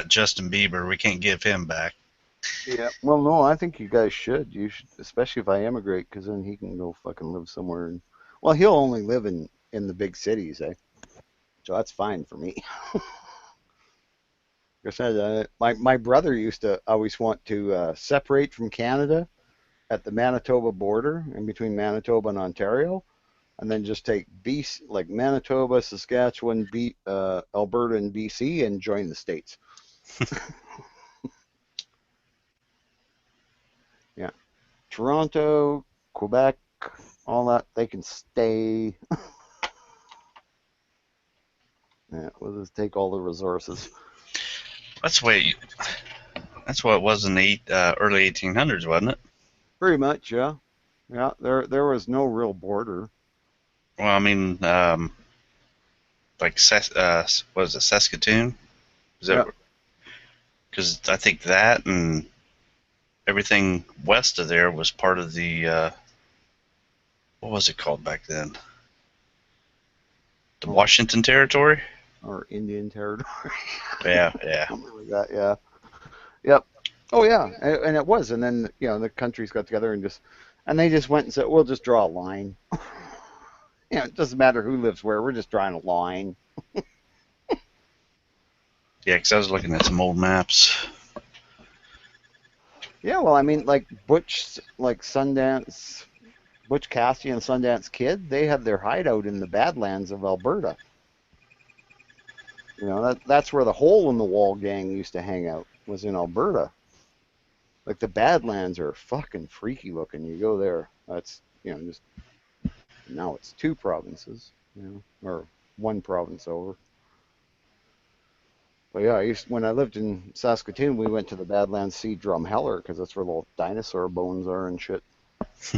Justin Bieber. We can't give him back. Yeah. Well, no, I think you guys should. You should, especially if I immigrate, because then he can go fucking live somewhere. Well, he'll only live in the big cities, eh? So that's fine for me. Like I said, my brother used to always want to separate from Canada at the Manitoba border, in between Manitoba and Ontario, and then just take BC, like Manitoba, Saskatchewan, Alberta, and BC, and join the states. Yeah, Toronto, Quebec, all that they can stay. Yeah, we'll just take all the resources. That's what that's what it was in the early 1800s, wasn't it? Pretty much, yeah. Yeah, there was no real border. Well, I mean, like what is it, Saskatoon? Is Yeah. that because I think that and everything west of there was part of the what was it called back then? The Washington Territory? Or Indian Territory. Yeah, yeah. Something like that, yeah. Yep. Oh yeah, and it was, and then the countries got together and they just went and said, we'll just draw a line. It doesn't matter who lives where. We're just drawing a line. Yeah, because I was looking at some old maps. Yeah, well, I mean, like Sundance, Butch Cassidy and Sundance Kid, they had their hideout in the Badlands of Alberta. That's where the Hole in the Wall gang used to hang out, was in Alberta. Like the Badlands are fucking freaky looking. You go there, that's just now it's two provinces, or one province over. But yeah, when I lived in Saskatoon, we went to the Badlands see Drumheller because that's where the little dinosaur bones are and shit.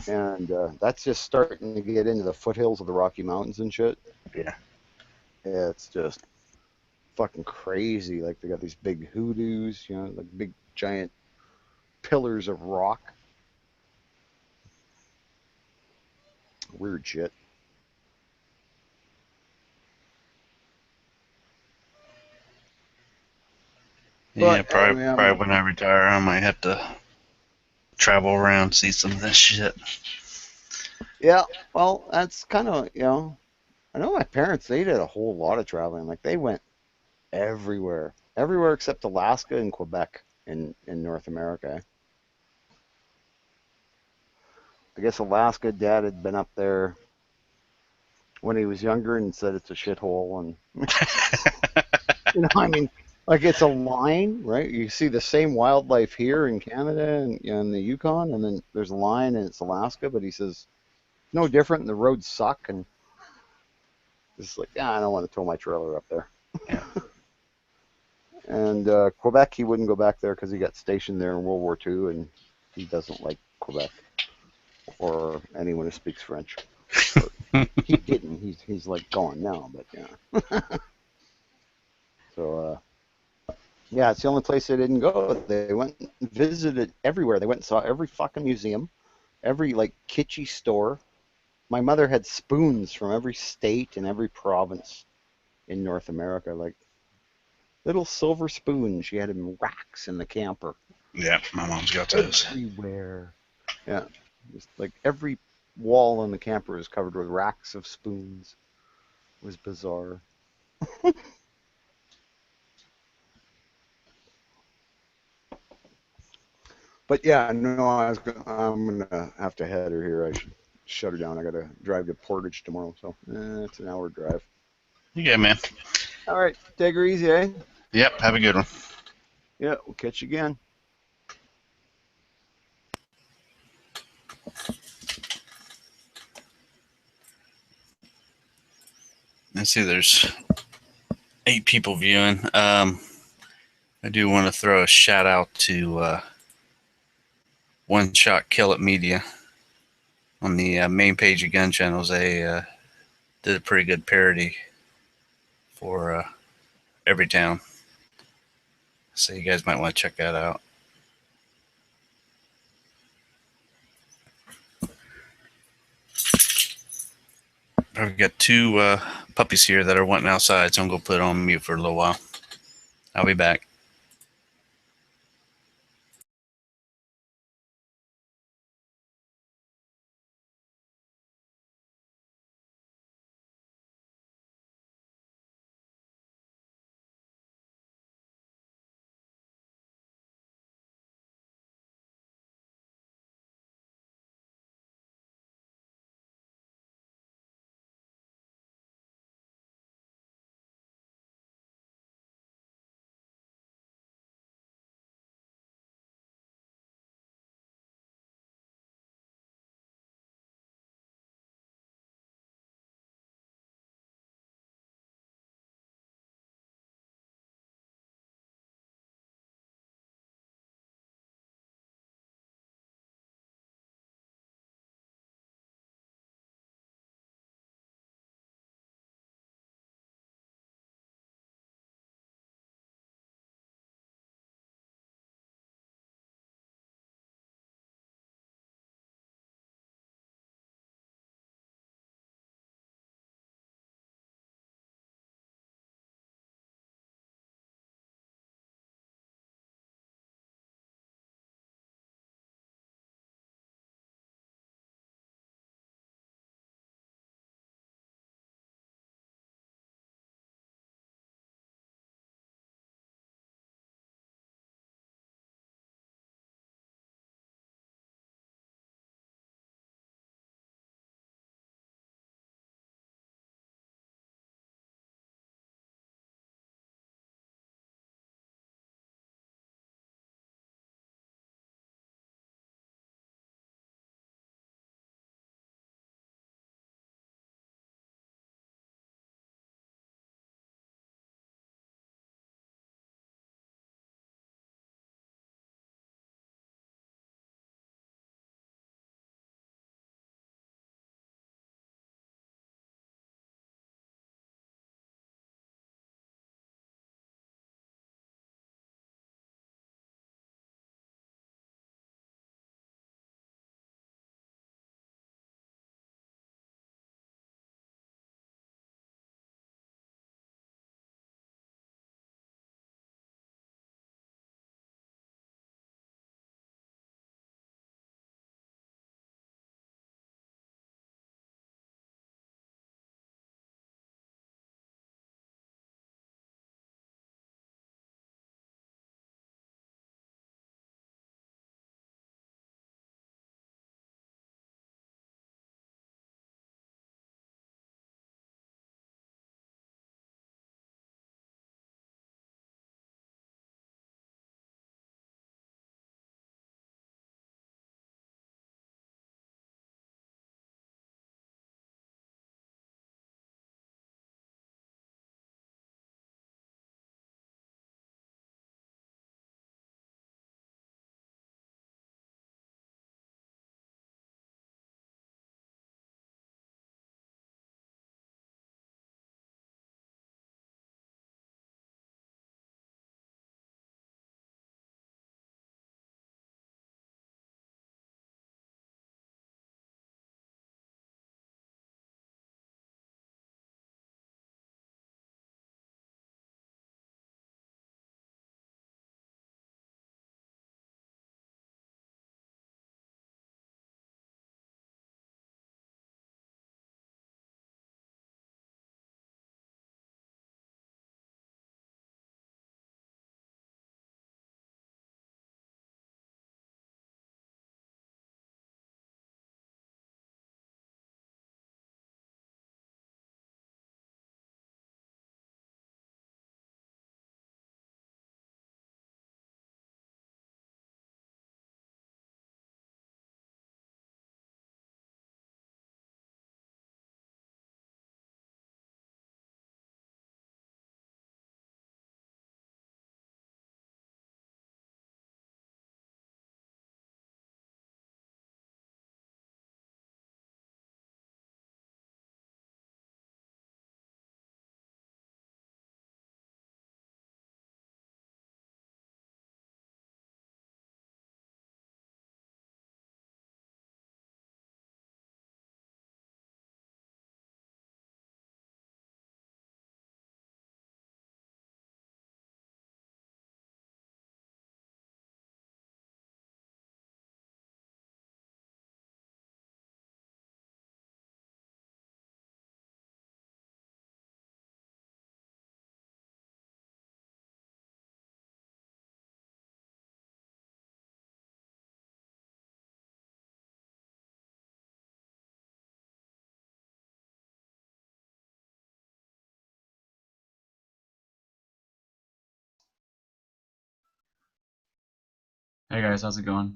And that's just starting to get into the foothills of the Rocky Mountains and shit. Yeah. It's just fucking crazy. Like they got these big hoodoos, like big giant pillars of rock. Weird shit. Yeah, But probably when I retire, I might have to travel around, see some of this shit. Yeah, well, that's kind of, I know my parents, they did a whole lot of traveling. Like they went everywhere, everywhere except Alaska and Quebec in North America. I guess Alaska, Dad had been up there when he was younger and said it's a shithole. And, I mean, like it's a line, right? You see the same wildlife here in Canada and in the Yukon, and then there's a line and it's Alaska, but he says, no different, and the roads suck. And it's like, I don't want to tow my trailer up there. Yeah. And Quebec, he wouldn't go back there because he got stationed there in World War II, and he doesn't like Quebec or anyone who speaks French. He didn't. He's like gone now, but yeah. So yeah, it's the only place they didn't go. They went and visited everywhere. They went and saw every fucking museum, every like kitschy store. My mother had spoons from every state and every province in North America, like little silver spoons. She had in racks in the camper. Yeah, my mom's got those. Everywhere. Yeah. Just like every wall in the camper is covered with racks of spoons. It was bizarre. But yeah, no, I'm gonna have to head her here. I should shut her down. I gotta drive to Portage tomorrow, so it's an hour drive. Yeah, man. All right, take her easy, eh? Yep, have a good one. Yeah, we'll catch you again. Let's see, there's 8 people viewing. I do want to throw a shout out to One Shot Kill It Media on the main page of Gun Channels. They did a pretty good parody for every town, so you guys might want to check that out. I've got 2 puppies here that are wanting outside, so I'm going to put it on mute for a little while. I'll be back. Hey guys, how's it going?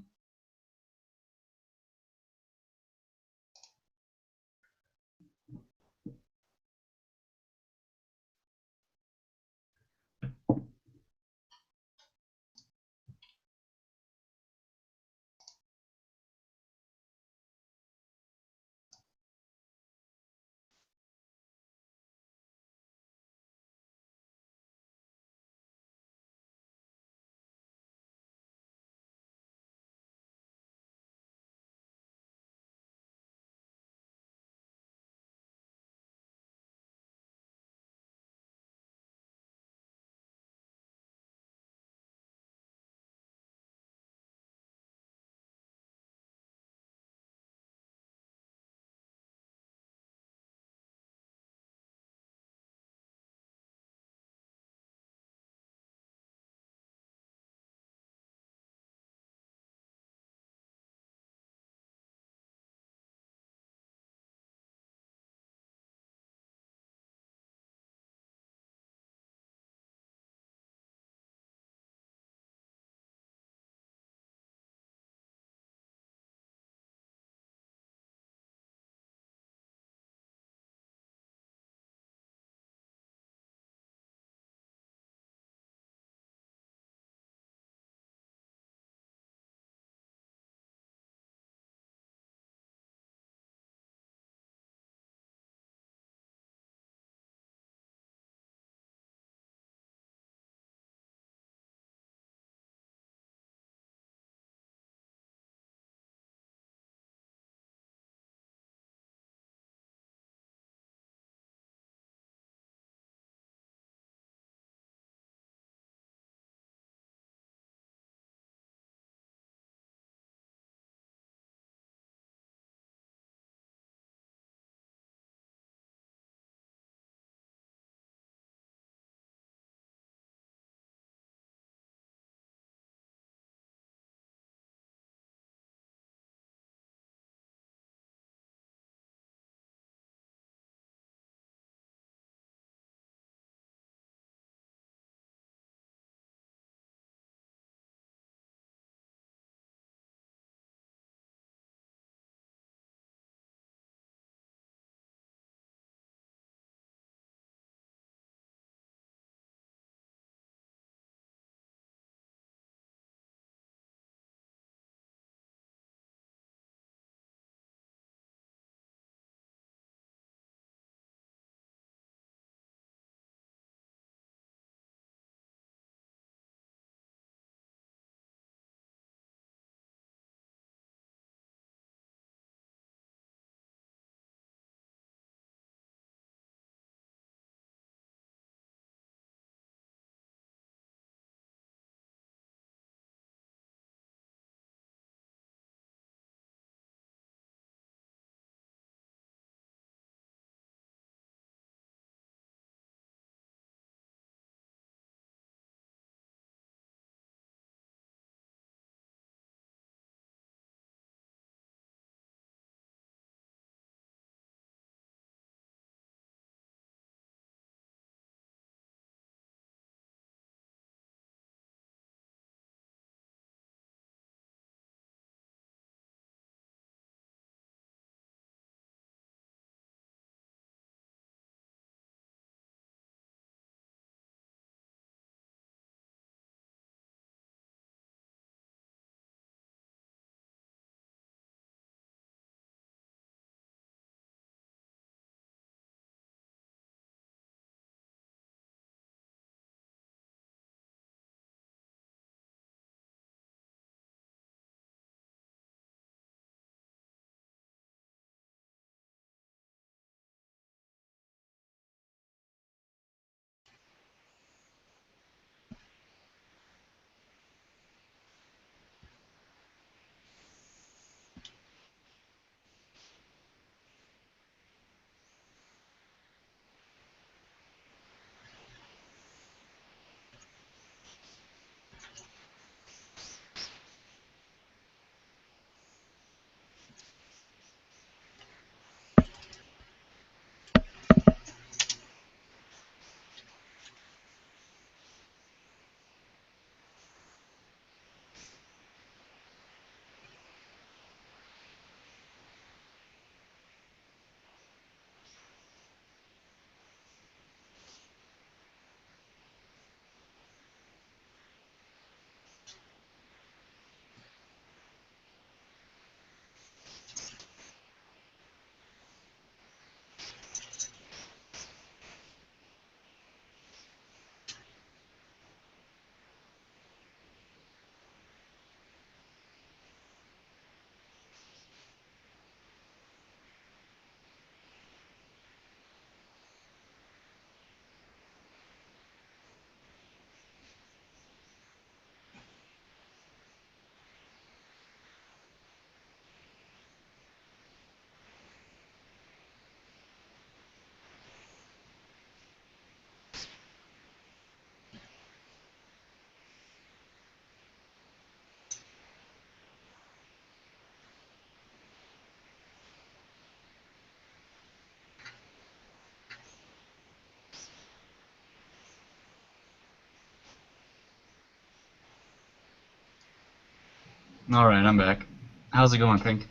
All right, I'm back. How's it going, Pink?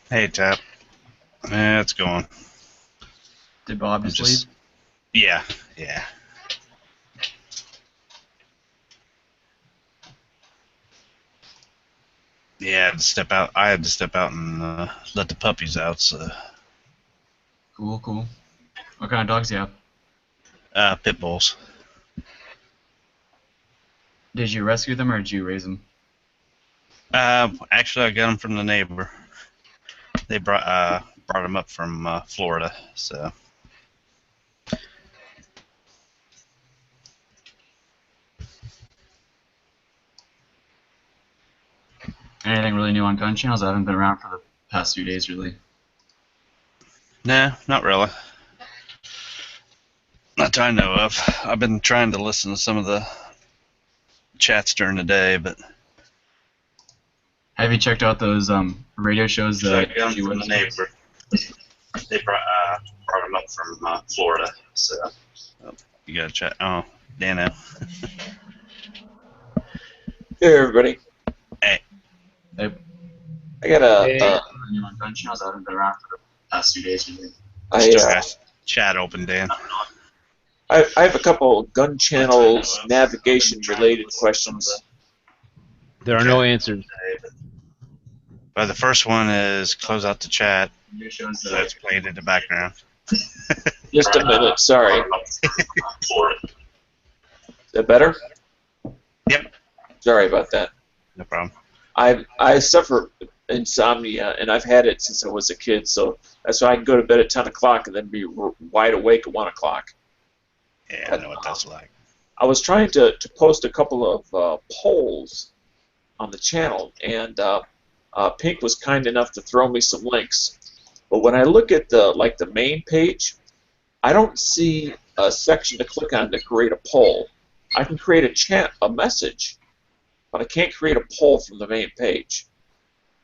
Hey, Tap. It's going. Did Bob I'm just leave? Yeah, yeah. Yeah, I had to step out. I had to step out and let the puppies out. So, Cool, cool. What kind of dogs do you have? pit bulls. Did you rescue them or did you raise them? Actually, I got them from the neighbor. They brought them up from Florida. So, Anything really new on gun channels? I haven't been around for the past few days, really. nah, not really. Not that I know of. I've been trying to listen to some of the chats during the day, but Have you checked out those radio shows that I got them from the neighbor. They brought them up from Florida. So, you gotta chat. Oh, Dano. Hey everybody. Hey. Hey. I got a. New on gun channels? I haven't been around for the past few days, really. Still got chat open, Dan. I have a couple gun channels navigation related questions. There are no answers. But the first one is close out the chat. So it's played in the background. Just a minute, sorry. Is that better? Yep. Sorry about that. No problem. I suffer insomnia, and I've had it since I was a kid, so that's why I can go to bed at 10 o'clock and then be wide awake at 1 o'clock. Yeah, I know what that's like. I was trying to post a couple of polls on the channel, and Pink was kind enough to throw me some links. But when I look at the main page, I don't see a section to click on to create a poll. I can create a message, but I can't create a poll from the main page.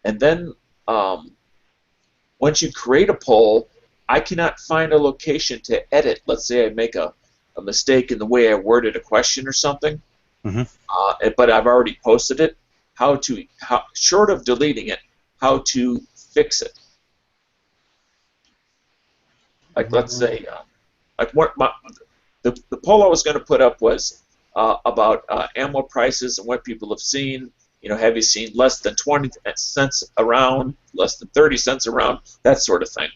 And then once you create a poll, I cannot find a location to edit. Let's say I make a mistake in the way I worded a question or something, but I've already posted it. Short of deleting it, how to fix it? Like, let's say, the poll I was going to put up was about ammo prices and what people have seen. You know, have you seen less than 20 cents around, less than 30 cents around, that sort of thing.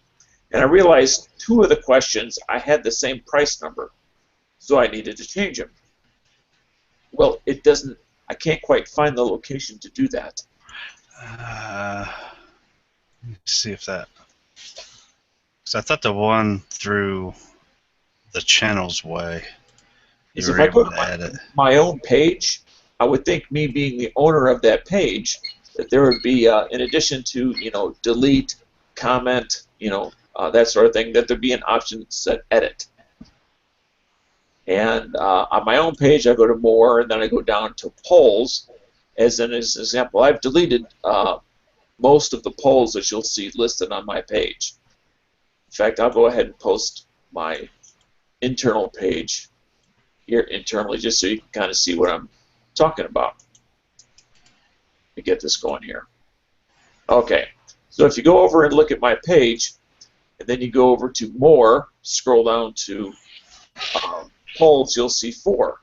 And I realized two of the questions I had the same price number, so I needed to change them. Well, it doesn't. I can't quite find the location to do that. Let's see if that. So I thought the one through the channel's way, you were able to edit. My own page, I would think, me being the owner of that page, that there would be, in addition to, you know, delete, comment, you know, that sort of thing, that there'd be an option that said edit. And on my own page, I go to more, and then I go down to polls. As an example, I've deleted most of the polls that you'll see listed on my page. In fact, I'll go ahead and post my internal page here internally, just so you can kind of see what I'm talking about. Let me get this going here. Okay, so if you go over and look at my page, and then you go over to more, scroll down to polls, you'll see 4.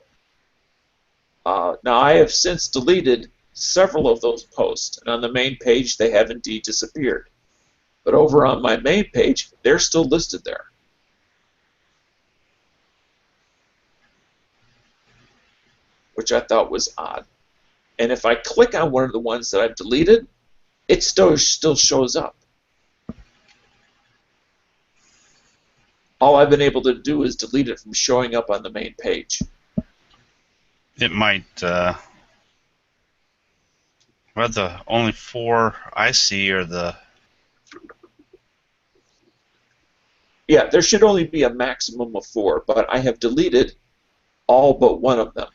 Now, I have since deleted several of those posts, and on the main page, they have indeed disappeared. But over on my main page, they're still listed there. Which I thought was odd. And if I click on one of the ones that I've deleted, it still shows up. All I've been able to do is delete it from showing up on the main page. It might. Well, the only 4 I see are the. Yeah, there should only be a maximum of 4, but I have deleted all but one of them.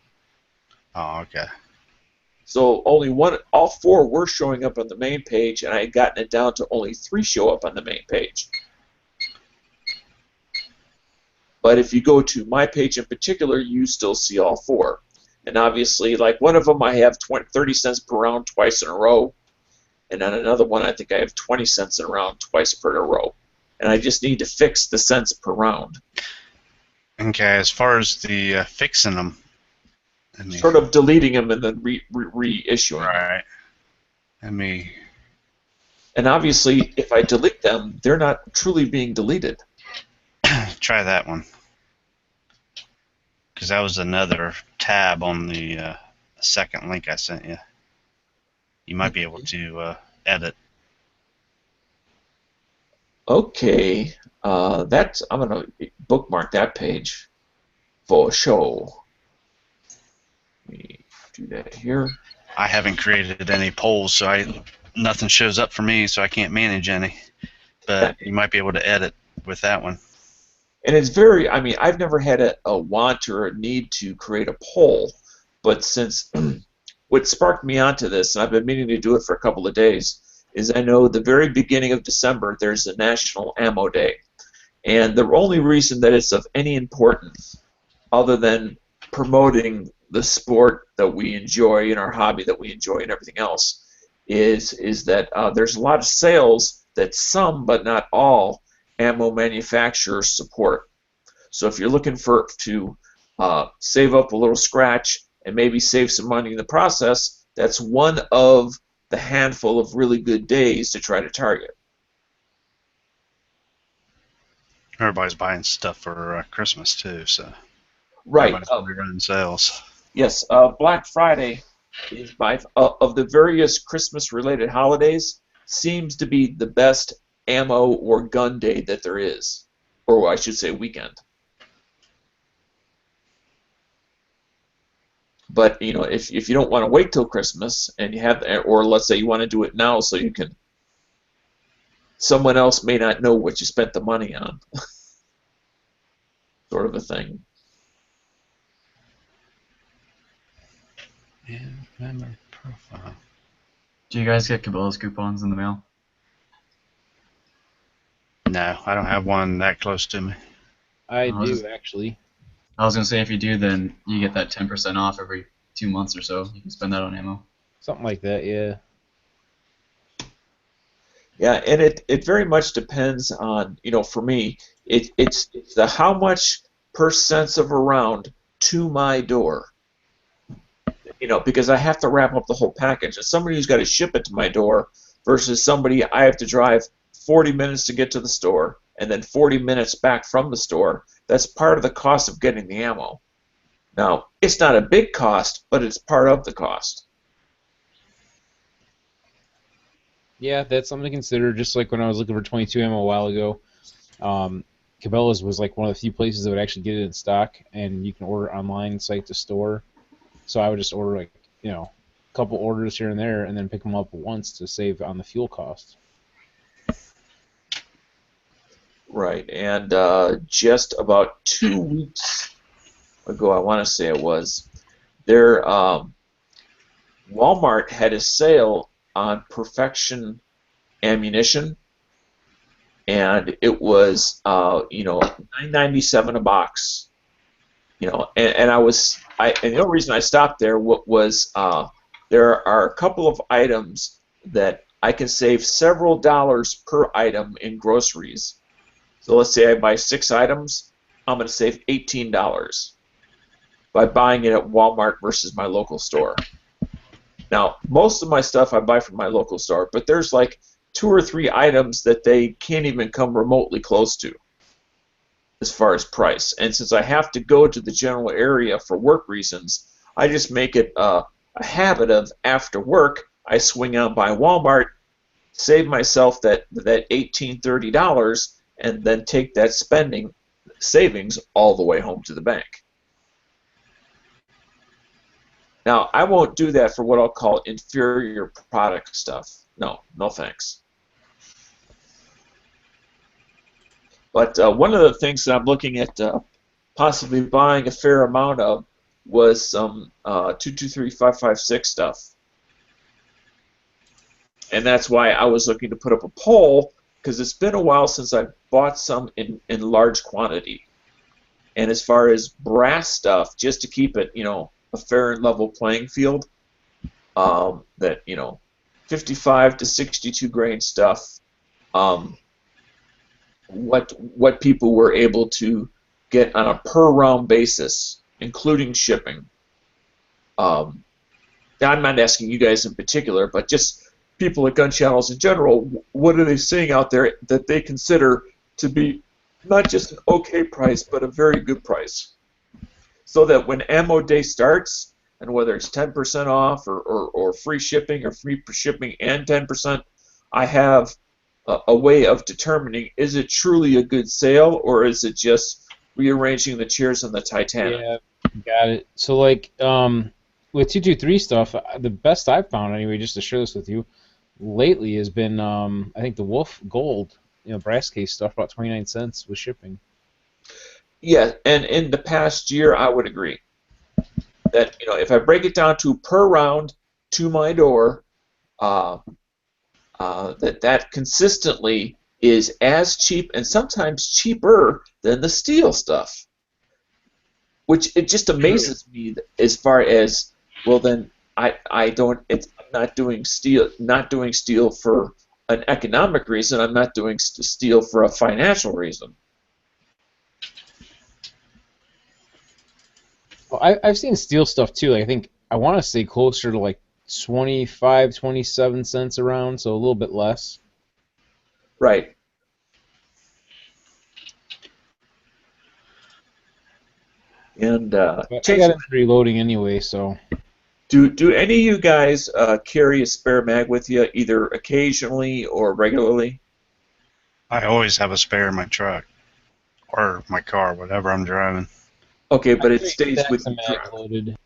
Oh, okay. So only all 4 were showing up on the main page, and I had gotten it down to only 3 show up on the main page. But if you go to my page in particular, you still see all 4. And obviously, like one of them I have 30 cents per round twice in a row. And on another one, I think I have 20 cents a round twice per row. And I just need to fix the cents per round. Okay, as far as the fixing them, Sort of deleting them and then reissuing them. right. Let me And obviously, if I delete them, they're not truly being deleted. try that one, because that was another tab on the second link I sent you. You might be able to edit. Okay, I'm gonna bookmark that page for show. Let me do that here. I haven't created any polls, so nothing shows up for me, so I can't manage any. But you might be able to edit with that one. And it's very, I mean, I've never had a want or a need to create a poll, but since what sparked me onto this, and I've been meaning to do it for a couple of days, is I know the very beginning of December there's a National Ammo Day. And the only reason that it's of any importance, other than promoting the sport that we enjoy and our hobby that we enjoy and everything else, is that there's a lot of sales that some, but not all, ammo manufacturers support. So if you're looking to save up a little scratch and maybe save some money in the process, that's one of the handful of really good days to try to target. Everybody's buying stuff for Christmas too, so right. Everybody's running sales. Yes, Black Friday is of the various Christmas-related holidays seems to be the best ammo or gun day that there is, or I should say weekend. But you know, if you don't want to wait till Christmas and you have, or let's say you want to do it now so you can, someone else may not know what you spent the money on, sort of a thing. Yeah, member profile. Do you guys get Cabela's coupons in the mail? No, I don't have one that close to me. I do, actually. I was going to say, if you do, then you get that 10% off every 2 months or so. You can spend that on ammo. Something like that, yeah. Yeah, and it very much depends on, you know, for me, it's the how much per cents of a round to my door. You know, because I have to wrap up the whole package. As somebody who's got to ship it to my door versus somebody I have to drive 40 minutes to get to the store and then 40 minutes back from the store, that's part of the cost of getting the ammo. Now, it's not a big cost, but it's part of the cost. Yeah, that's something to consider. Just like when I was looking for 22 ammo a while ago, Cabela's was like one of the few places that would actually get it in stock, and you can order online, site to store. So I would just order, like, you know, a couple orders here and there, and then pick them up once to save on the fuel cost. Right, and just about 2 weeks ago, I want to say it was, Walmart had a sale on Perfection ammunition, and it was you know, $9.97 a box. You know, and the only reason I stopped there was there are a couple of items that I can save several dollars per item in groceries. So let's say I buy 6 items, I'm going to save $18 by buying it at Walmart versus my local store. Now, most of my stuff I buy from my local store, but there's like 2 or 3 items that they can't even come remotely close to as far as price. And since I have to go to the general area for work reasons, I just make it a habit of after work, I swing out by Walmart, save myself that $18, $30, and then take that savings all the way home to the bank. Now, I won't do that for what I'll call inferior product stuff. No thanks. But one of the things that I'm looking at possibly buying a fair amount of was some 223-556 stuff. And that's why I was looking to put up a poll, because it's been a while since I bought some in large quantity. And as far as brass stuff, just to keep it, you know, a fair and level playing field. That 55 to 62 grain stuff. What people were able to get on a per round basis, including shipping. Now, I'm not asking you guys in particular, but just people at gun channels in general. What are they seeing out there that they consider to be not just an okay price, but a very good price? So that when ammo day starts, and whether it's 10% off or free shipping or free shipping and 10%, I have a way of determining, is it truly a good sale or is it just rearranging the chairs on the Titanic? Yeah, got it. So like with 223 stuff, the best I've found anyway, just to share this with you, lately has been I think the Wolf Gold, brass case stuff, about 29 cents with shipping. Yeah, and in the past year, I would agree that if I break it down to per round to my door, that consistently is as cheap and sometimes cheaper than the steel stuff, which it just amazes me as far as, well, then I don't, it's not doing steel for an economic reason. I'm not doing steel for a financial reason. Well, I've seen steel stuff too. Like, I think I want to say closer to like 25, 27 cents around, so a little bit less. Right. And But I got into reloading anyway, so. Do any of you guys carry a spare mag with you, either occasionally or regularly? I always have a spare in my truck or my car, whatever I'm driving. Okay, but it stays with the the mag truck. loaded.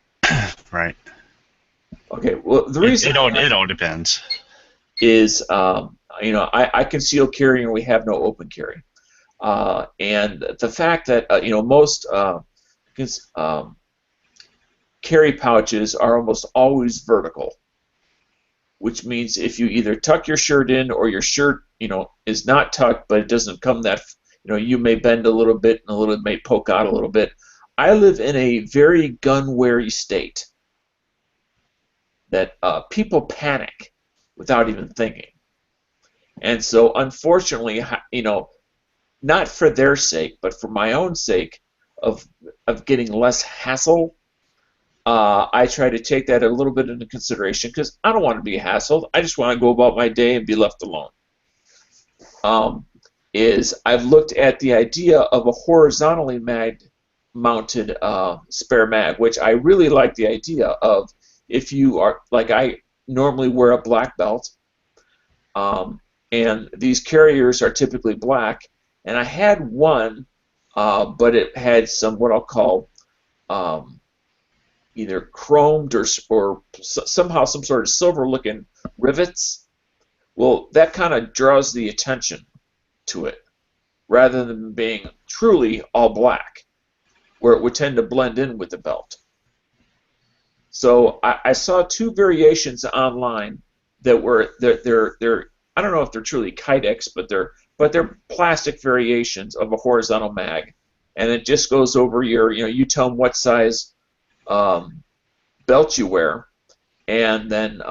Right. Okay, well, the reason It all depends. is, I conceal carry and we have no open carry. And the fact that, most carry pouches are almost always vertical, which means if you either tuck your shirt in or your shirt, is not tucked, but it doesn't come that, you may bend a little bit and a little may poke out a little bit. I live in a very gun-wary state that people panic without even thinking. And so, unfortunately, not for their sake, but for my own sake of getting less hassle, I try to take that a little bit into consideration because I don't want to be hassled. I just want to go about my day and be left alone. I've looked at the idea of a horizontally mounted spare mag, which I really like the idea of. If you are, like, I normally wear a black belt, and these carriers are typically black, and I had one, but it had some what I'll call either chromed or somehow some sort of silver-looking rivets. Well, that kind of draws the attention to it, rather than being truly all black, where it would tend to blend in with the belt. So I saw two variations online that were they're I don't know if they're truly Kydex, but they're plastic variations of a horizontal mag, and it just goes over your you tell them what size belt you wear, and then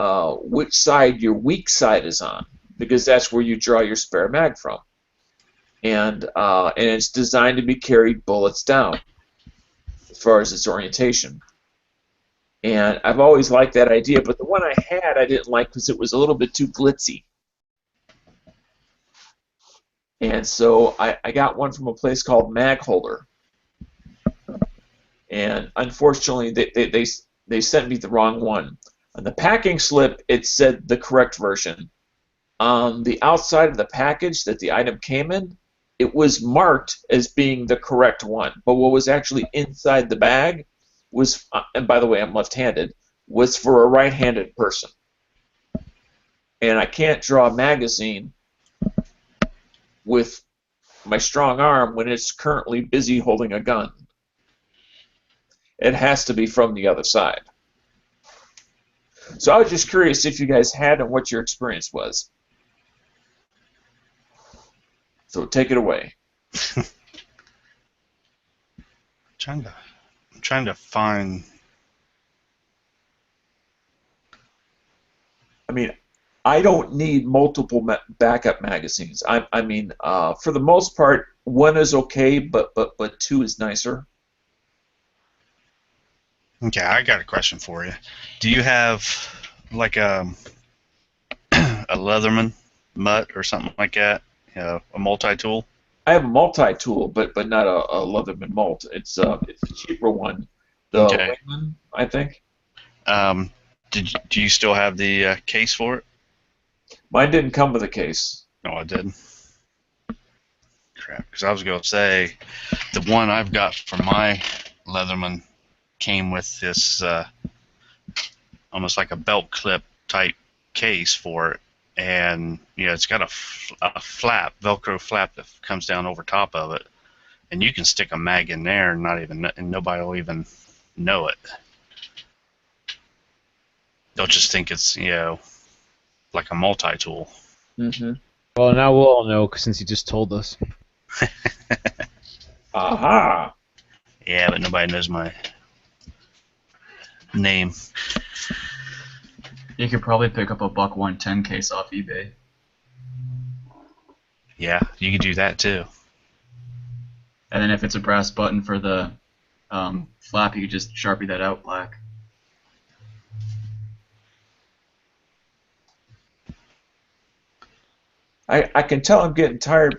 which side your weak side is on, because that's where you draw your spare mag from, and it's designed to be carried bullets down as far as its orientation. And I've always liked that idea, but the one I had I didn't like because it was a little bit too glitzy. And so I got one from a place called Mag Holder. And unfortunately, they sent me the wrong one. On the packing slip, it said the correct version. On the outside of the package that the item came in, it was marked as being the correct one. But what was actually inside the bag was, and by the way, I'm left-handed, was for a right-handed person. And I can't draw a magazine with my strong arm when it's currently busy holding a gun. It has to be from the other side. So I was just curious if you guys had and what your experience was. So take it away. I'm trying to find I mean, I don't need multiple backup magazines. I mean, for the most part, one is okay, but two is nicer. Okay, I got a question for you. Do you have like a Leatherman mutt or something like that? You know, a multi-tool? I have a multi-tool, but not a Leatherman mult. It's a cheaper one, the Okay. Wingman, I think. Um, do you still have the case for it? Mine didn't come with a case. No, I didn't. Crap, because I was going to say the one I've got for my Leatherman came with this almost like a belt clip type case for it, and it's got a flap, Velcro flap that comes down over top of it, and you can stick a mag in there and nobody will even know it. They'll just think it's like a multi-tool. Mm-hmm. Well, now we'll all know since you just told us. Aha! Yeah, but nobody knows my name. You could probably pick up a buck 110 case off eBay. Yeah, you can do that too. And then if it's a brass button for the flap, you could just Sharpie that out black. I can tell I'm getting tired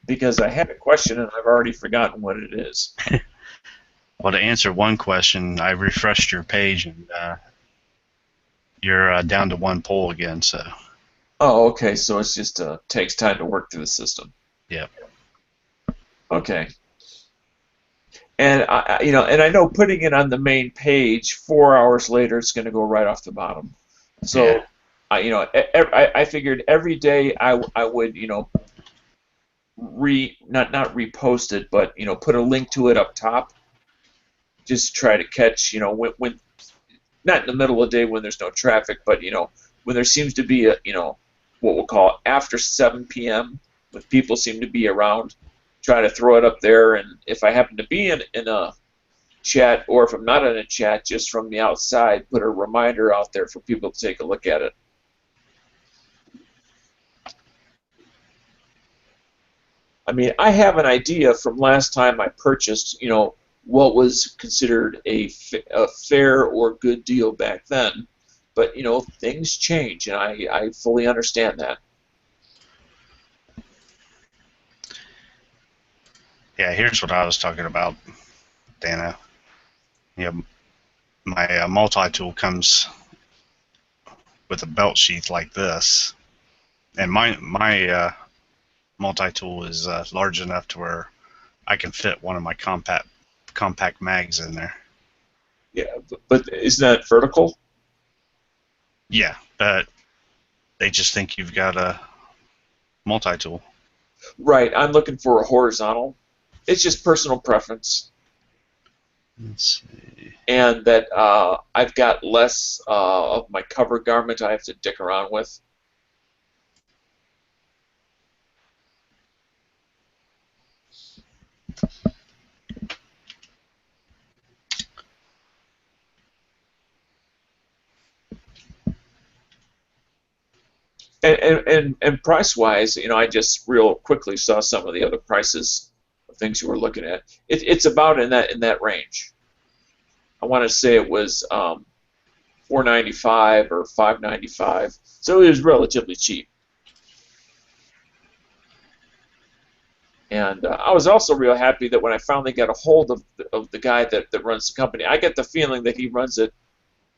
because I had a question and I've already forgotten what it is. Well, to answer one question, I refreshed your page and you're down to one poll again. So. Oh, okay. So it's just takes time to work through the system. Yep. Okay. And I know putting it on the main page 4 hours later, it's going to go right off the bottom. So. Yeah. I figured every day I would not repost it, but put a link to it up top. Just try to catch when not in the middle of the day when there's no traffic, but when there seems to be a what we'll call after 7 p.m. when people seem to be around. Try to throw it up there, and if I happen to be in a chat, or if I'm not in a chat, just from the outside, put a reminder out there for people to take a look at it. I mean, I have an idea from last time I purchased, what was considered a fair or good deal back then. But, things change, and I fully understand that. Yeah, here's what I was talking about, Dano. My multi-tool comes with a belt sheath like this, and my multi-tool is large enough to where I can fit one of my compact mags in there. Yeah, but isn't that vertical? Yeah, but they just think you've got a multi-tool. Right, I'm looking for a horizontal. It's just personal preference. Let's see. And that I've got less of my cover garment I have to dick around with. And price-wise, I just real quickly saw some of the other prices of things you were looking at. It's about in that range. I want to say it was $4.95 or $5.95, so it was relatively cheap. And I was also real happy that when I finally got a hold of the guy that runs the company, I get the feeling that he runs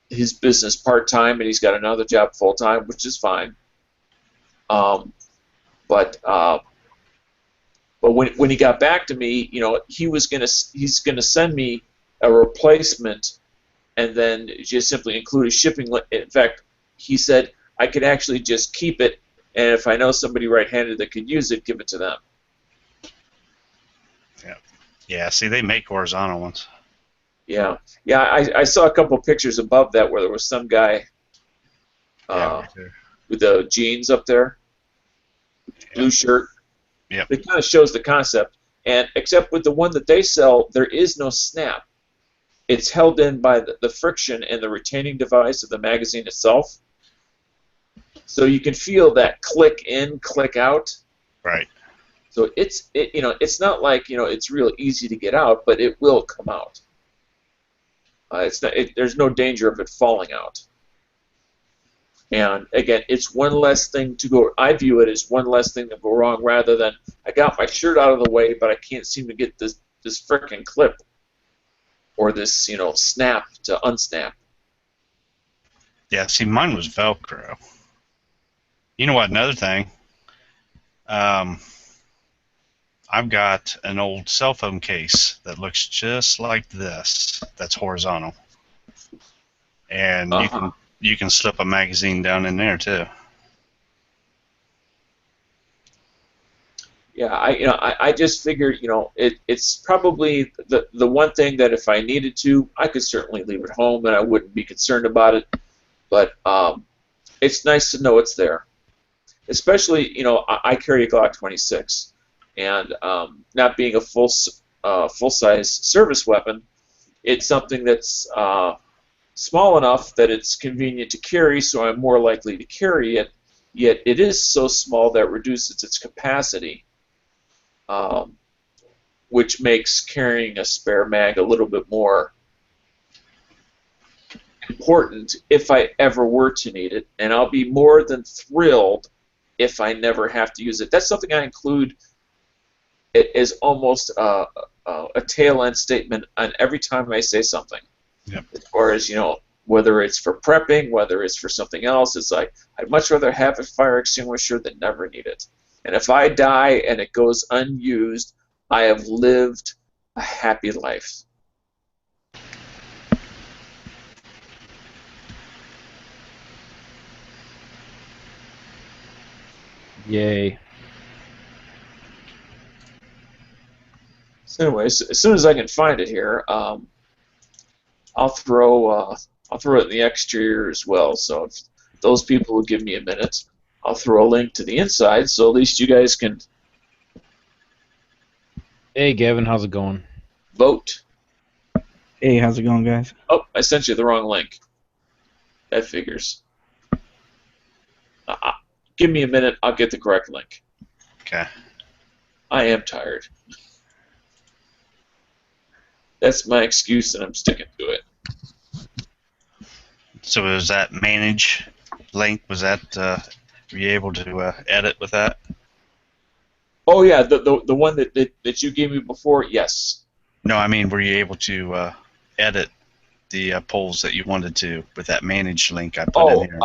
his business part-time and he's got another job full-time, which is fine. But when he got back to me, he's gonna send me a replacement, and then just simply include a shipping link. In fact, he said I could actually just keep it, and if I know somebody right-handed that could use it, give it to them. Yeah. See, they make horizontal ones. Yeah. I saw a couple of pictures above that where there was some guy Right there. with the jeans up there, blue shirt. Yep. It kind of shows the concept. And except with the one that they sell, there is no snap. It's held in by the friction and the retaining device of the magazine itself. So you can feel that click in, click out. Right. So it's not like it's real easy to get out, but it will come out. There's no danger of it falling out. And again, it's one less thing to go. I view it as one less thing to go wrong, rather than I got my shirt out of the way, but I can't seem to get this frickin' clip or this snap to unsnap. Yeah. See, mine was Velcro. You know what? Another thing. I've got an old cell phone case that looks just like this. That's horizontal, and you can slip a magazine down in there too. Yeah, I just figured it's probably the one thing that if I needed to, I could certainly leave it home and I wouldn't be concerned about it. But it's nice to know it's there, especially I carry a Glock 26. And not being a full-size service weapon, it's something that's small enough that it's convenient to carry, so I'm more likely to carry it. Yet it is so small that it reduces its capacity, which makes carrying a spare mag a little bit more important if I ever were to need it. And I'll be more than thrilled if I never have to use it. That's something I include. It is almost a tail-end statement on every time I say something. Yep. As far as, whether it's for prepping, whether it's for something else, it's like, I'd much rather have a fire extinguisher than never need it. And if I die and it goes unused, I have lived a happy life. Yay. So anyways, as soon as I can find it here, I'll throw it in the exterior as well. So if those people will give me a minute, I'll throw a link to the inside, so at least you guys can Hey, Gavin, how's it going? vote. Hey, how's it going, guys? Oh, I sent you the wrong link. That figures. Give me a minute, I'll get the correct link. Okay. I am tired. That's my excuse, and I'm sticking to it. So was that manage link? Was that were you able to edit with that? Oh yeah, the one that you gave me before. Yes. No, I mean, were you able to edit the polls that you wanted to with that manage link I put in here?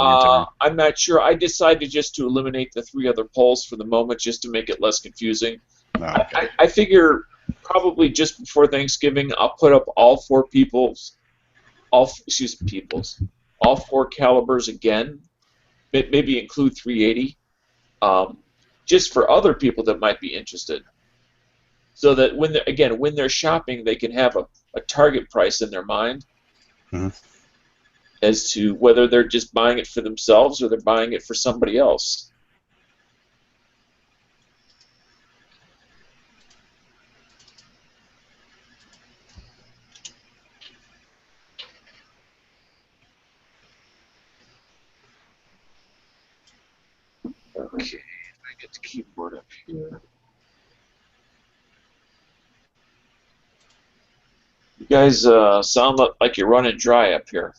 I'm not sure. I decided just to eliminate the 3 other polls for the moment, just to make it less confusing. Oh, okay. I figure probably just before Thanksgiving, I'll put up all 4 calibers again. Maybe include 380, just for other people that might be interested. So that when they're shopping, they can have a target price in their mind. Mm-hmm. As to whether they're just buying it for themselves or they're buying it for somebody else. Okay, I get the keyboard up here. You guys sound like you're running dry up here.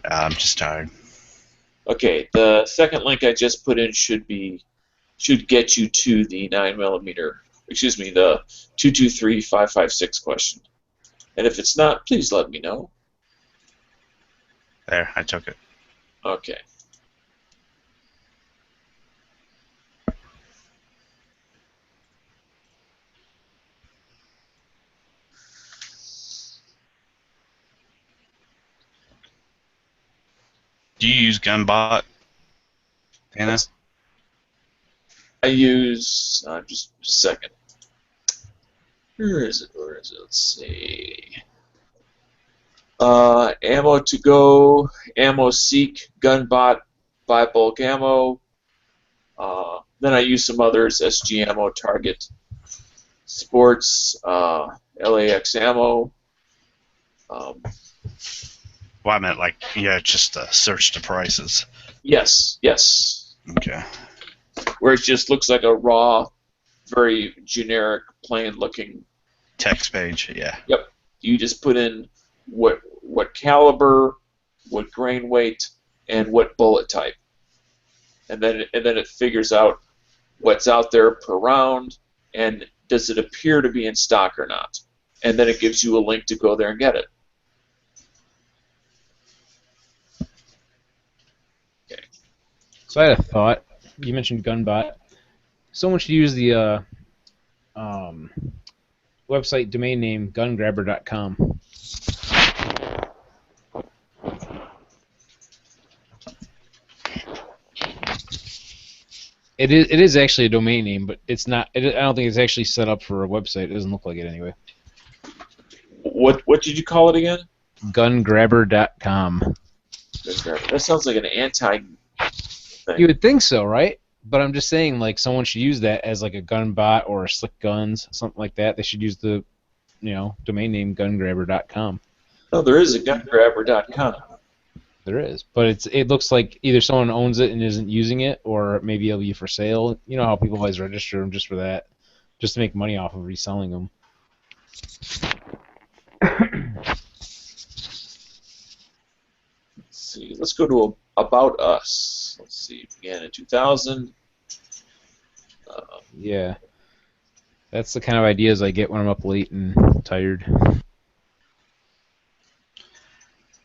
I'm just tired. Okay, the second link I just put in should get you to the 9mm. Excuse me, the 223556 question. And if it's not, please let me know. There, I took it. Okay. Do you use Gunbot, Dana? I use just a second. Where is it? Let's see. Ammo to go, ammo seek, Gunbot, buy bulk ammo. Then I use some others: SG ammo, Target, Sports, LAX ammo. Well, I meant like, yeah, just search the prices. Yes, yes. Okay. Where it just looks like a raw, very generic, plain-looking. Text page, yeah. Yep. You just put in what caliber, what grain weight, and what bullet type, and then it figures out what's out there per round, and does it appear to be in stock or not, and then it gives you a link to go there and get it. Okay. So I had a thought. You mentioned Gunbot. Someone should use the website domain name gungrabber.com. It is actually a domain name, but it's not. I don't think it's actually set up for a website. It doesn't look like it anyway. What did you call it again? Gungrabber.com. That sounds like an anti thing. You would think so, right? But I'm just saying, like, someone should use that as like a gun bot or a Slick Guns, something like that. They should use the, domain name gungrabber.com. No, there is a gungrabber.com. There is, but it looks like either someone owns it and isn't using it, or maybe it'll be for sale. You know how people always register them just for that, just to make money off of reselling them. Let's see. Let's go to About Us. Let's see. Began in 2000. Yeah, that's the kind of ideas I get when I'm up late and tired.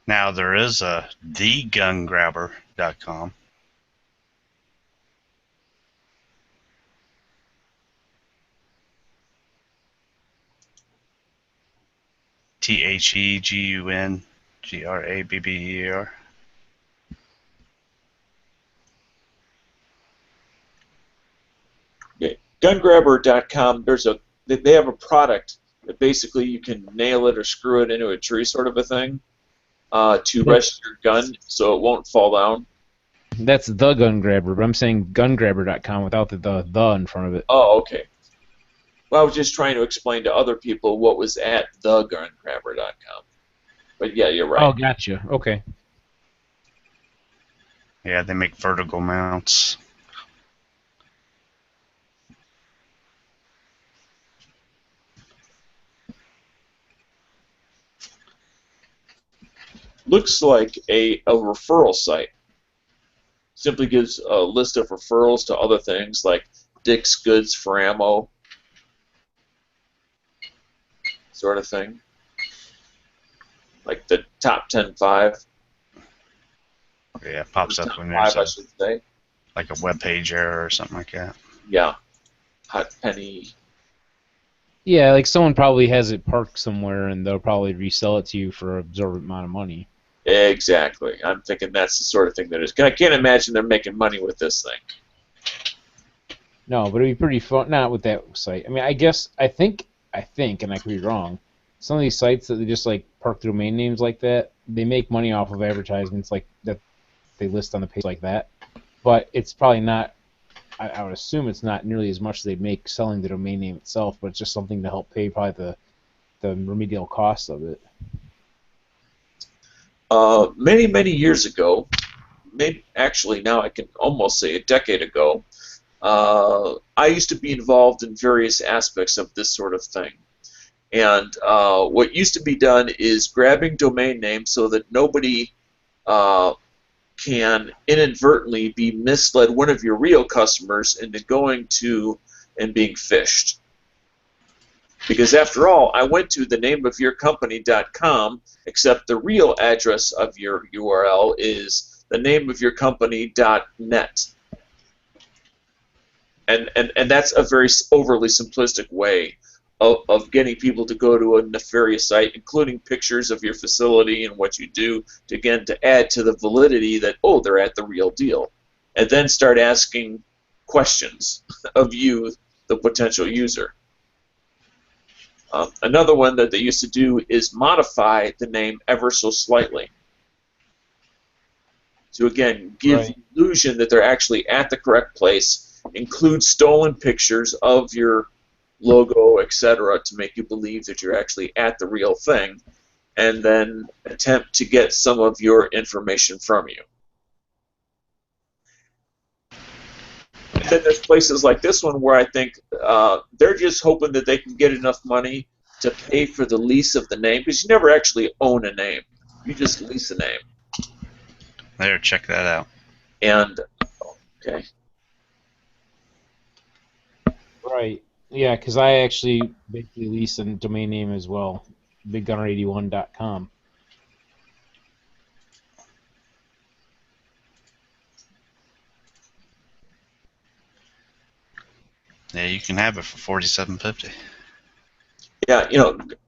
Now there is a thegungrabber.com. TheGungrabber. Okay. Gungrabber.com. They have a product that basically you can nail it or screw it into a tree, sort of a thing, to rest your gun so it won't fall down. That's the gun grabber, but I'm saying gungrabber.com without the in front of it. Oh, okay. Well, I was just trying to explain to other people what was at thegungrabber.com. But yeah, you're right. Oh, gotcha. Okay. Yeah, they make vertical mounts. Looks like a referral site. Simply gives a list of referrals to other things like Dick's Goods for Ammo, sort of thing. Like the top 10-5. Yeah, it pops up when Five, I there's should say. like a web page error or something like that. Yeah. Hot penny. Yeah, like someone probably has it parked somewhere and they'll probably resell it to you for an absorbent amount of money. Exactly. I'm thinking that's the sort of thing that is. I can't imagine they're making money with this thing. No, but it'd be pretty fun. Not with that site. I mean, I think, and I could be wrong. Some of these sites that they just like park the domain names like that, they make money off of advertisements like that they list on the page like that. But it's probably not. I would assume it's not nearly as much as they make selling the domain name itself, but it's just something to help pay probably the remedial costs of it. Many, many years ago, maybe actually now I can almost say a decade ago, I used to be involved in various aspects of this sort of thing. And what used to be done is grabbing domain names so that nobody can inadvertently be misled one of your real customers into going to and being phished. Because after all, I went to the nameofyourcompany.com, except the real address of your URL is the nameofyourcompany.net. And that's a very overly simplistic way of getting people to go to a nefarious site, including pictures of your facility and what you do, to add to the validity that, oh, they're at the real deal. And then start asking questions of you, the potential user. Another one that they used to do is modify the name ever so slightly. To, again, give the illusion that they're actually at the correct place, include stolen pictures of your logo, etc., to make you believe that you're actually at the real thing, and then attempt to get some of your information from you. And then there's places like this one where I think they're just hoping that they can get enough money to pay for the lease of the name, because you never actually own a name. You just lease a name. There, check that out. And, okay. Right. Yeah, because I actually basically lease a domain name as well, biggunner81.com. Yeah, you can have it for $47.50. Yeah,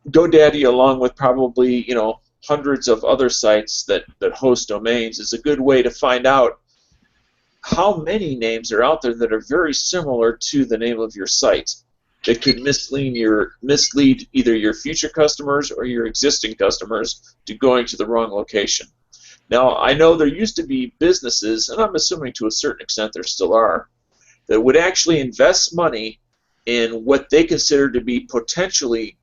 GoDaddy, along with probably, hundreds of other sites that host domains, is a good way to find out how many names are out there that are very similar to the name of your site that could mislead either your future customers or your existing customers to going to the wrong location. Now, I know there used to be businesses, and I'm assuming to a certain extent there still are, that would actually invest money in what they consider to be potentially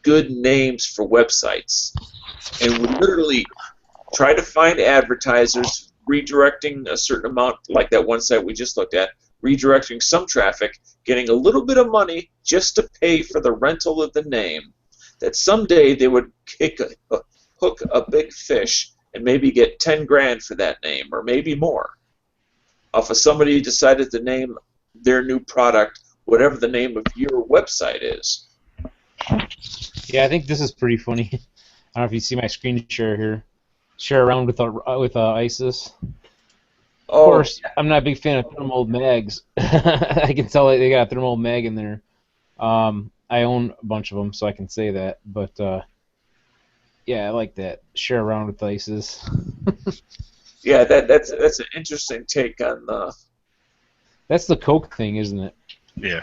good names for websites, and would literally try to find advertisers redirecting a certain amount, like that one site we just looked at, redirecting some traffic, getting a little bit of money just to pay for the rental of the name, that someday they would hook a big fish and maybe get 10 grand for that name, or maybe more, off of somebody who decided to name their new product whatever the name of your website is. Yeah, I think this is pretty funny. I don't know if you see my screen share here. Share around with ISIS. Of course, I'm not a big fan of thermal mags. I can tell they got a thermal mag in there. I own a bunch of them, so I can say that. But yeah, I like that. Share around with ISIS. Yeah, that's an interesting take on the. That's the Coke thing, isn't it? Yeah.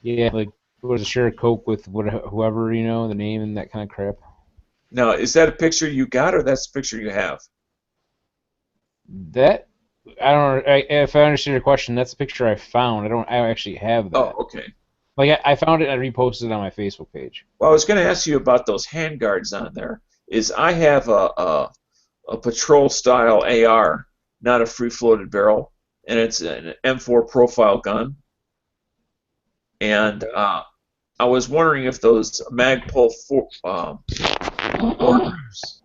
Yeah, like was share a Coke with whoever, the name and that kind of crap. Now, is that a picture you got, or that's a picture you have? That I don't know. If I understand your question, that's a picture I found. I actually have that. Oh, okay. Like I found it and I reposted it on my Facebook page. Well, I was going to ask you about those handguards on there. I have a patrol style AR, not a free floated barrel, and it's an M4 profile gun. And I was wondering if those Magpul orders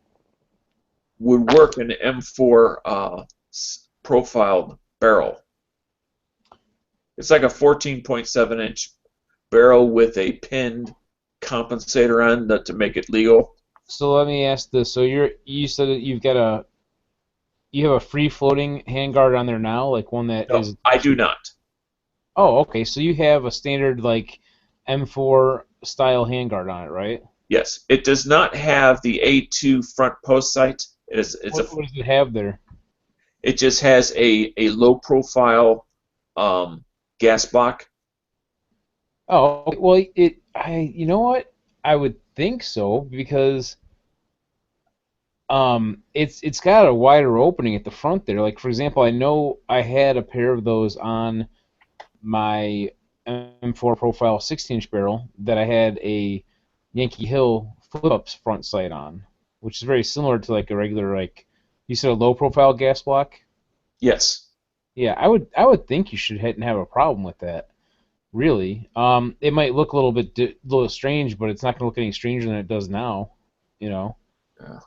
would work in an M4 profiled barrel. It's like a 14.7-inch barrel with a pinned compensator on to make it legal. So let me ask this: so you said that you have a free floating handguard on there now, like one that No, is. I do not. Oh, okay. So you have a standard like M4 style handguard on it, right? Yes, it does not have the A2 front post sight. What does it have there? It just has a low profile gas block. Oh, well, you know what? I would think so because it's got a wider opening at the front there. Like for example, I know I had a pair of those on my M4 profile 16-inch barrel that I had a Yankee Hill flip-ups front sight on, which is very similar to like a regular, like you said, a low profile gas block. Yes. Yeah, I would think you shouldn't have a problem with that. Really, it might look a little strange, but it's not going to look any stranger than it does now. Yeah.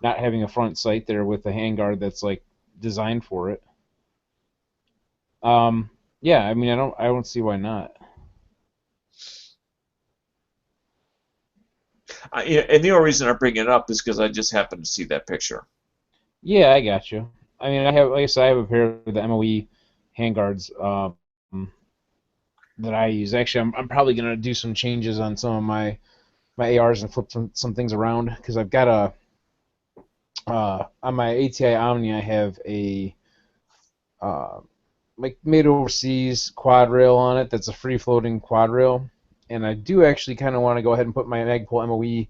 Not having a front sight there with a handguard that's like designed for it. Yeah, I mean, I don't see why not. And the only reason I bring it up is because I just happened to see that picture. Yeah, I got you. I mean, like I said, I have a pair of the MOE handguards that I use. Actually, I'm probably gonna do some changes on some of my ARs and flip some things around because I've got on my ATI Omni I have a like made overseas quad rail on it that's a free floating quad rail, and I do actually kind of want to go ahead and put my Magpul MOE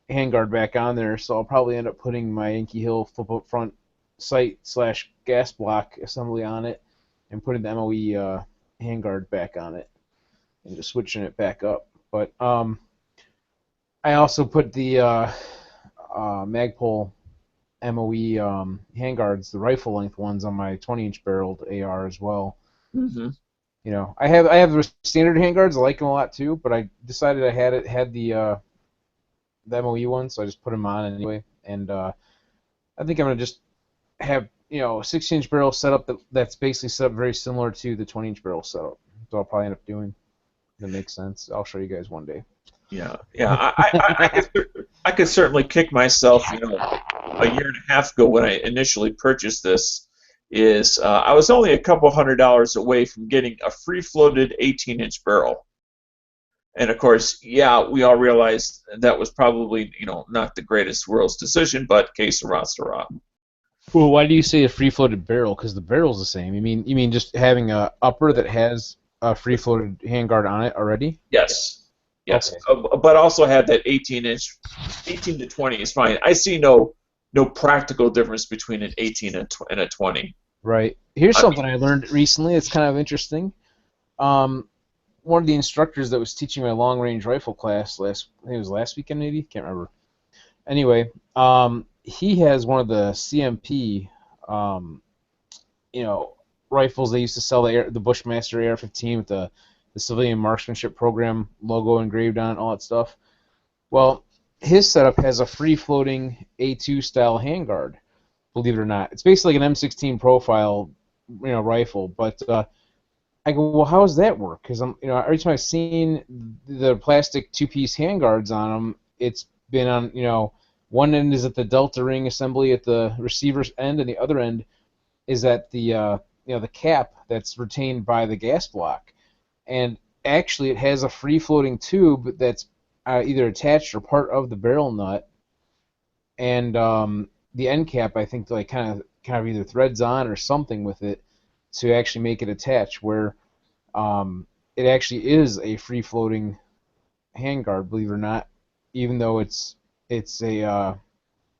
handguard back on there, so I'll probably end up putting my Yankee Hill flip up front sight / gas block assembly on it and putting the MOE handguard back on it and just switching it back up. But I also put the Magpul MOE handguards, the rifle length ones on my 20-inch barreled AR as well. Mm-hmm. You know, I have the standard handguards. I like them a lot too, but I decided I had the MOE one, so I just put them on anyway. And I think I'm gonna just have, you know, a 16-inch barrel setup that's basically set up very similar to the 20-inch barrel setup. So I'll probably end up doing. That makes sense. I'll show you guys one day. Yeah. I could certainly kick myself. You know, a year and a half ago when I initially purchased this, I was only a couple $100 away from getting a free-floated 18-inch barrel. And of course, yeah, we all realized that was probably, you know, not the greatest world's decision, but que sera, sera. Well, why do you say a free-floated barrel? Because the barrel's the same. You mean just having a upper that has a free-floated handguard on it already? Yes. Yes. Okay. But also have that 18-inch, 18 to 20 is fine. I see no practical difference between an 18 and a 20. Right. Here's something I learned recently. It's kind of interesting. One of the instructors that was teaching my long-range rifle class I think it was last weekend, maybe, can't remember. Anyway, he has one of the CMP, you know, rifles they used to sell, the Bushmaster AR-15 with the Civilian Marksmanship Program logo engraved on it, all that stuff. Well, his setup has a free-floating A2 style handguard. Believe it or not, it's basically like an M16 profile, you know, rifle. But I go, well, how does that work? Because every time I've seen the plastic two-piece handguards on them, it's been on, you know, one end is at the delta ring assembly at the receiver's end, and the other end is at the the cap that's retained by the gas block. And actually, it has a free-floating tube that's either attached or part of the barrel nut, and the end cap, I think, like kind of either threads on or something with it to actually make it attach, where it actually is a free-floating handguard, believe it or not, even though it's a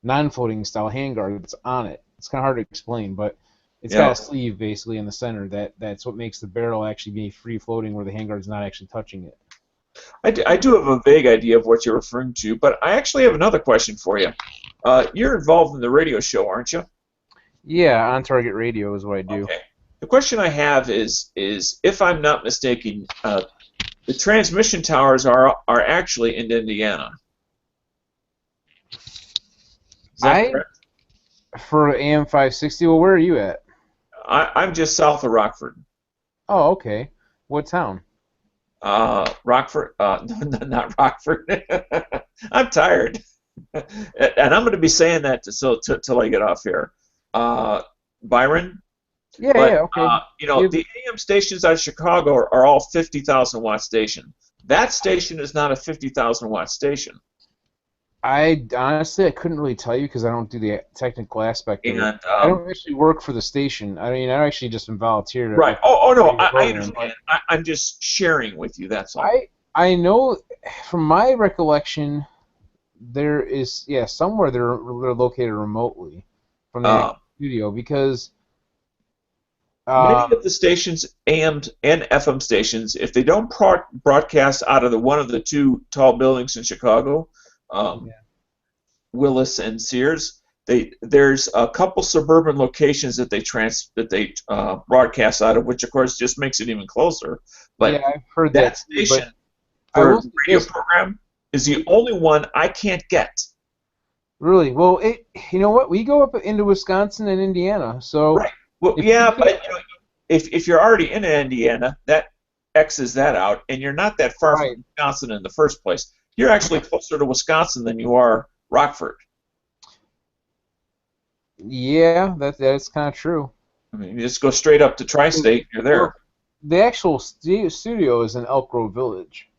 non-floating style handguard that's on it. It's kind of hard to explain, but it's got a sleeve basically in the center that's what makes the barrel actually be free-floating, where the handguard's not actually touching it. I do have a vague idea of what you're referring to, but I actually have another question for you. You're involved in the radio show, aren't you? Yeah, On Target Radio is what I do. Okay. The question I have is if I'm not mistaken, the transmission towers are actually in Indiana. Is that correct? For AM 560, well, where are you at? I'm just south of Rockford. Oh, okay. What town? Rockford. Not Rockford. I'm tired, and I'm going to be saying that till I get off here. Byron. Yeah, but, yeah, okay. You know, the AM stations out of Chicago are all 50,000 watt station. That station is not a 50,000 watt station. I couldn't really tell you because I don't do the technical aspect of it. I don't actually work for the station. I mean, I actually just am volunteer. Right. Oh no, I understand. I'm just sharing with you. That's all. I know from my recollection, there is somewhere they're located remotely from the studio because. Many of the stations, AM and FM stations, if they don't broadcast out of one of the two tall buildings in Chicago, Willis and Sears, there's a couple suburban locations that they broadcast out of, which of course just makes it even closer. But yeah, I've heard that station for the radio program is the only one I can't get. Really? Well, you know what? We go up into Wisconsin and Indiana, so. Right. Well, yeah, but you know, if you're already in Indiana, that X's that out, and you're not that far from Wisconsin in the first place. You're actually closer to Wisconsin than you are Rockford. Yeah, that's kind of true. I mean, you just go straight up to Tri-State, you're there. The actual studio is in Elk Grove Village.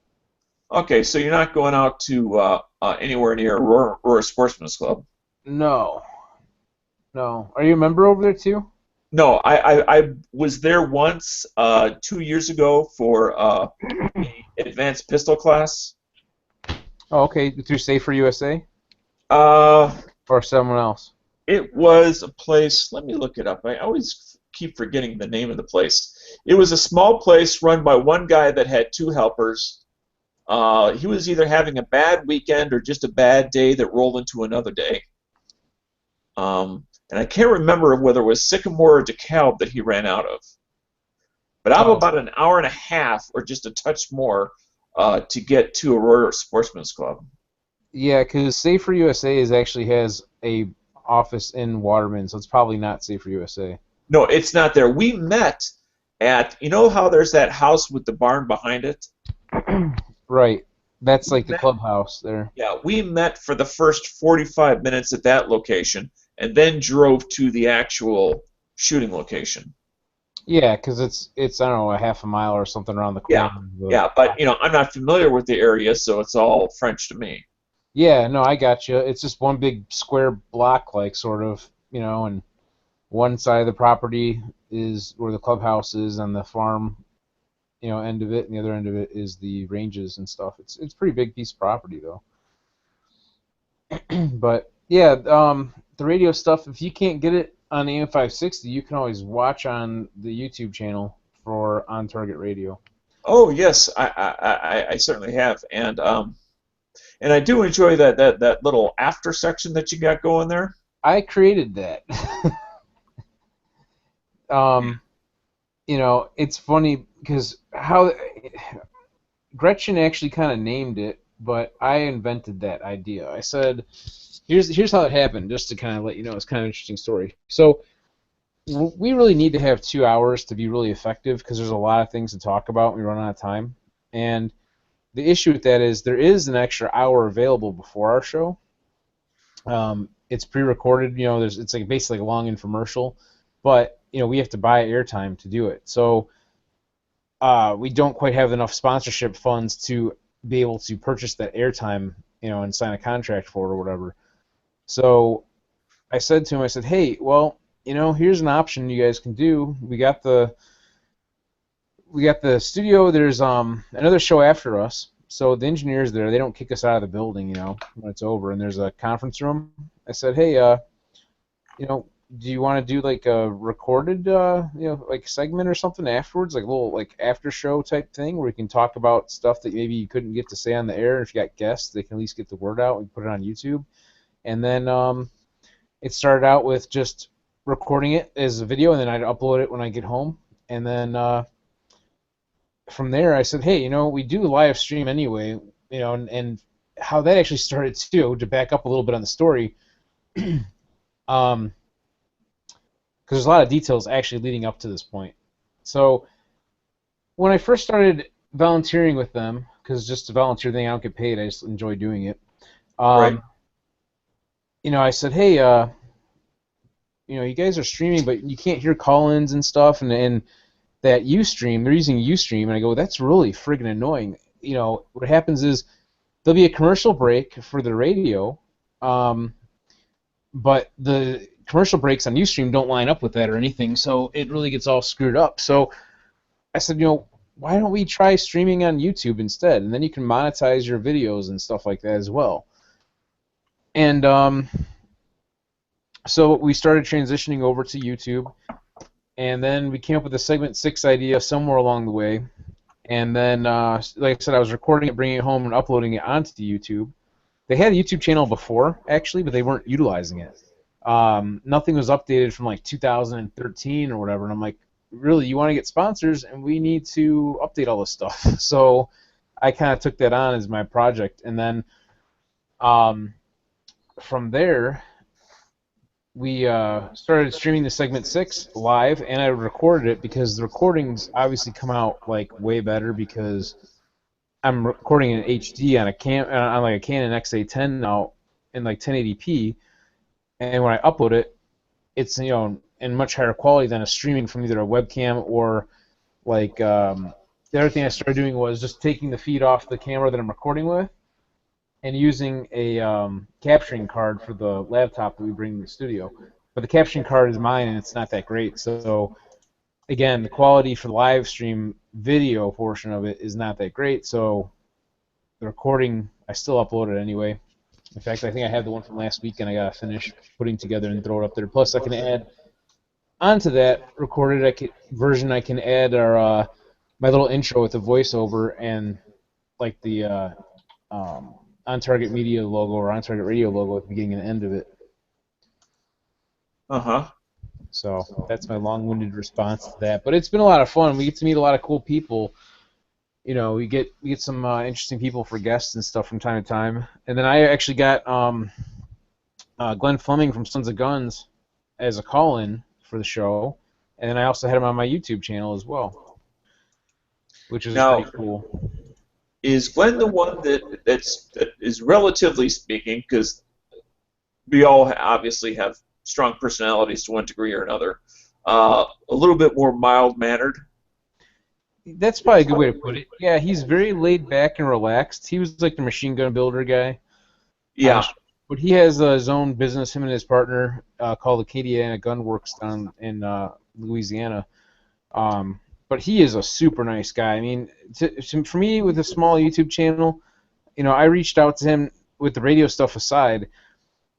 Okay, so you're not going out to anywhere near Aurora Sportsman's Club. No. Are you a member over there too? No, I was there once 2 years ago for an advanced pistol class. Oh, okay. Through Safer USA? Or someone else? It was a place. Let me look it up. I always keep forgetting the name of the place. It was a small place run by one guy that had two helpers. He was either having a bad weekend or just a bad day that rolled into another day. And I can't remember whether it was Sycamore or DeKalb that he ran out of. But I'm about an hour and a half or just a touch more to get to Aurora Sportsman's Club. Yeah, because Safer USA actually has a office in Waterman, so it's probably not Safer USA. No, it's not there. We met at, you know how there's that house with the barn behind it? Right. That's like the clubhouse there. Yeah, we met for the first 45 minutes at that location and then drove to the actual shooting location. Yeah, because it's I don't know, a half a mile or something around the corner. Yeah, but you know, I'm not familiar with the area, so it's all French to me. Yeah, no, I got you. It's just one big square block, like sort of, and one side of the property is where the clubhouse is, and the farm, end of it, and the other end of it is the ranges and stuff. It's a pretty big piece of property though. But yeah, the radio stuff. If you can't get it on AM 560, you can always watch on the YouTube channel for On Target Radio. Oh yes, I certainly have, and I do enjoy that little after section that you got going there. I created that. It's funny because how Gretchen actually kind of named it, but I invented that idea. I said, here's how it happened, just to kind of let you know. It's kind of an interesting story. So we really need to have 2 hours to be really effective because there's a lot of things to talk about when we run out of time. And the issue with that is there is an extra hour available before our show. It's pre-recorded, it's like basically a long infomercial, but we have to buy airtime to do it. So we don't quite have enough sponsorship funds to be able to purchase that airtime, and sign a contract for it or whatever. So I said to him, hey, well, here's an option you guys can do. We got the studio. There's another show after us. So the engineers there, they don't kick us out of the building, when it's over. And there's a conference room. I said, hey, do you want to do like a recorded, like segment or something afterwards, like a little like after show type thing where we can talk about stuff that maybe you couldn't get to say on the air. If you got guests, they can at least get the word out and put it on YouTube. And then it started out with just recording it as a video, and then I'd upload it when I get home. And then from there, I said, hey, we do live stream anyway, and how that actually started too, to back up a little bit on the story, because there's a lot of details actually leading up to this point. So when I first started volunteering with them, because just a volunteer thing, I don't get paid, I just enjoy doing it. Right. I said, hey, you guys are streaming, but you can't hear call-ins and stuff, and that Ustream, they're using Ustream, and I go, that's really friggin' annoying. What happens is there'll be a commercial break for the radio, but the commercial breaks on Ustream don't line up with that or anything, so it really gets all screwed up. So I said, why don't we try streaming on YouTube instead, and then you can monetize your videos and stuff like that as well. And so we started transitioning over to YouTube, and then we came up with the segment 6 idea somewhere along the way. And then, like I said, I was recording it, bringing it home, and uploading it onto the YouTube. They had a YouTube channel before, actually, but they weren't utilizing it. Nothing was updated from like 2013 or whatever, and I'm like, really, you want to get sponsors, and we need to update all this stuff. So I kind of took that on as my project, and then from there, we started streaming the segment 6 live, and I recorded it because the recordings obviously come out like way better because I'm recording in HD on like a Canon XA10 now in like 1080p, and when I upload it, it's in much higher quality than a streaming from either a webcam or like the other thing I started doing was just taking the feed off the camera that I'm recording with and using a capturing card for the laptop that we bring to the studio. But the capturing card is mine, and it's not that great. So, again, the quality for the live stream video portion of it is not that great. So, the recording, I still upload it anyway. In fact, I think I have the one from last week, and I got to finish putting together and throw it up there. Plus, I can add onto that recorded version, I can add my little intro with the voiceover and like the On Target Media logo or On Target Radio logo at the beginning and end of it. Uh-huh. So that's my long-winded response to that. But it's been a lot of fun. We get to meet a lot of cool people. You know, we get some interesting people for guests and stuff from time to time. And then I actually got Glenn Fleming from Sons of Guns as a call-in for the show, and then I also had him on my YouTube channel as well, which is Now, pretty cool. is Glenn the one that is relatively speaking, because we all obviously have strong personalities to one degree or another, a little bit more mild-mannered? That's probably a good way to put it. Yeah, he's very laid back and relaxed. He was like the machine gun builder guy. Yeah. But he has his own business, him and his partner, called Acadiana Gun Works down in Louisiana. But he is a super nice guy. I mean, for me, with a small YouTube channel, you know, I reached out to him with the radio stuff aside,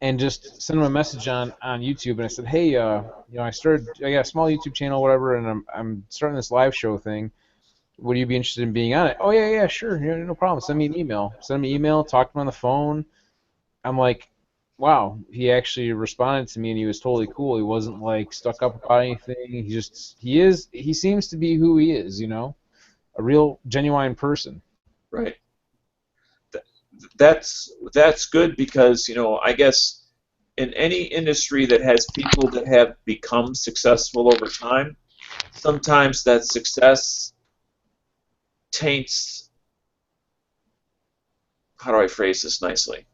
and just sent him a message on YouTube, and I said, hey, you know, I got a small YouTube channel, whatever, and I'm starting this live show thing. Would you be interested in being on it? Oh yeah, sure, yeah, no problem. Send me an email. Send me an email. Talk to him on the phone. I'm like, wow, he actually responded to me, and he was totally cool. He wasn't like stuck up about anything. He seems to be who he is, you know, a real genuine person. Right. That's good because, you know, I guess in any industry that has people that have become successful over time, sometimes that success taints. How do I phrase this nicely?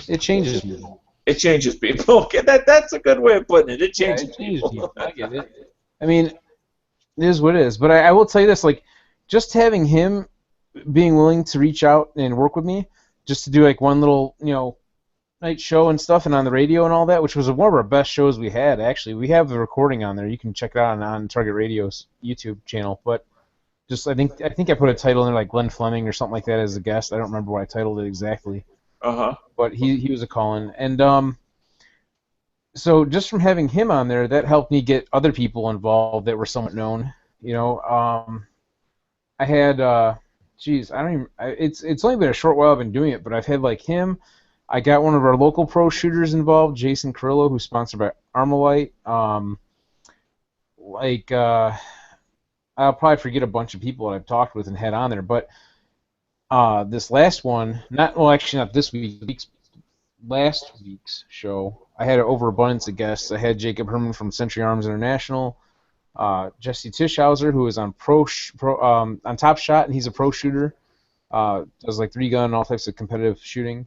It changes people. It changes people. Okay, that's a good way of putting it. It changes people. I get it. I mean, it is what it is. But I will tell you this, like, just having him being willing to reach out and work with me, just to do like one little, you know, night show and stuff, and on the radio and all that, which was one of our best shows we had. Actually, we have the recording on there. You can check it out on Target Radio's YouTube channel. But just I think I put a title in there like Glenn Fleming or something like that as a guest. I don't remember what I titled it exactly. But he was a call-in, and so just from having him on there, that helped me get other people involved that were somewhat known. You know, I had it's only been a short while I've been doing it, but I've had like him. I got one of our local pro shooters involved, Jason Carrillo, who's sponsored by Armalite. I'll probably forget a bunch of people that I've talked with and had on there, but this last one, actually not this week, last week's show, I had an overabundance of guests. I had Jacob Herman from Century Arms International, Jesse Tischhauser, who is on on Top Shot, and he's a pro shooter, does like 3-gun and all types of competitive shooting,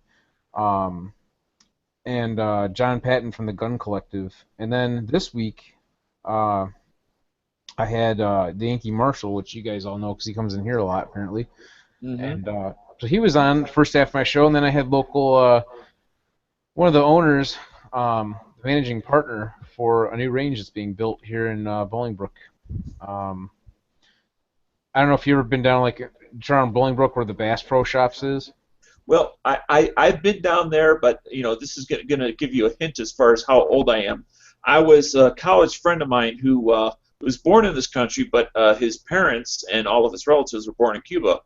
and John Patton from the Gun Collective. And then this week, I had the Yankee Marshall, which you guys all know because he comes in here a lot apparently. And so he was on the first half of my show, and then I had local, one of the owners, the managing partner for a new range that's being built here in Bolingbrook. I don't know if you've ever been down like around Bolingbrook where the Bass Pro Shops is. Well, I've been down there, but you know, this is going to give you a hint as far as how old I am. I was a college friend of mine who was born in this country, but his parents and all of his relatives were born in Cuba.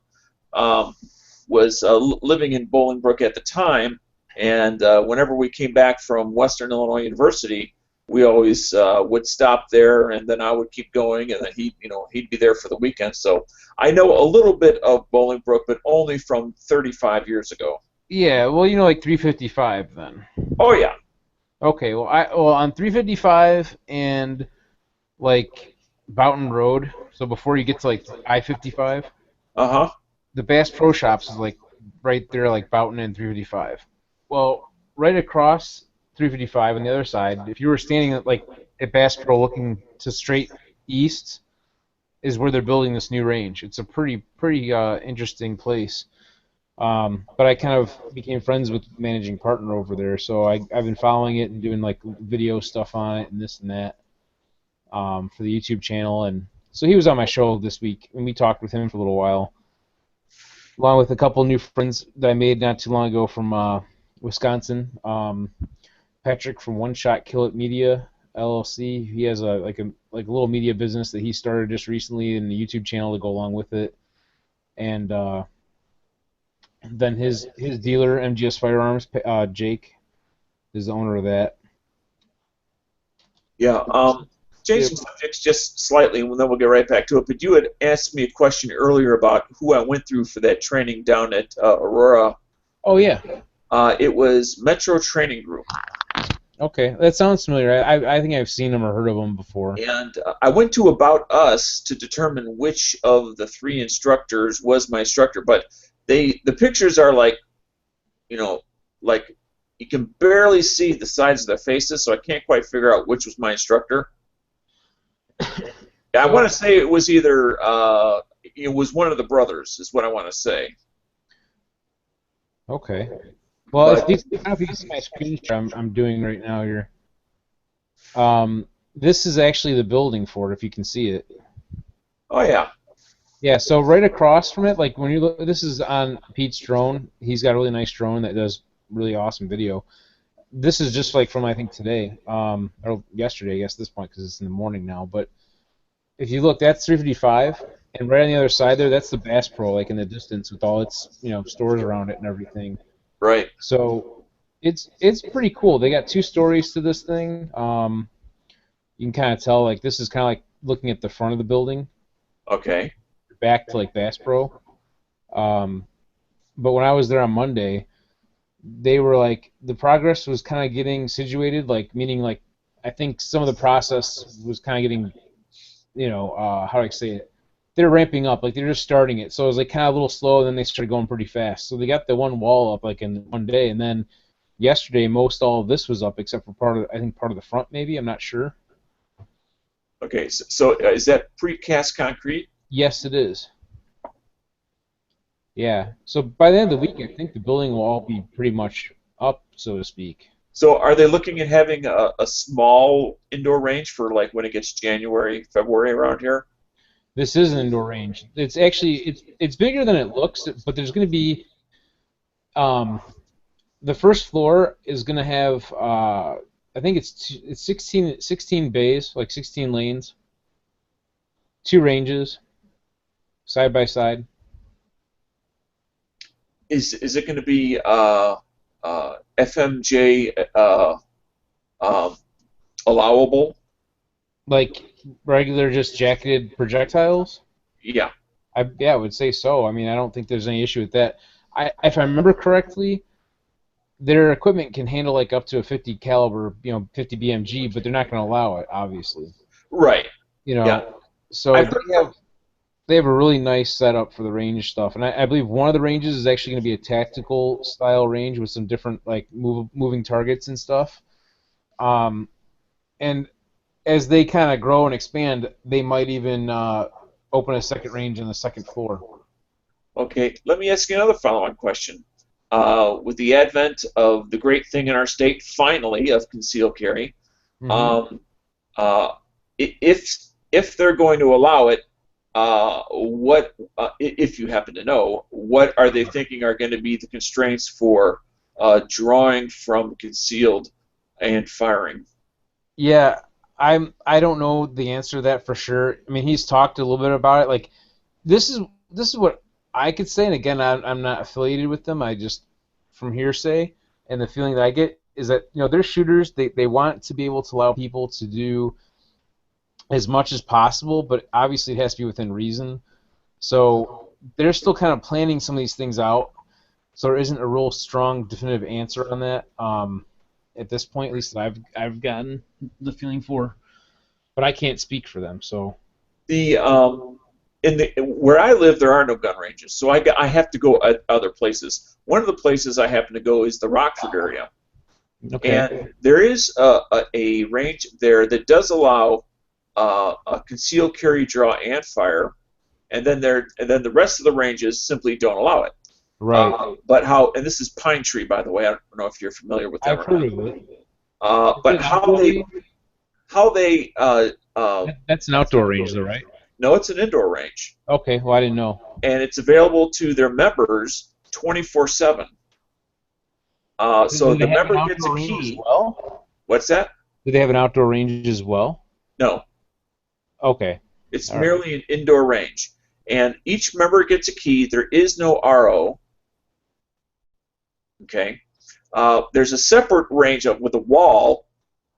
Was living in Bolingbrook at the time, and whenever we came back from Western Illinois University, we always would stop there, and then I would keep going, and then he'd be there for the weekend. So I know a little bit of Bolingbrook, but only from 35 years ago. Yeah, well, you know, like 355 then. Oh yeah. Okay, well, on 355 and like Boughton Road, so before you get to like I-55. The Bass Pro Shops is like right there, like Boughton and 355. Well, right across 355 on the other side, if you were standing at Bass Pro looking to straight east, is where they're building this new range. It's a pretty interesting place. But I kind of became friends with the managing partner over there, so I've been following it and doing like video stuff on it and this and that for the YouTube channel. And so he was on my show this week, and we talked with him for a little while, along with a couple new friends that I made not too long ago from Wisconsin. Patrick from One Shot Kill It Media LLC. He has a little media business that he started just recently, and the YouTube channel to go along with it. And Then his dealer, MGS Firearms, Jake, is the owner of that. Yeah. Changing subjects just slightly, and then we'll get right back to it. But you had asked me a question earlier about who I went through for that training down at Aurora. Oh yeah. It was Metro Training Group. Okay, that sounds familiar. I think I've seen them or heard of them before. And I went to About Us to determine which of the three instructors was my instructor. But the pictures are like, like you can barely see the sides of their faces, so I can't quite figure out which was my instructor. I want to say it was either it was one of the brothers, is what I want to say. Okay. Well, But- if you can see my screen share I'm doing right now here, this is actually the building for it, if you can see it. Oh yeah. Yeah, so right across from it, like when you look, this is on Pete's drone. He's got a really nice drone that does really awesome video. This is just like from, I think, today, or yesterday, I guess, at this point, because it's in the morning now. But if you look, that's 355, and right on the other side there, that's the Bass Pro, like in the distance, with all its stores around it and everything. Right. So it's pretty cool. They got two stories to this thing. You can kind of tell, like, this is kind of like looking at the front of the building. Okay. Back to like Bass Pro. But when I was there on Monday, they were like, the progress was kind of getting situated, like, meaning, like, I think some of the process was kind of getting, how do I say it? They're ramping up, like they're just starting it. So it was like kind of a little slow, and then they started going pretty fast. So they got the one wall up like in one day, and then yesterday most all of this was up except for part of the front, maybe. I'm not sure. Okay. So is that precast concrete? Yes, it is. Yeah. So by the end of the week, I think the building will all be pretty much up, so to speak. So are they looking at having a small indoor range for like when it gets January, February around here? This is an indoor range. It's actually it's bigger than it looks, but there's going to be the first floor is going to have I think it's 16 bays, like 16 lanes, two ranges, side by side. Is it going to be FMJ allowable? Like regular, just jacketed projectiles? Yeah. I would say so. I mean, I don't think there's any issue with that. If I remember correctly, their equipment can handle like up to a 50 caliber, 50 BMG, but they're not going to allow it, obviously. Right. Yeah. So they have a really nice setup for the range stuff, and I believe one of the ranges is actually going to be a tactical style range with some different like moving targets and stuff. And as they kind of grow and expand, they might even open a second range on the second floor. Okay, let me ask you another follow-on question. With the advent of the great thing in our state, finally, of concealed carry, if they're going to allow it, what, if you happen to know, what are they thinking are going to be the constraints for drawing from concealed and firing? Yeah, I don't know the answer to that for sure. I mean, he's talked a little bit about it. Like, this is what I could say, and again, I'm not affiliated with them. I just, from hearsay, and the feeling that I get is that they're shooters. They want to be able to allow people to do as much as possible, but obviously it has to be within reason. So they're still kind of planning some of these things out. So there isn't a real strong, definitive answer on that at this point, at least that I've gotten the feeling for. But I can't speak for them. So where I live, there are no gun ranges, so I have to go at other places. One of the places I happen to go is the Rockford area, and there is a range there that does allow a concealed carry, draw, and fire, and then the rest of the ranges simply don't allow it. Right. But and this is Pine Tree, by the way. I don't know if you're familiar with them. I've heard of it. But how they that's an outdoor range, though, right? No, it's an indoor range. Okay, well, I didn't know. And it's available to their members 24/7. So the member gets a key. Well? What's that? Do they have an outdoor range as well? No. Okay. It's merely an indoor range. And each member gets a key. There is no RO. Okay, there's a separate range with a wall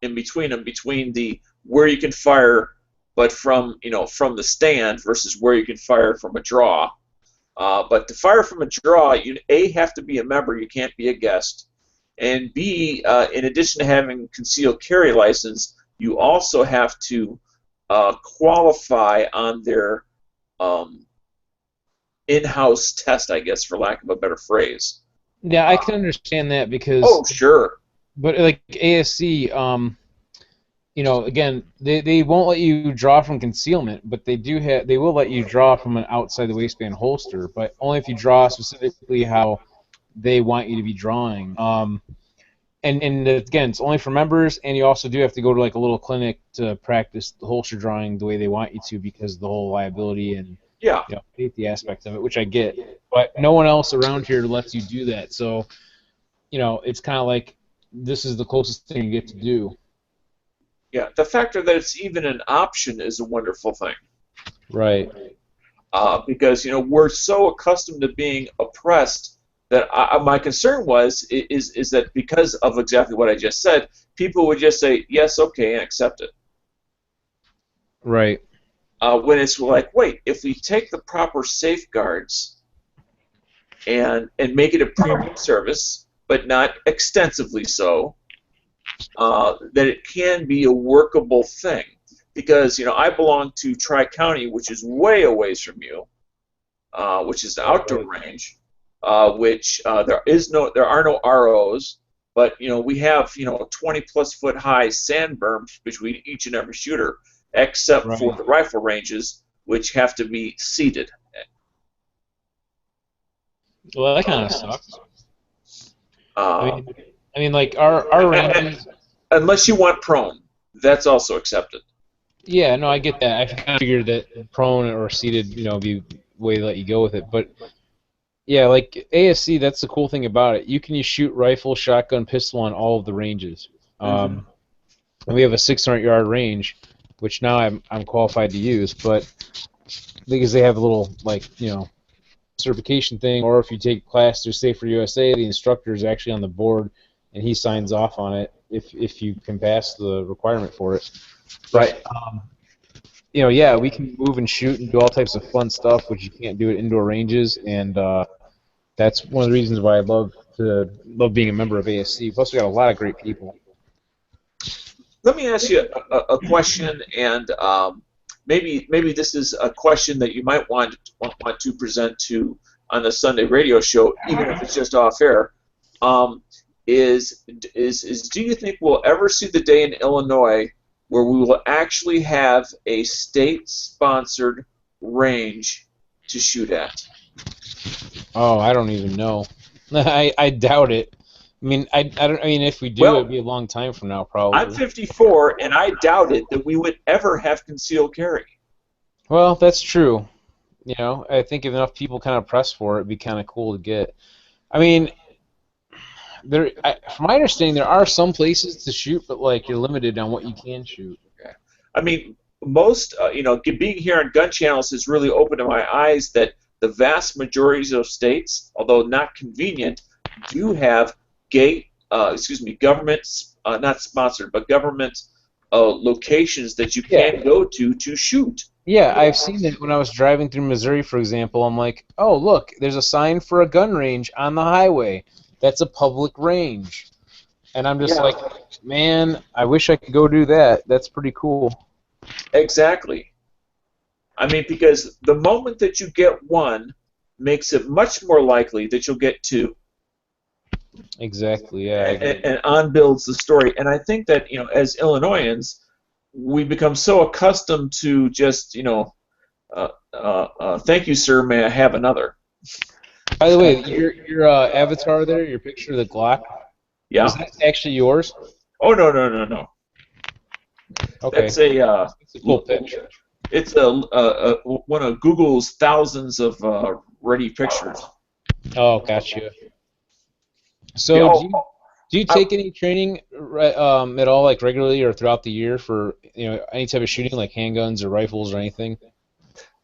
in between them, between the where you can fire, but from from the stand versus where you can fire from a draw. But to fire from a draw, you have to be a member. You can't be a guest. And B, in addition to having concealed carry license, you also have to qualify on their in-house test, I guess, for lack of a better phrase. Yeah, I can understand that because, Oh, sure. but like ASC, again, they won't let you draw from concealment, but they will let you draw from an outside the waistband holster, but only if you draw specifically how they want you to be drawing. And again, it's only for members, and you also do have to go to like a little clinic to practice the holster drawing the way they want you to, because of the whole liability and safety aspect of it, which I get. But no one else around here lets you do that, so it's kind of like this is the closest thing you get to do. Yeah, the factor that it's even an option is a wonderful thing. Right. Because we're so accustomed to being oppressed that my concern is that because of exactly what I just said, people would just say yes, okay, and accept it. Right. When it's like, wait, if we take the proper safeguards and make it a premium service, but not extensively so, that it can be a workable thing. Because I belong to Tri-County, which is way away from you, which is the outdoor range. Which there are no ROs, but we have 20+ foot high sand berms between each and every shooter, except for the rifle ranges, which have to be seated. Well, that kind of sucks. I mean, like our ranges. Unless you want prone, that's also accepted. Yeah, no, I get that. I kind of figured that prone or seated, be the way to let you go with it, but. Yeah, like ASC, that's the cool thing about it. You can shoot rifle, shotgun, pistol on all of the ranges. And we have a 600-yard range, which now I'm qualified to use, but because they have a little certification thing, or if you take class through Safer USA, the instructor is actually on the board and he signs off on it if you can pass the requirement for it. Right. Yeah, we can move and shoot and do all types of fun stuff, which you can't do at indoor ranges, and that's one of the reasons why I love being a member of ASC. Plus, we got a lot of great people. Let me ask you a question, and maybe this is a question that you might want to present to on the Sunday radio show, even if it's just off air. Do you think we'll ever see the day in Illinois where we will actually have a state-sponsored range to shoot at? Oh, I don't even know. I doubt it. I mean, if we do, it'd be a long time from now, probably. I'm 54, and I doubt it that we would ever have concealed carry. Well, that's true. I think if enough people kind of press for it, it'd be kind of cool to get. I mean, from my understanding, there are some places to shoot, but you're limited on what you can shoot. Okay. I mean, most being here on gun channels has really opened my eyes that the vast majority of states, although not convenient, do have government, not sponsored, but government locations that you can go to shoot. Yeah, I've seen it when I was driving through Missouri, for example. I'm like, oh, look, there's a sign for a gun range on the highway. That's a public range. And I'm just like, man, I wish I could go do that. That's pretty cool. Exactly. I mean, because the moment that you get one makes it much more likely that you'll get two. Exactly, yeah. And on builds the story. And I think that, as Illinoisans, we become so accustomed to just, thank you, sir, may I have another? By the way, your avatar there, your picture of the Glock, is that actually yours? Oh, no. Okay. That's a cool picture. It's one of Google's thousands of ready pictures. Oh, gotcha. So do you take any training at all, regularly or throughout the year for any type of shooting, like handguns or rifles or anything?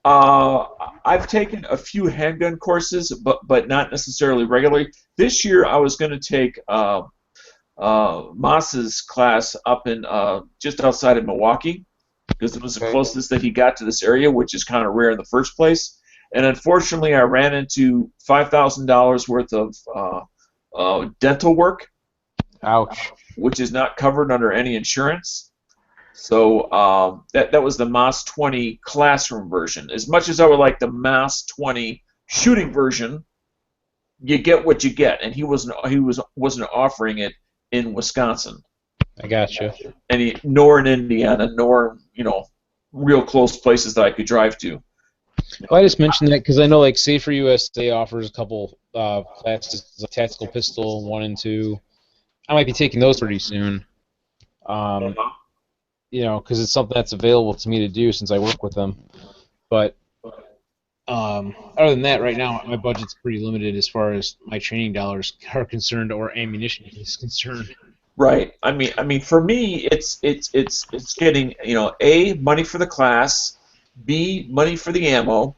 I've taken a few handgun courses, but not necessarily regularly. This year, I was going to take Moss's class up in just outside of Milwaukee because it was the Okay. closest that he got to this area, which is kind of rare in the first place. And unfortunately, I ran into $5,000 worth of dental work, Ouch. which is not covered under any insurance. So that was the Moss 20 classroom version. As much as I would like the Moss 20 shooting version, you get what you get, and he wasn't offering it in Wisconsin, I gotcha. nor in Indiana, nor real close places that I could drive to. Well, I just mentioned that because I know, like, Safer USA offers a couple classes, like Tactical Pistol 1 and 2. I might be taking those pretty soon. Because it's something that's available to me to do since I work with them. But other than that, right now my budget's pretty limited as far as my training dollars are concerned or ammunition is concerned. Right. I mean, for me, it's getting A, money for the class, B, money for the ammo,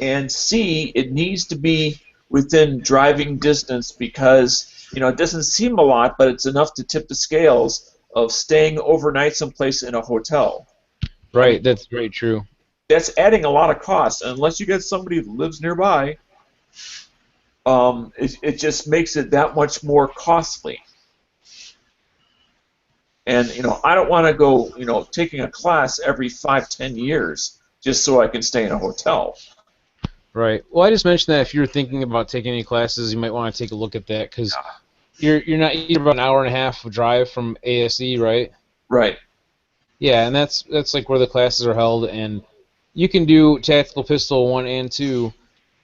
and C, it needs to be within driving distance because it doesn't seem a lot, but it's enough to tip the scales of staying overnight someplace in a hotel. Right. That's very true. That's adding a lot of cost. And unless you get somebody who lives nearby, it just makes it that much more costly. And I don't want to go taking a class every 5-10 years just so I can stay in a hotel. Right. Well, I just mentioned that if you're thinking about taking any classes, you might want to take a look at that because you're not you're about an hour and a half of drive from ASE, right? Right. Yeah, and that's like where the classes are held, and you can do Tactical Pistol 1 and 2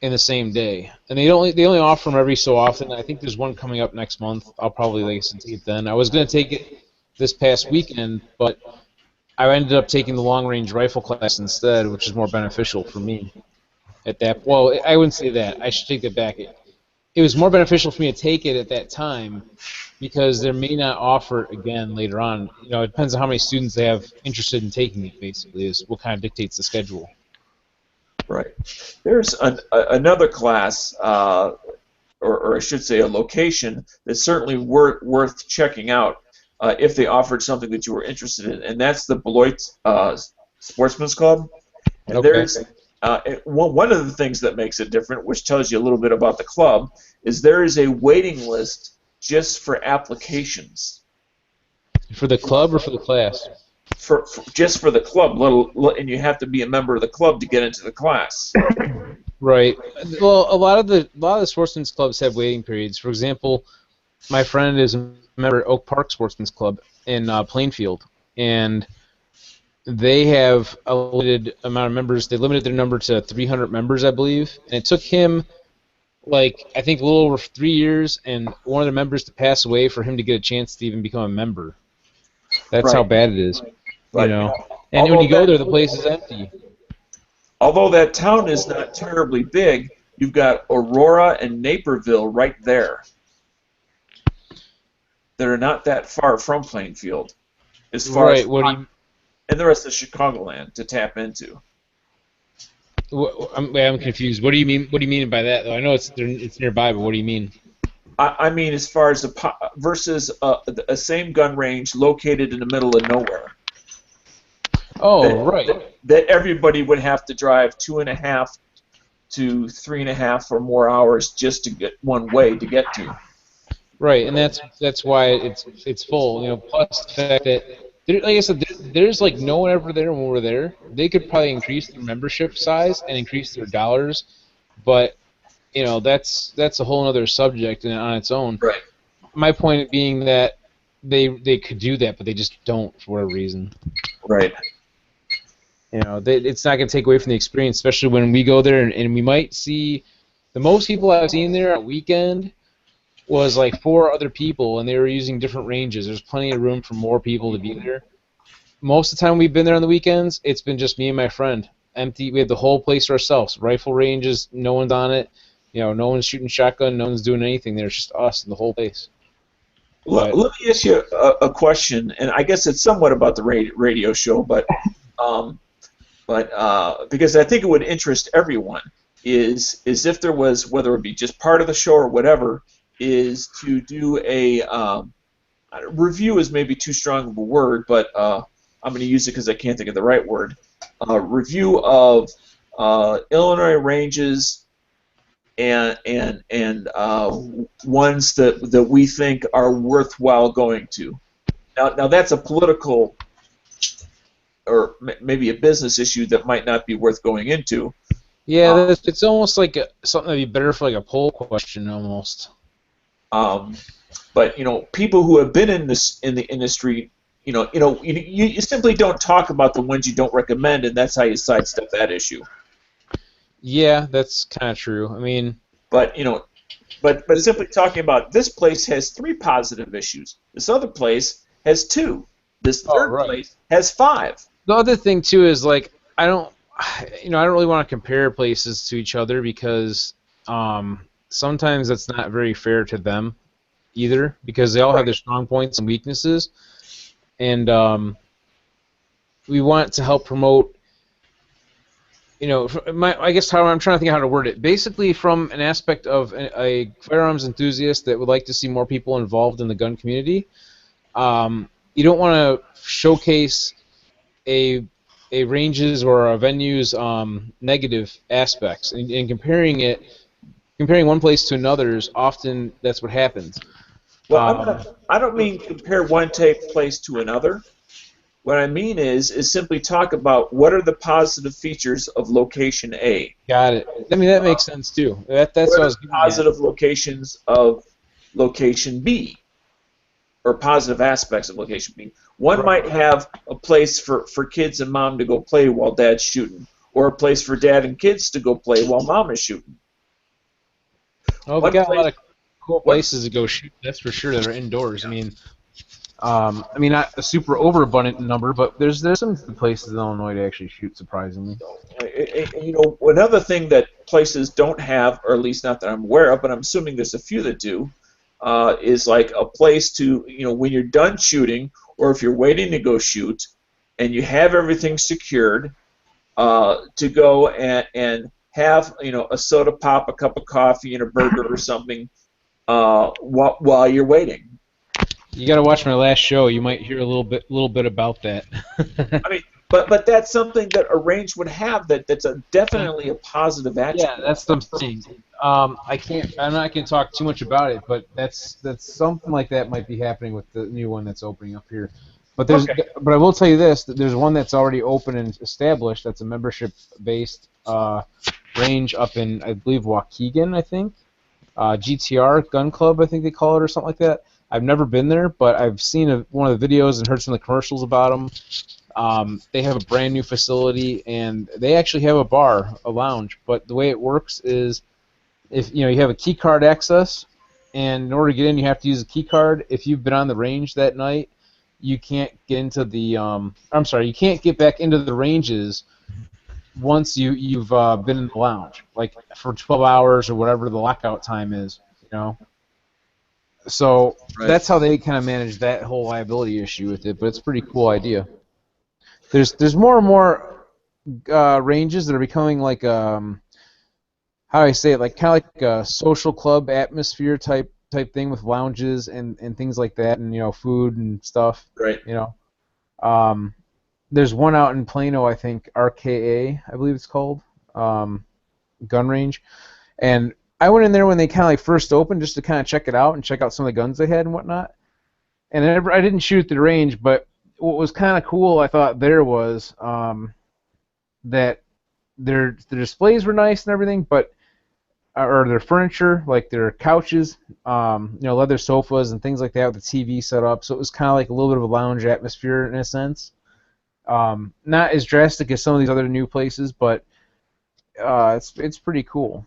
in the same day, and they only offer them every so often. I think there's one coming up next month. I'll probably take it then. I was going to take it this past weekend, but I ended up taking the long-range rifle class instead, which is more beneficial for me. Well, I wouldn't say that. I should take it back. It was more beneficial for me to take it at that time because they may not offer it again later on. It depends on how many students they have interested in taking it, basically, is what kind of dictates the schedule. Right. There's another class, or I should say a location, that's certainly worth checking out if they offered something that you were interested in, and that's the Beloit Sportsman's Club. And Okay. there's one of the things that makes it different, which tells you a little bit about the club, is there is a waiting list just for applications. For the club or for the class? For just for the club, and you have to be a member of the club to get into the class. Right. Well, a lot of the sportsmen's clubs have waiting periods. For example, my friend is a member at Oak Park Sportsman's Club in Plainfield, and they have a limited amount of members. They limited their number to 300 members, I believe, and it took him, I think a little over 3 years and one of their members to pass away for him to get a chance to even become a member. That's how bad it is, Right. And when you go there, the place is empty. Although that town is not terribly big, you've got Aurora and Naperville right there that are not that far from Plainfield, as far as and the rest of Chicagoland to tap into. I'm confused. What do you mean? What do you mean by that? Though I know it's nearby, but what do you mean? I mean, as far as versus a same gun range located in the middle of nowhere. Oh, right. That everybody would have to drive 2.5 to 3.5 or more hours just to get one way to get to. Right, and that's why it's full. Plus the fact that, like I said, there's no one ever there when we're there. They could probably increase their membership size and increase their dollars, but that's a whole other subject on its own. Right. My point being that they could do that, but they just don't for whatever reason. Right. It's not going to take away from the experience, especially when we go there and we might see the most people I've seen there on a weekend was 4 other people, and they were using different ranges. There's plenty of room for more people to be there. Most of the time we've been there on the weekends, it's been just me and my friend. Empty. We have the whole place to ourselves. Rifle ranges, no one's on it. No one's shooting shotgun, no one's doing anything. There's just us in the whole place. Let me ask you a question, and I guess it's somewhat about the radio show, but but because I think it would interest everyone is if there was, whether it be just part of the show or whatever, is to do a review is maybe too strong of a word, but I'm going to use it because I can't think of the right word. Review of Illinois ranges and ones that we think are worthwhile going to. Now that's a political or maybe a business issue that might not be worth going into. Yeah, it's almost like something that'd be better for like a poll question almost. But people who have been in the industry, you simply don't talk about the ones you don't recommend, and that's how you sidestep that issue. Yeah, that's kind of true. I mean, but but simply talking about this place has 3 positive issues. This other place has 2. This third place has 5. The other thing too is like I don't really want to compare places to each other because sometimes that's not very fair to them either because they all have their strong points and weaknesses, and we want to help promote. I guess how I'm trying to think of how to word it. Basically, from an aspect of a firearms enthusiast that would like to see more people involved in the gun community, you don't want to showcase a range's or a venue's negative aspects. And comparing one place to another's, often that's what happens. Well, I don't mean compare one place to another. What I mean is simply talk about what are the positive features of location A. Got it. I mean, that makes sense too. That's what I was getting at. Positive locations of location B, or positive aspects of location B. One might have a place for kids and mom to go play while dad's shooting, or a place for dad and kids to go play while mom is shooting. Well, we got a lot of cool places to go shoot. That's for sure that are indoors. I mean, not a super overabundant number, but there's some places in Illinois to actually shoot, surprisingly. Another thing that places don't have, or at least not that I'm aware of, but I'm assuming there's a few that do, is like a place to, when you're done shooting, or if you're waiting to go shoot, and you have everything secured, to go and have, a soda pop, a cup of coffee, and a burger or something while you're waiting. You got to watch my last show. You might hear a little bit about that. I mean, but that's something that a range would have. That's definitely a positive attribute. Yeah, that's the thing. I'm not going to talk too much about it, but that's something like that might be happening with the new one that's opening up here. But but I will tell you this: that there's one that's already open and established. That's a membership-based range up in, I believe, Waukegan, I think. GTR Gun Club, I think they call it, or something like that. I've never been there, but I've seen one of the videos and heard some of the commercials about them. They have a brand new facility, and they actually have a bar, a lounge. But the way it works is, if you have a key card access, and in order to get in, you have to use a key card. If you've been on the range that night, you can't get into the. You can't get back into the ranges once you've been in the lounge, like for 12 hours or whatever the lockout time is. So that's how they kind of manage that whole liability issue with it, but it's a pretty cool idea. There's more and more ranges that are becoming like how do I say it, like kind of like a social club atmosphere type thing with lounges and things like that, and food and stuff. Right. There's one out in Plano, I think, RKA, I believe it's called, gun range, and I went in there when they kind of like first opened just to kind of check it out and check out some of the guns they had and whatnot. And I didn't shoot at the range, but what was kind of cool, I thought, there was that their displays were nice and everything, but or their furniture, like their couches, leather sofas and things like that with the TV set up. So it was kind of like a little bit of a lounge atmosphere in a sense. Not as drastic as some of these other new places, but it's pretty cool.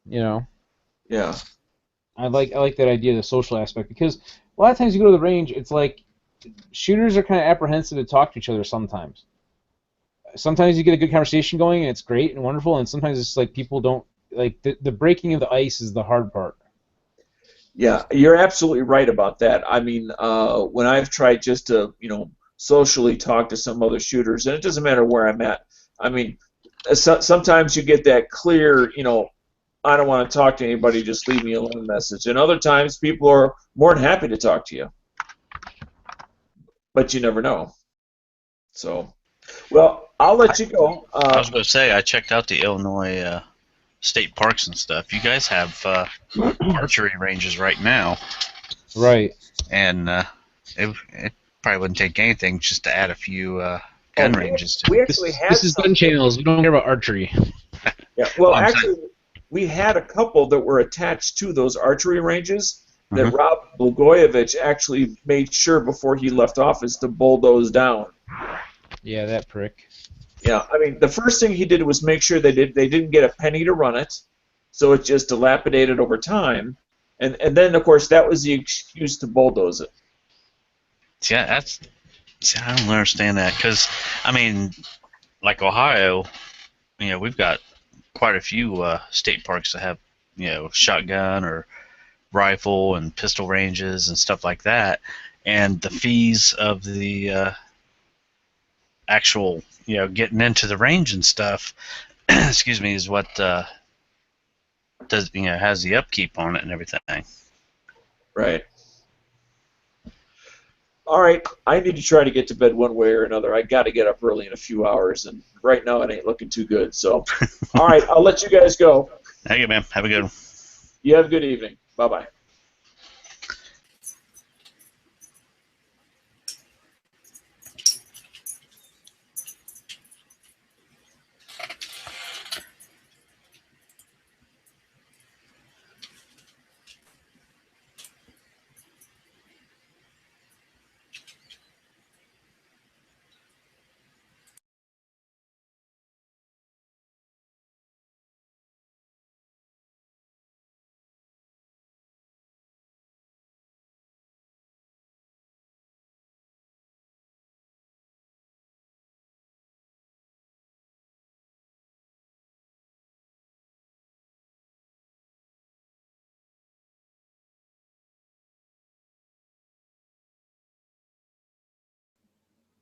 Yeah. I like that idea, the social aspect, because a lot of times you go to the range, it's like shooters are kind of apprehensive to talk to each other sometimes. Sometimes you get a good conversation going and it's great and wonderful, and sometimes it's like people don't like the breaking of the ice is the hard part. Yeah, you're absolutely right about that. I mean, when I've tried just to socially talk to some other shooters, and it doesn't matter where I'm at, I mean, sometimes you get that clear, I don't want to talk to anybody, just leave me alone message. And other times people are more than happy to talk to you, but you never know. So, well, I'll let you go. I was going to say I checked out the Illinois state parks and stuff. You guys have archery ranges right now, Right. and it probably wouldn't take anything just to add a few gun ranges to we it. actually had This is gun channels. We don't care about archery. Yeah, well, I'm actually, we had a couple that were attached to those archery ranges that Mhm. Rob Blagojevich actually made sure before he left office to bulldoze down. Yeah, that prick. Yeah, I mean, the first thing he did was make sure they didn't get a penny to run it, so it just dilapidated over time, and then of course that was the excuse to bulldoze it. Yeah, I don't understand that because I mean, like Ohio, we've got quite a few state parks that have shotgun or rifle and pistol ranges and stuff like that, and the fees of the actual getting into the range and stuff, excuse me, is what does has the upkeep on it and everything. Right. All right, I need to try to get to bed one way or another. I got to get up early in a few hours, and right now it ain't looking too good. So, all right, I'll let you guys go. Hey, man, have a good one. You have a good evening. Bye-bye.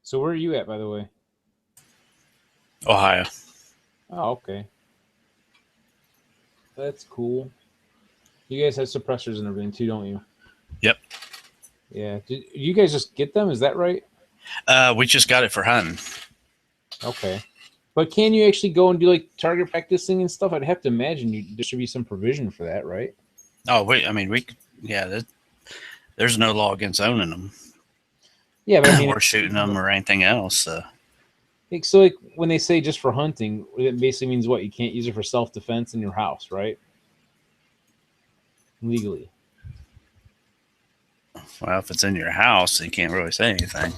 So where are you at, by the way? Ohio. Oh, okay. That's cool. You guys have suppressors and everything too, don't you? Yep. Yeah. Did you guys just get them? Is that right? We just got it for hunting. Okay. But can you actually go and do like target practicing and stuff? I'd have to imagine there should be some provision for that, right? Oh, wait, I mean, there's no law against owning them. Yeah, but I mean, or shooting them or anything else. So like when they say just for hunting, it basically means what? You can't use it for self-defense in your house, right? Legally. well, if it's in your house, you can't really say anything.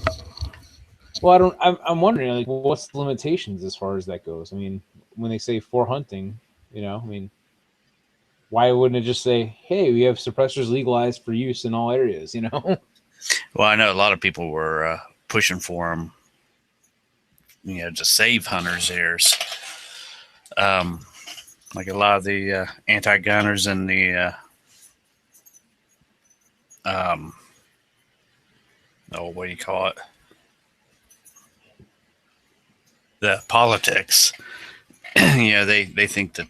Well, I'm wondering, like, what's the limitations as far as that goes? I mean, when they say for hunting, I mean, why wouldn't it just say, "Hey, we have suppressors legalized for use in all areas"? Well, I know a lot of people were pushing for them, to save hunters' ears. Like a lot of the anti-gunners and the what do you call it? The politics. They think that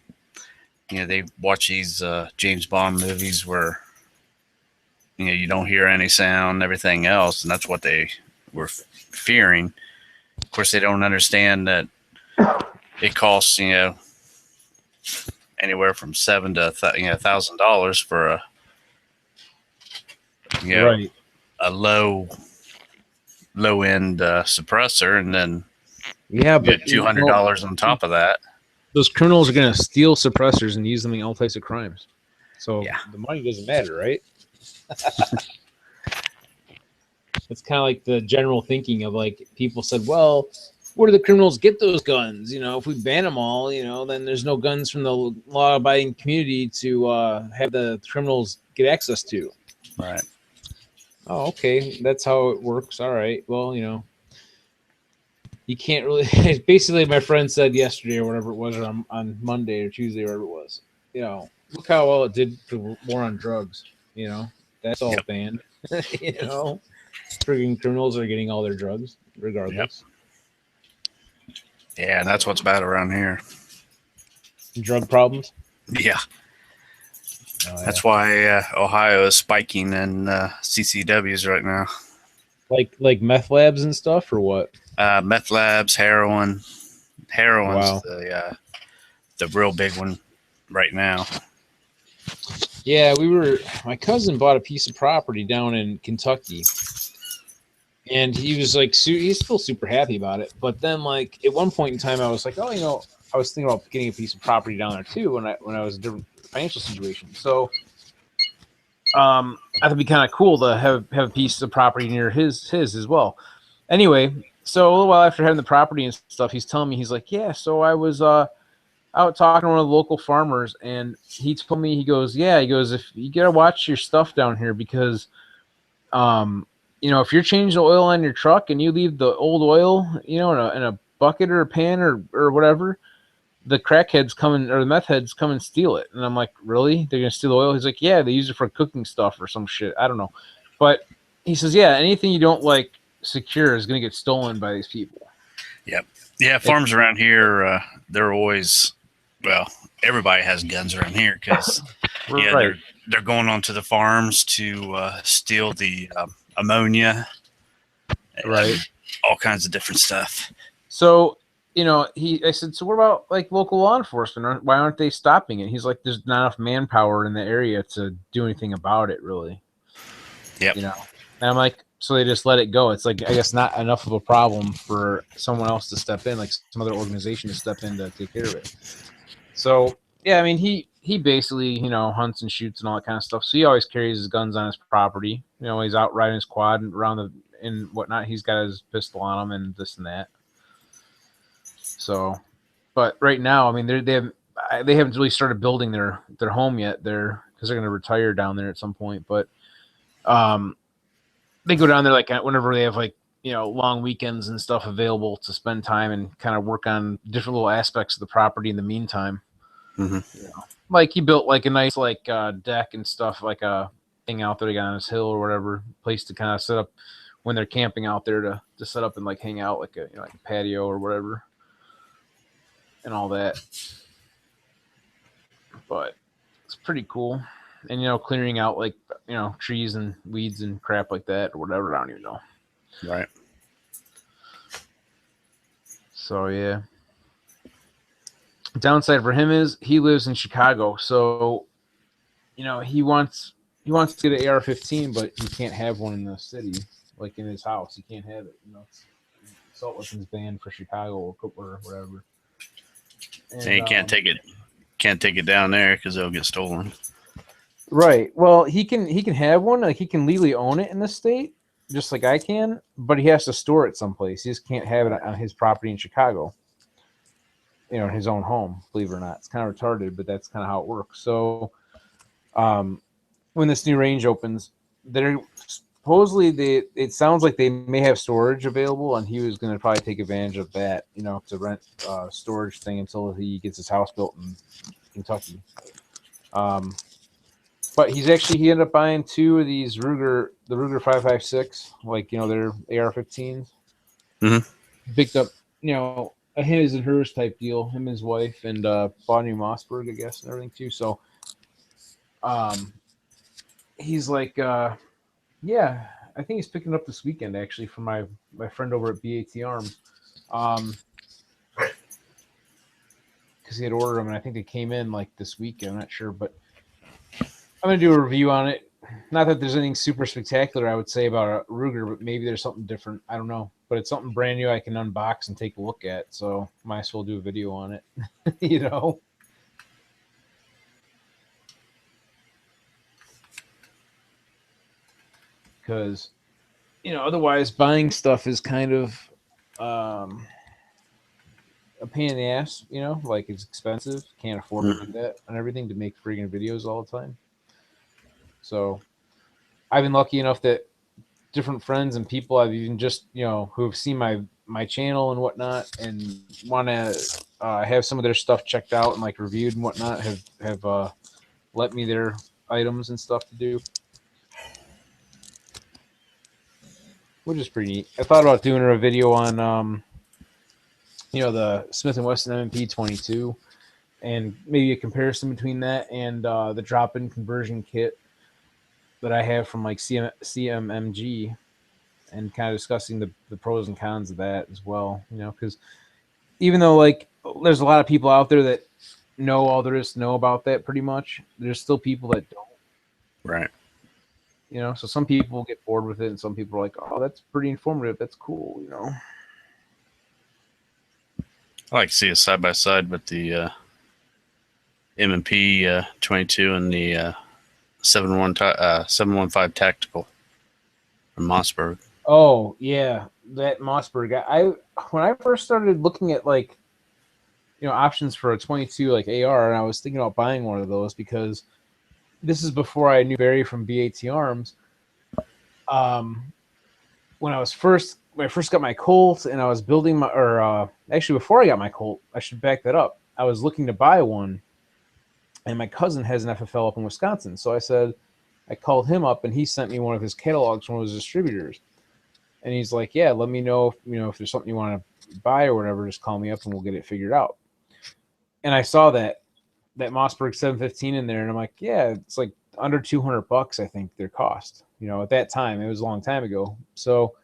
they watch these James Bond movies where you don't hear any sound and everything else, and that's what they were fearing. Of course, they don't understand that it costs anywhere from $7,000 to $1,000 for a Right. a low end suppressor, and then Yeah, but $200 on top of that. Those criminals are going to steal suppressors and use them in all types of crimes. So Yeah. the money doesn't matter, right? It's kind of like the general thinking of like people said, well, where do the criminals get those guns? If we ban them all, then there's no guns from the law-abiding community to have the criminals get access to. Right. Oh, okay. That's how it works. All right. Well, you can't really. Basically, my friend said yesterday or whatever it was, or on Monday or Tuesday, or whatever it was. Look how well it did for war on drugs. That's all banned. Frigging criminals are getting all their drugs regardless. Yeah, and that's what's bad around here. Drug problems. Yeah, Oh, yeah. that's why Ohio is spiking in CCWs right now. Like meth labs and stuff, or what? Meth labs, heroin. Heroin's Wow. the real big one right now. Yeah, my cousin bought a piece of property down in Kentucky, and he was like, he's still super happy about it. But then, like, at one point in time, I was like, oh, I was thinking about getting a piece of property down there too when I was in a different financial situation. So, I thought it'd be kind of cool to have a piece of property near his as well. Anyway, so a little while after having the property and stuff, he's telling me, he's like, yeah, so I was out talking to one of the local farmers, and he told me, he goes, if you gotta watch your stuff down here, because if you're changing the oil on your truck and you leave the old oil, in a bucket or a pan or whatever, the crackheads come in, or the meth heads come and steal it. And I'm like, really? They're gonna steal the oil? He's like, yeah, they use it for cooking stuff or some shit. I don't know. But he says, yeah, anything you don't like secure is gonna get stolen by these people. Yep. Yeah, farms around here, they're always, well, everybody has guns around here because Right. they're going onto the farms to steal the ammonia, Right. all kinds of different stuff. So, I said, so what about like local law enforcement? Why aren't they stopping it? He's like, there's not enough manpower in the area to do anything about it, really. Yep. And I'm like, so they just let it go. It's like, I guess, not enough of a problem for someone else to step in, like some other organization to step in to take care of it. So yeah, I mean, he basically, hunts and shoots and all that kind of stuff. So he always carries his guns on his property. He's out riding his quad and around and whatnot. He's got his pistol on him and this and that. So, but right now, I mean, they haven't really started building their home yet. Because they're going to retire down there at some point. But they go down there like whenever they have like long weekends and stuff available to spend time and kind of work on different little aspects of the property in the meantime. Mm-hmm. Like he built like a nice like deck and stuff, like a thing out there on his hill or whatever, place to kind of set up when they're camping out there to set up and like hang out, like a like a patio or whatever and all that. But it's pretty cool. And clearing out like trees and weeds and crap like that or whatever. I don't even know. Right. So yeah. Downside for him is he lives in Chicago, so he wants to get an AR-15, but he can't have one in the city, like in his house. He can't have it. Assault weapons banned for Chicago or whatever. And you can't take it down there because they'll get stolen. Right. Well, he can have one. Like he can legally own it in the state, just like I can, but he has to store it someplace. He just can't have it on his property in Chicago. In his own home, believe it or not. It's kind of retarded, but that's kind of how it works. So, when this new range opens, they're supposedly it sounds like they may have storage available, and he was going to probably take advantage of that, to rent storage thing until he gets his house built in Kentucky. But he ended up buying two of these the Ruger 5.56, like their AR-15s. Mm-hmm. Picked up, a his and hers type deal. Him and his wife, and bought New Mossberg, I guess, and everything too. So, he's like, yeah, I think he's picking up this weekend actually from my friend over at BAT Arms, because he had ordered them, and I think they came in like this weekend. I'm not sure, but I'm gonna do a review on it. Not that there's anything super spectacular I would say about a Ruger, but maybe there's something different. I don't know. But it's something brand new I can unbox and take a look at. So might as well do a video on it. Because, otherwise buying stuff is kind of a pain in the ass, like it's expensive. Can't afford to do that and everything to make freaking videos all the time. So I've been lucky enough that different friends and people I've even just who have seen my channel and whatnot and want to have some of their stuff checked out and like reviewed and whatnot have let me their items and stuff to do, which is pretty neat. I thought about doing a video on the Smith and Wesson M&P 22, and maybe a comparison between that and the drop-in conversion kit that I have from like CMMG, and kind of discussing the pros and cons of that as well. Because even though like there's a lot of people out there that know all there is to know about that pretty much, there's still people that don't. Right. So some people get bored with it, and some people are like, "Oh, that's pretty informative. That's cool." I like to see it side by side with the M&P 22 and the 715 Tactical from Mossberg. Oh yeah, that Mossberg. When I first started looking at like options for a 22 like AR, and I was thinking about buying one of those because this is before I knew Barry from BAT Arms. When I first got my Colt, and I was building my, or actually before I got my Colt, I should back that up. I was looking to buy one, and my cousin has an FFL up in Wisconsin, so I called him up, and he sent me one of his catalogs from one of his distributors, and he's like, "Yeah, let me know if there's something you want to buy or whatever. Just call me up, and we'll get it figured out." And I saw that Mossberg 715 in there, and I'm like, "Yeah, it's like under $200, I think their cost." At that time, it was a long time ago, so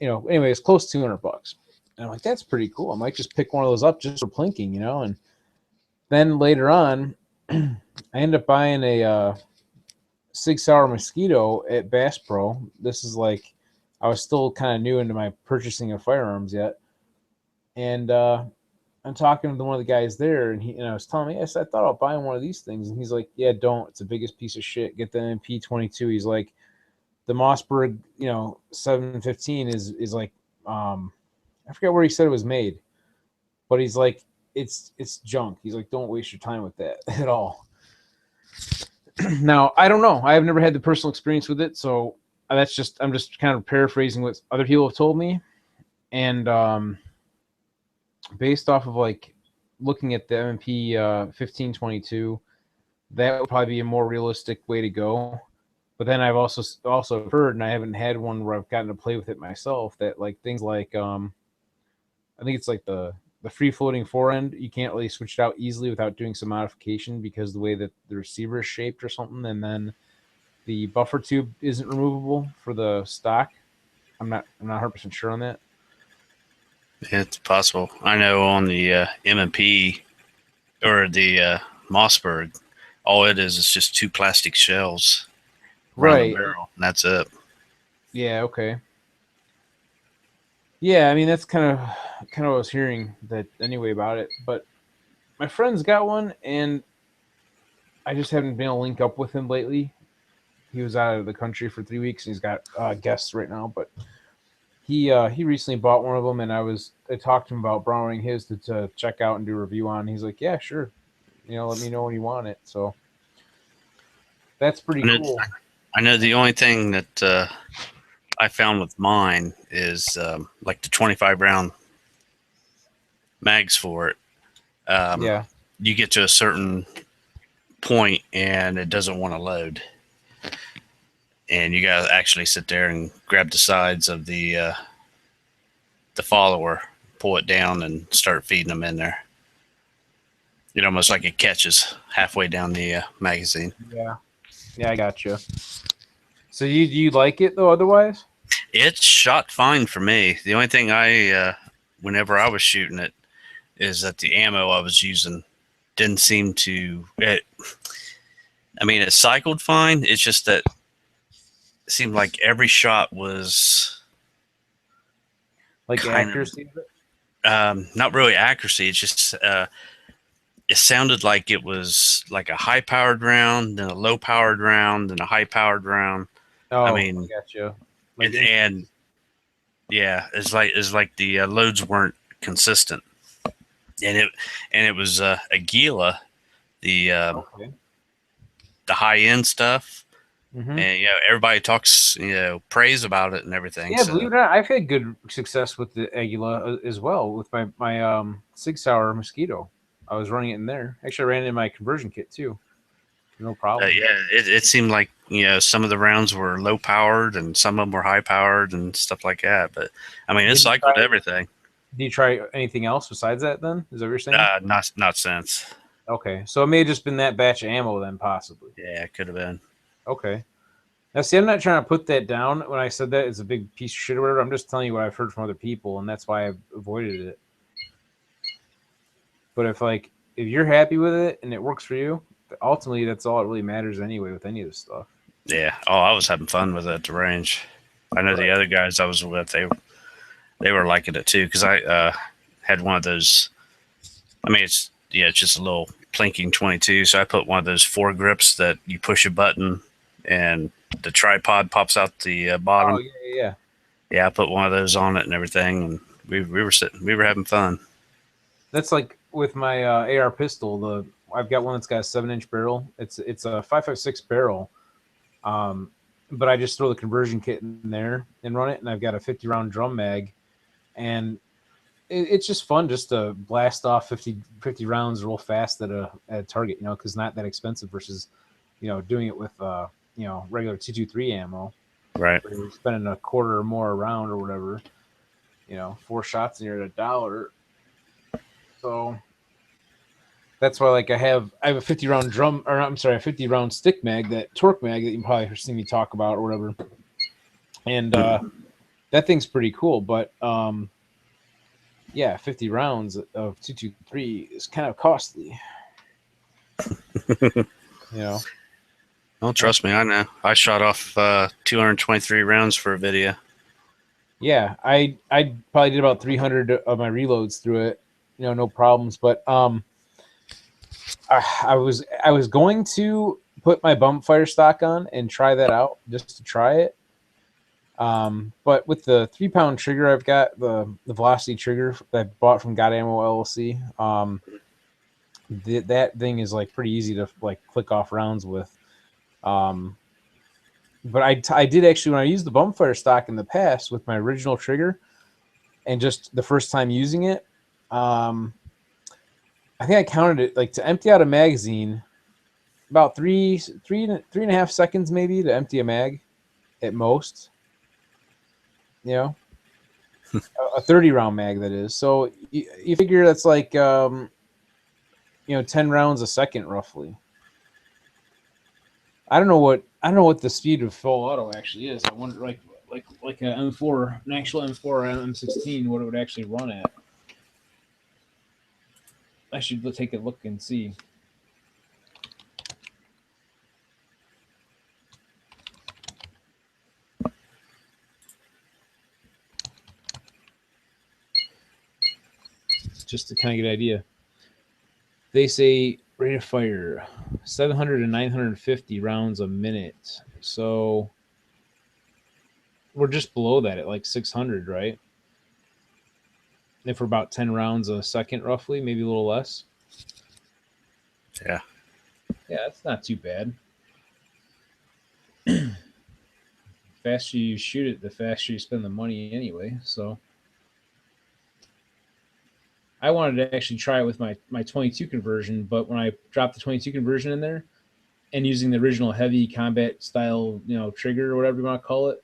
anyway, it's close to $200. And I'm like, that's pretty cool. I might just pick one of those up just for plinking, And then later on, I ended up buying a Sig Sauer Mosquito at Bass Pro. This is like, I was still kind of new into my purchasing of firearms yet. And I'm talking to one of the guys there, and I was telling me, yes, I thought about buying one of these things. And he's like, yeah, don't. It's the biggest piece of shit. Get the MP22. He's like, the Mossberg, 715 is like, I forget where he said it was made, but he's like, it's junk. He's like, don't waste your time with that at all. Now, I don't know. I have never had the personal experience with it, so I'm just kind of paraphrasing what other people have told me, and based off of like looking at the M&P 1522, that would probably be a more realistic way to go. But then I've also heard, and I haven't had one where I've gotten to play with it myself, that like things like I think it's like the free floating forend, you can't really switch it out easily without doing some modification because the way that the receiver is shaped or something, and then the buffer tube isn't removable for the stock. I'm not 100% sure on that. Yeah, it's possible. I know on the M&P or the Mossberg, all it is just two plastic shells around the Right. barrel, and that's it. Yeah. Okay. Yeah, I mean that's kind of what I was hearing that anyway about it. But my friend's got one, and I just haven't been able to link up with him lately. He was out of the country for 3 weeks, and he's got guests right now. But he recently bought one of them, and I talked to him about borrowing his to check out and do a review on. He's like, yeah, sure, let me know when you want it. So that's pretty cool. I know the only thing that I found with mine is like the 25 round mags for it. Yeah. You get to a certain point and it doesn't want to load, and you got to actually sit there and grab the sides of the follower, pull it down, and start feeding them in there. Almost like it catches halfway down the magazine. Yeah, I gotcha. So do you like it though? Otherwise, it shot fine for me. The only thing whenever I was shooting it, is that the ammo I was using didn't seem to. It cycled fine. It's just that it seemed like every shot was like accuracy. Not really accuracy. It's just it sounded like it was like a high powered round, then a low powered round, then a high powered round. Oh, I gotcha. And yeah, it's like the loads weren't consistent, and it was Aguila, the high end stuff, and everybody talks praise about it and everything. Yeah, believe it or not, I've had good success with the Aguila as well with my Sig Sauer Mosquito. I was running it in there. Actually, I ran it in my conversion kit too. No problem. It seemed like some of the rounds were low powered and some of them were high powered and stuff like that. But I mean, it cycled everything. Do you try anything else besides that? Then is that what you're saying? Not since. Okay, so it may have just been that batch of ammo then, possibly. Yeah, it could have been. Okay. Now, see, I'm not trying to put that down when I said that it's a big piece of shit or whatever. I'm just telling you what I've heard from other people, and that's why I've avoided it. But if you're happy with it and it works for you, ultimately that's all that really matters anyway with any of this stuff. Yeah. Oh, I was having fun with it at the range. I know the other guys I was with, they were liking it too because I had one of those. I mean, it's just a little plinking 22. So I put one of those foregrips that you push a button and the tripod pops out the bottom. Oh yeah. Yeah, I put one of those on it and everything, and we were having fun. That's like with my AR pistol. I've got one that's got a 7-inch barrel. It's a 5.56 barrel, but I just throw the conversion kit in there and run it, and I've got a 50 round drum mag, and it's just fun just to blast off 50 rounds real fast at a target, because it's not that expensive versus, doing it with regular 223 ammo. Right. Where you're spending a quarter or more a round or whatever. 4 shots and you're at $1. So that's why I have a 50 round a 50 round stick mag, that torque mag that you probably have seen me talk about or whatever. And that thing's pretty cool, but 50 rounds of 223 is kind of costly. Well, trust me, I know. I shot off 223 rounds for a video. Yeah, I probably did about 300 of my reloads through it, no problems. But I was going to put my bump fire stock on and try that out just to try it. But with the 3-pound trigger, I've got the velocity trigger that I bought from Got Ammo LLC. That thing is pretty easy to click off rounds with. But I did actually, when I used the bump fire stock in the past with my original trigger, and just the first time using it, I think I counted it to empty out a magazine, about three and a half seconds maybe to empty a mag, at most. A 30 round mag, that is. So you figure that's 10 rounds a second roughly. I don't know what the speed of full auto actually is. I wonder like an M4, an actual M4 or M16, what it would actually run at. I should take a look and see. Just to kind of get an idea. They say rate of fire 700 to 950 rounds a minute. So we're just below that at 600, right? If we're about 10 rounds a second, roughly, maybe a little less. Yeah. Yeah, that's not too bad. The faster you shoot it, the faster you spend the money anyway. So I wanted to actually try it with my 22 conversion, but when I dropped the 22 conversion in there and using the original heavy combat style, trigger or whatever you want to call it,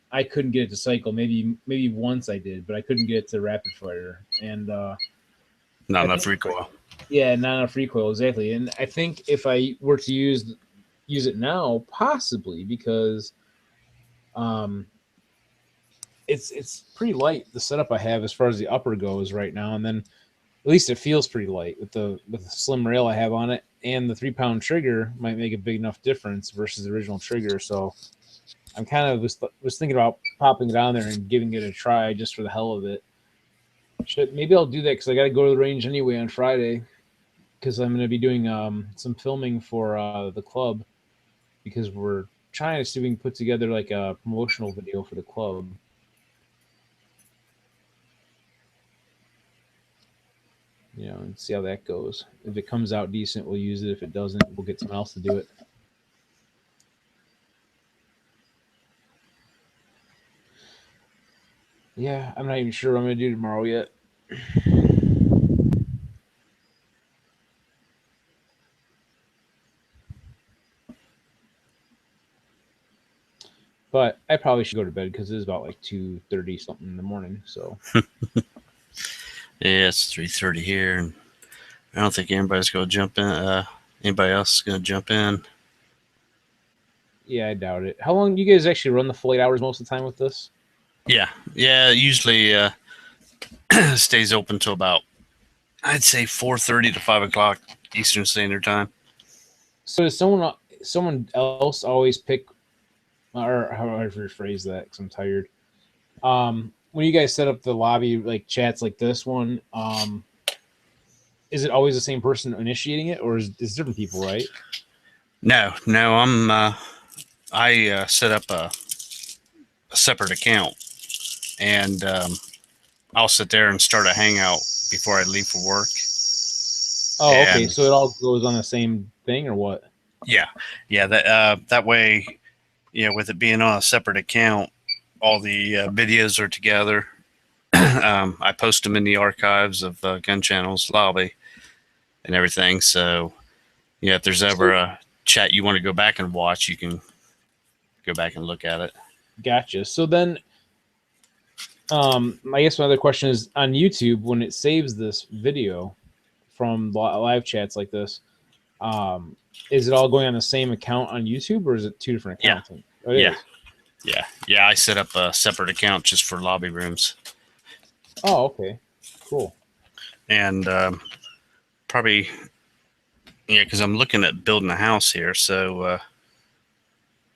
I couldn't get it to cycle. Maybe once I did, but I couldn't get it to rapid fire. And not enough recoil. Yeah, not enough recoil, exactly. And I think if I were to use it now, possibly, because it's pretty light, the setup I have as far as the upper goes right now, and then at least it feels pretty light with the slim rail I have on it, and the 3-pound trigger might make a big enough difference versus the original trigger. So I'm kind of was thinking about popping it on there and giving it a try just for the hell of it. Maybe I'll do that because I got to go to the range anyway on Friday, because I'm going to be doing some filming for the club, because we're trying to see if we can put together a promotional video for the club. And see how that goes. If it comes out decent, we'll use it. If it doesn't, we'll get someone else to do it. Yeah, I'm not even sure what I'm going to do tomorrow yet. But I probably should go to bed because it is about like 2:30 something in the morning. So Yeah, it's 3:30 here, and I don't think anybody's going to jump in. Anybody else is going to jump in? yeah, I doubt it. How long do you guys actually run the full 8 hours most of the time with this? Yeah, usually stays open till about, I'd say 4:30 to 5 o'clock Eastern Standard Time. So does someone else always pick, or how do I rephrase that? Because I'm tired. When you guys set up the lobby like chats like this one, is it always the same person initiating it, or is it different people, right? No, I set up a separate account, and I'll sit there and start a hangout before I leave for work. Oh, okay. And So it all goes on the same thing, or what? yeah, that way, with it being on a separate account, all the videos are together. I post them in the archives of Gun Channel's lobby and everything. So, if there's ever a chat you want to go back and watch, you can go back and look at it. Gotcha. So then, I guess my other question is on YouTube when it saves this video from live chats like this, is it all going on the same account on YouTube, or is it two different accounts? Oh, it is. Yeah. I set up a separate account just for lobby rooms. Oh, okay, cool. And probably, because I'm looking at building a house here. So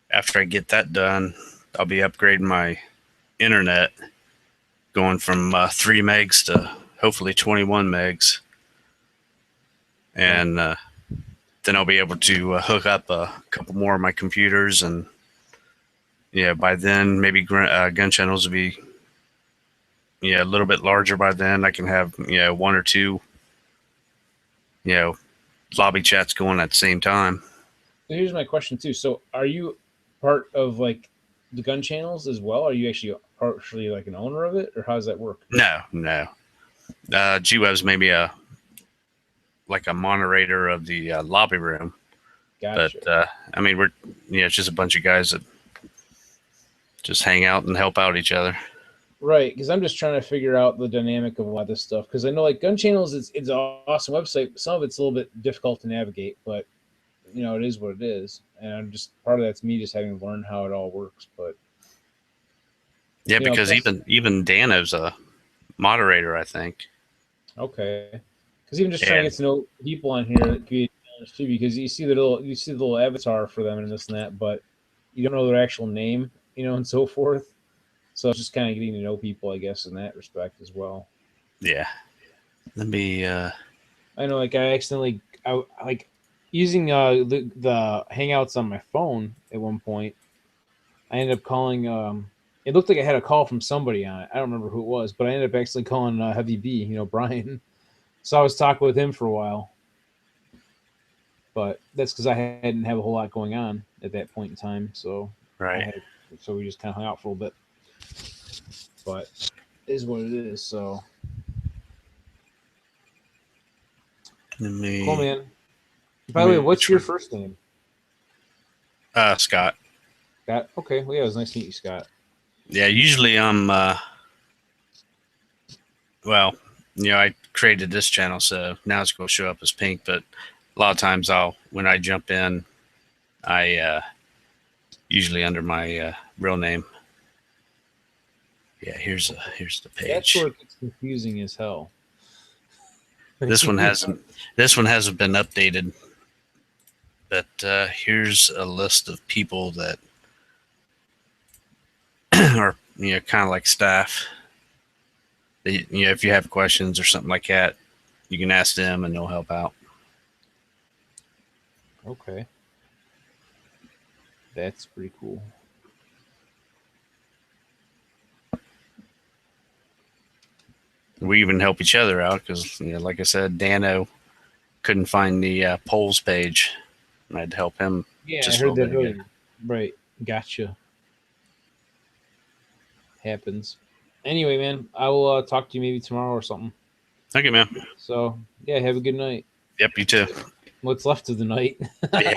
after I get that done, I'll be upgrading my internet, going from 3 megs to hopefully 21 megs. And then I'll be able to hook up a couple more of my computers. And by then, maybe Gun Channels will be a little bit larger by then. I can have, one or two, lobby chats going at the same time. So here's my question too. So are you part of like the Gun Channels as well? Are you actually partially like an owner of it, or how does that work? No. G-Web's maybe a moderator of the lobby room. Gotcha. But we're it's just a bunch of guys that just hang out and help out each other. Right, because I'm just trying to figure out the dynamic of a lot of this stuff. Because I know like Gun Channels, it's an awesome website. Some of it's a little bit difficult to navigate, but it is what it is. And I'm just part of that's me just having to learn how it all works. But yeah, because even Dano's a moderator, I think. Okay, because even just trying to get to know people on here could be a challenge too. Because you see the little avatar for them and this and that, but you don't know their actual name, and so forth. So it's just kind of getting to know people, I guess, in that respect as well. Yeah. Let me. I know, like I accidentally, like using the Hangouts on my phone at one point. I ended up calling. It looked like I had a call from somebody on it. I don't remember who it was, but I ended up actually calling Heavy B. Brian. So I was talking with him for a while. But that's because I hadn't have a whole lot going on at that point in time. So right. So we just kind of hung out for a little bit. But it is what it is. So cool, man. By the way, what's your first name? Scott. Scott. Okay. Well, yeah, it was nice to meet you, Scott. Yeah, usually I'm. I created this channel, so now it's going to show up as pink. But a lot of times, when I jump in, I usually under my real name. Yeah, here's the page. That's where it's confusing as hell. This one hasn't been updated, but here's a list of people that are kind of like staff. If you have questions or something like that, you can ask them and they'll help out. Okay, that's pretty cool. We even help each other out because, like I said, Dano couldn't find the polls page, and I had to help him. Yeah, I heard that earlier. Right, gotcha. Happens. Anyway, man, I will talk to you maybe tomorrow or something. Okay, man. So, yeah, have a good night. Yep, you too. What's left of the night. Yeah.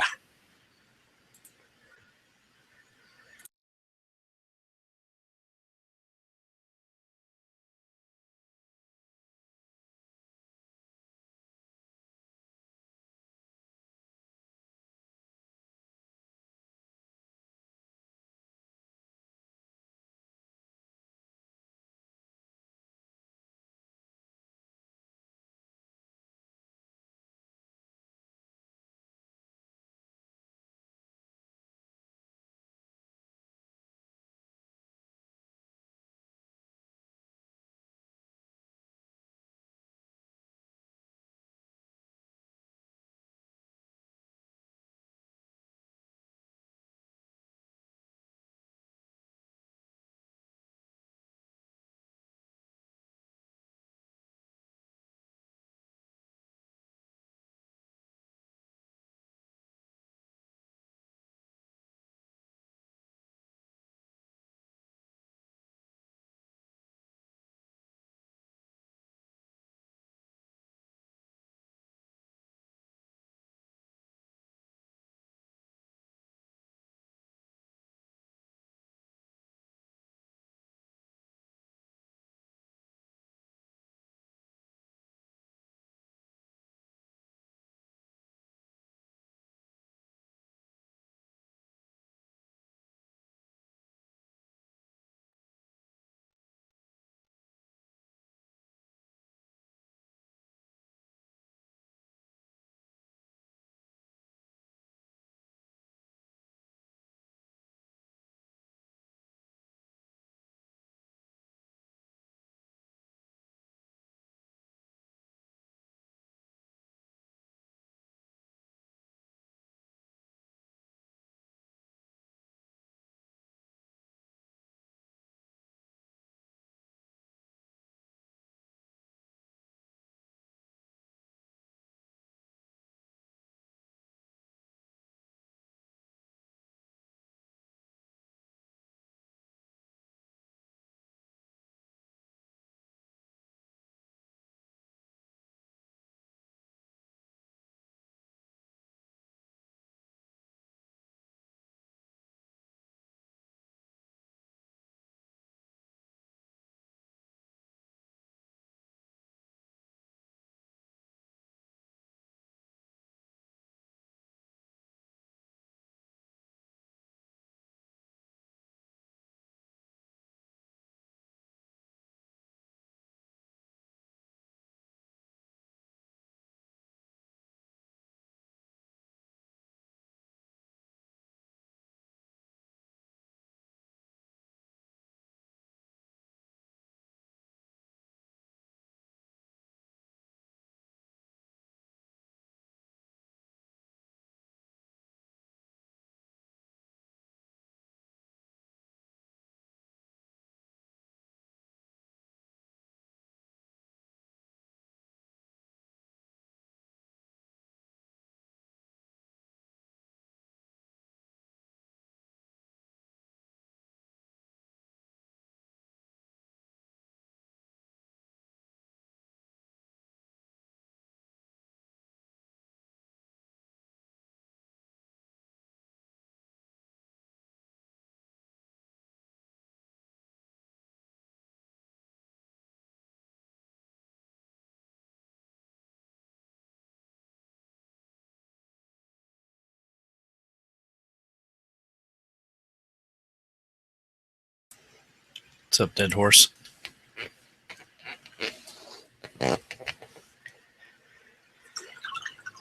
What's up, Dead Horse?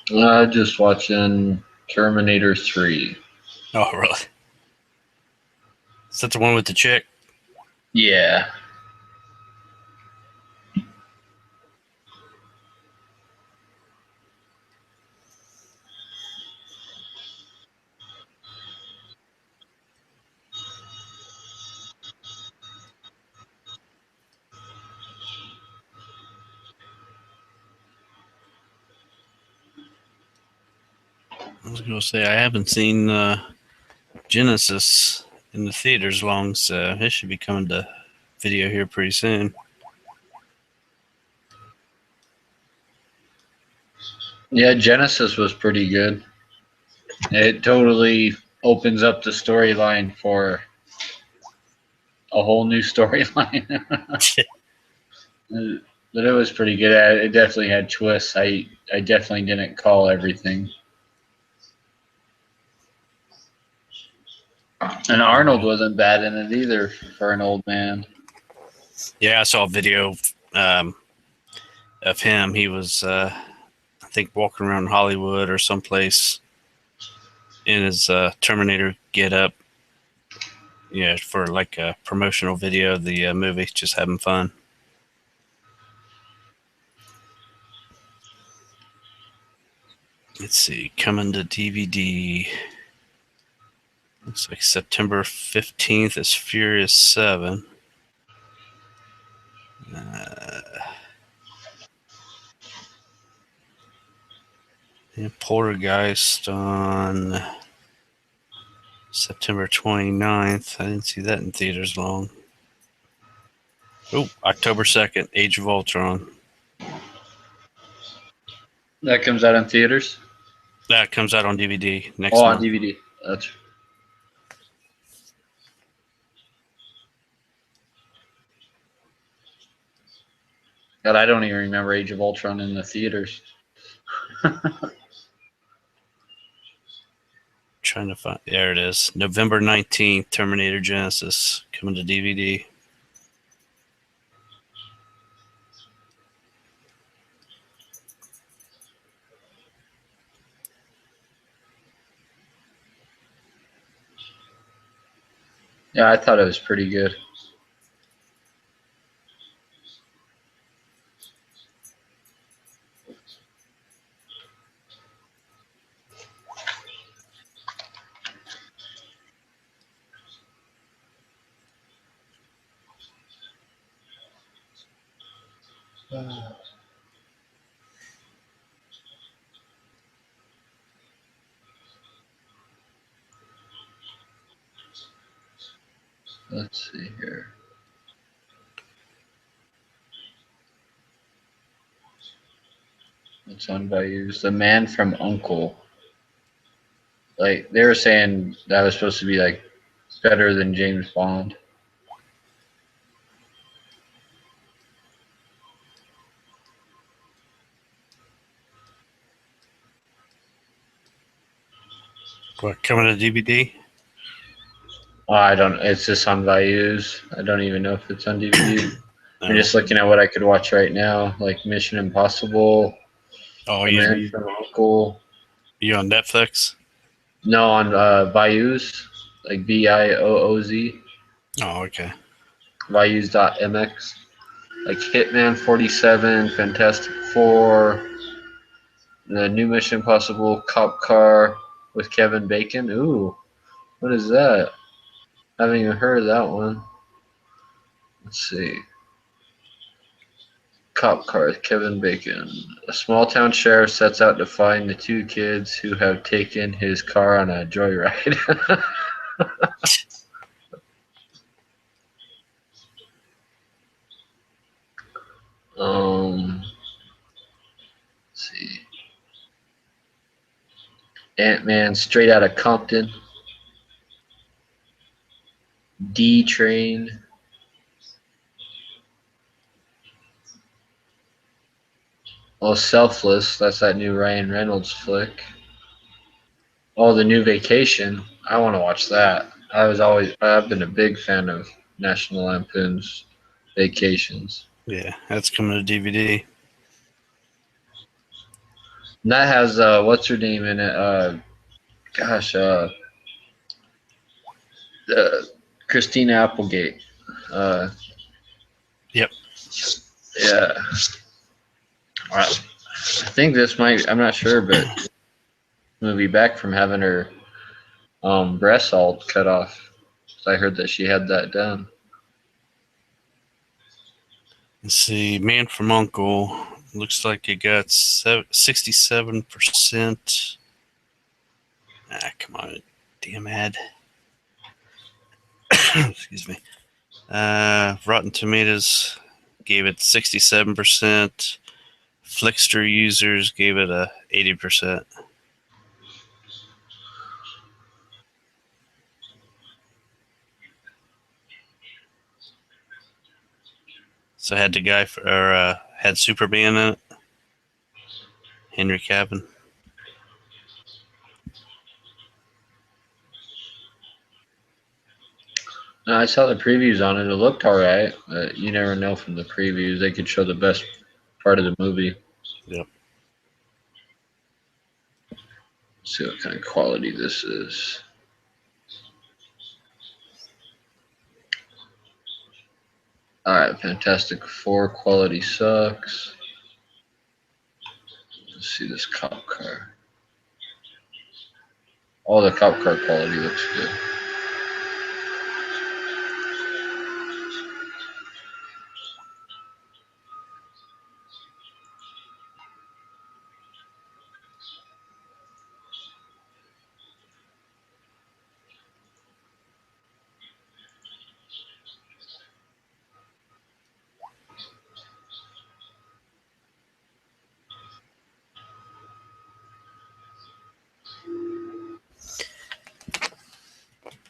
Just watching Terminator 3. Oh, really? Is that the one with the chick? Yeah. I was going to say, I haven't seen Genesis in the theaters long, so it should be coming to video here pretty soon. Yeah, Genesis was pretty good. It totally opens up the storyline for a whole new storyline. But it was pretty good. It definitely had twists. I definitely didn't call everything. And Arnold wasn't bad in it either for an old man. Yeah, I saw a video of him. He was, I think, walking around Hollywood or someplace in his Terminator get-up. Yeah, for like a promotional video of the movie, just having fun. Let's see, coming to DVD. Looks like September 15th is Furious 7. And Poltergeist on September 29th. I didn't see that in theaters long. Oh, October 2nd, Age of Ultron. That comes out in theaters? That comes out on DVD next month. month. On DVD. That's. God, I don't even remember Age of Ultron in the theaters. Trying to find. There it is. November 19th, Terminator Genesis coming to DVD. Yeah, I thought it was pretty good. Let's see here. It's on Bayous. The Man from U.N.C.L.E. Like, they were saying that was supposed to be, like, better than James Bond. What, coming to DVD? Oh, I don't. It's just on Bayous. I don't even know if it's on DVD. I'm just looking at what I could watch right now, like Mission Impossible. Oh, The Man from U.N.C.L.E. You on Netflix? No, on Bayous, like BIOOZ. Oh, okay. Bayous.mx. Like Hitman 47, Fantastic Four, the new Mission Impossible, Cop Car with Kevin Bacon. Ooh, what is that? I haven't even heard of that one. Let's see. Cop Car with Kevin Bacon. A small town sheriff sets out to find the two kids who have taken his car on a joyride. Let's see. Ant-Man Straight Outta Compton. D-Train. Oh, Selfless. That's that new Ryan Reynolds flick. Oh, the new Vacation. I want to watch that. I've been a big fan of National Lampoon's Vacations. Yeah, that's coming to DVD. And that has what's her name in it? Gosh, Christina Applegate. Yep. Yeah. I think this might. I'm not sure, but we'll be back from having her breasts all cut off. I heard that she had that done. Let's see, Man from Uncle. Looks like it got 67%. Ah, come on, damn ad. Excuse me. Rotten Tomatoes gave it 67%. Flickster users gave it a 80%. So had the guy had Superman in it, Henry Cavill. No, I saw the previews on it. It looked alright, but you never know from the previews. They could show the best part of the movie. Yep. Let's see what kind of quality this is. Alright, Fantastic Four quality sucks. Let's see this cop car. All the cop car quality looks good.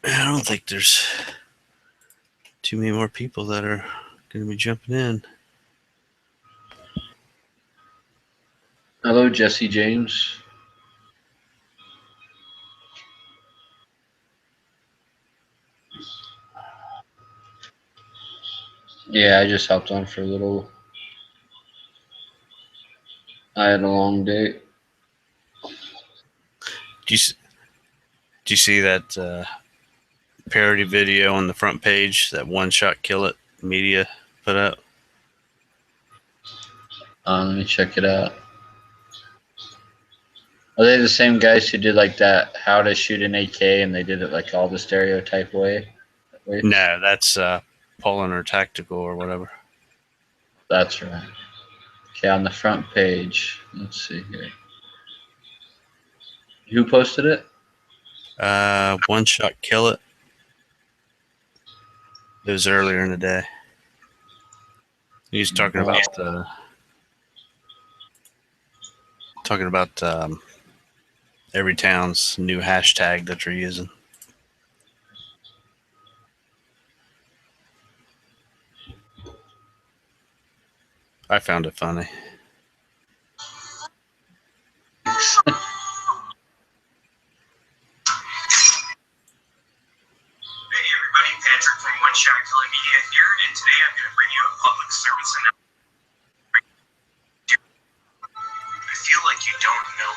I don't think there's too many more people that are going to be jumping in. Hello, Jesse James. Yeah, I just hopped on for a little. I had a long day. Do you see that parody video on the front page that One Shot Kill It Media put out? Let me check it out. Are they the same guys who did like that how to shoot an AK and they did it like all the stereotype way? No, that's Polar Tactical or whatever. That's right. Okay, on the front page. Let's see here. Who posted it? One Shot Kill It. It was earlier in the day. He was talking about every town's new hashtag that they're using. I found it funny. Hey everybody, Patrick from One Shot Kill It Media here, and today I'm going to bring you a public service announcement. I feel like you don't know.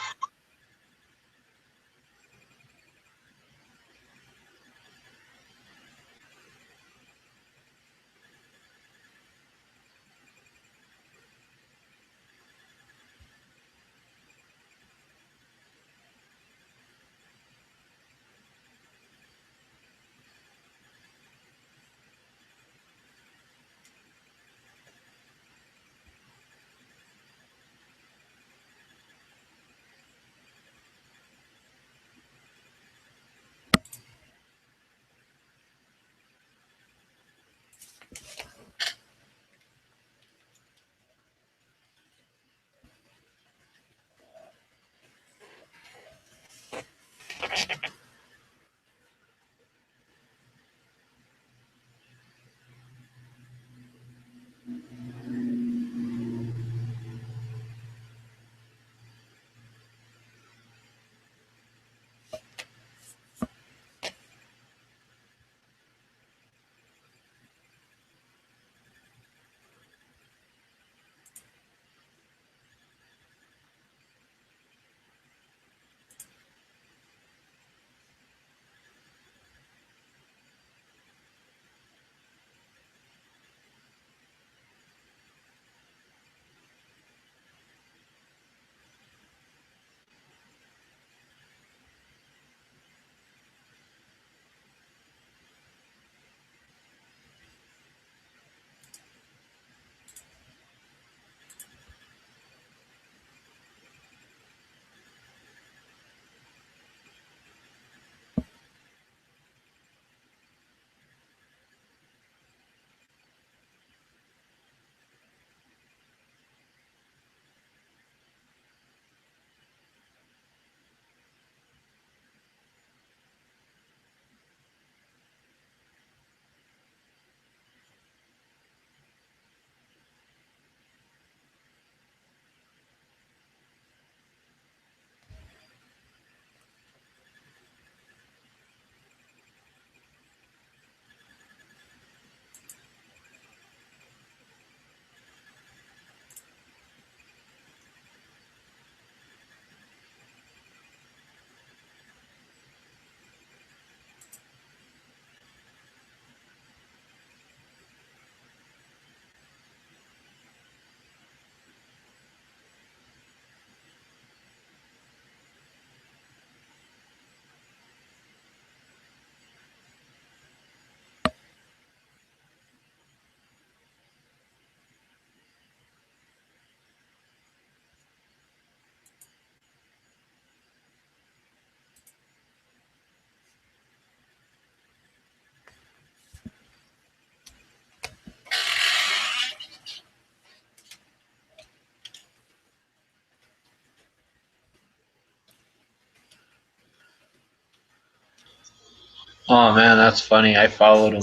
Oh man, that's funny. I followed him.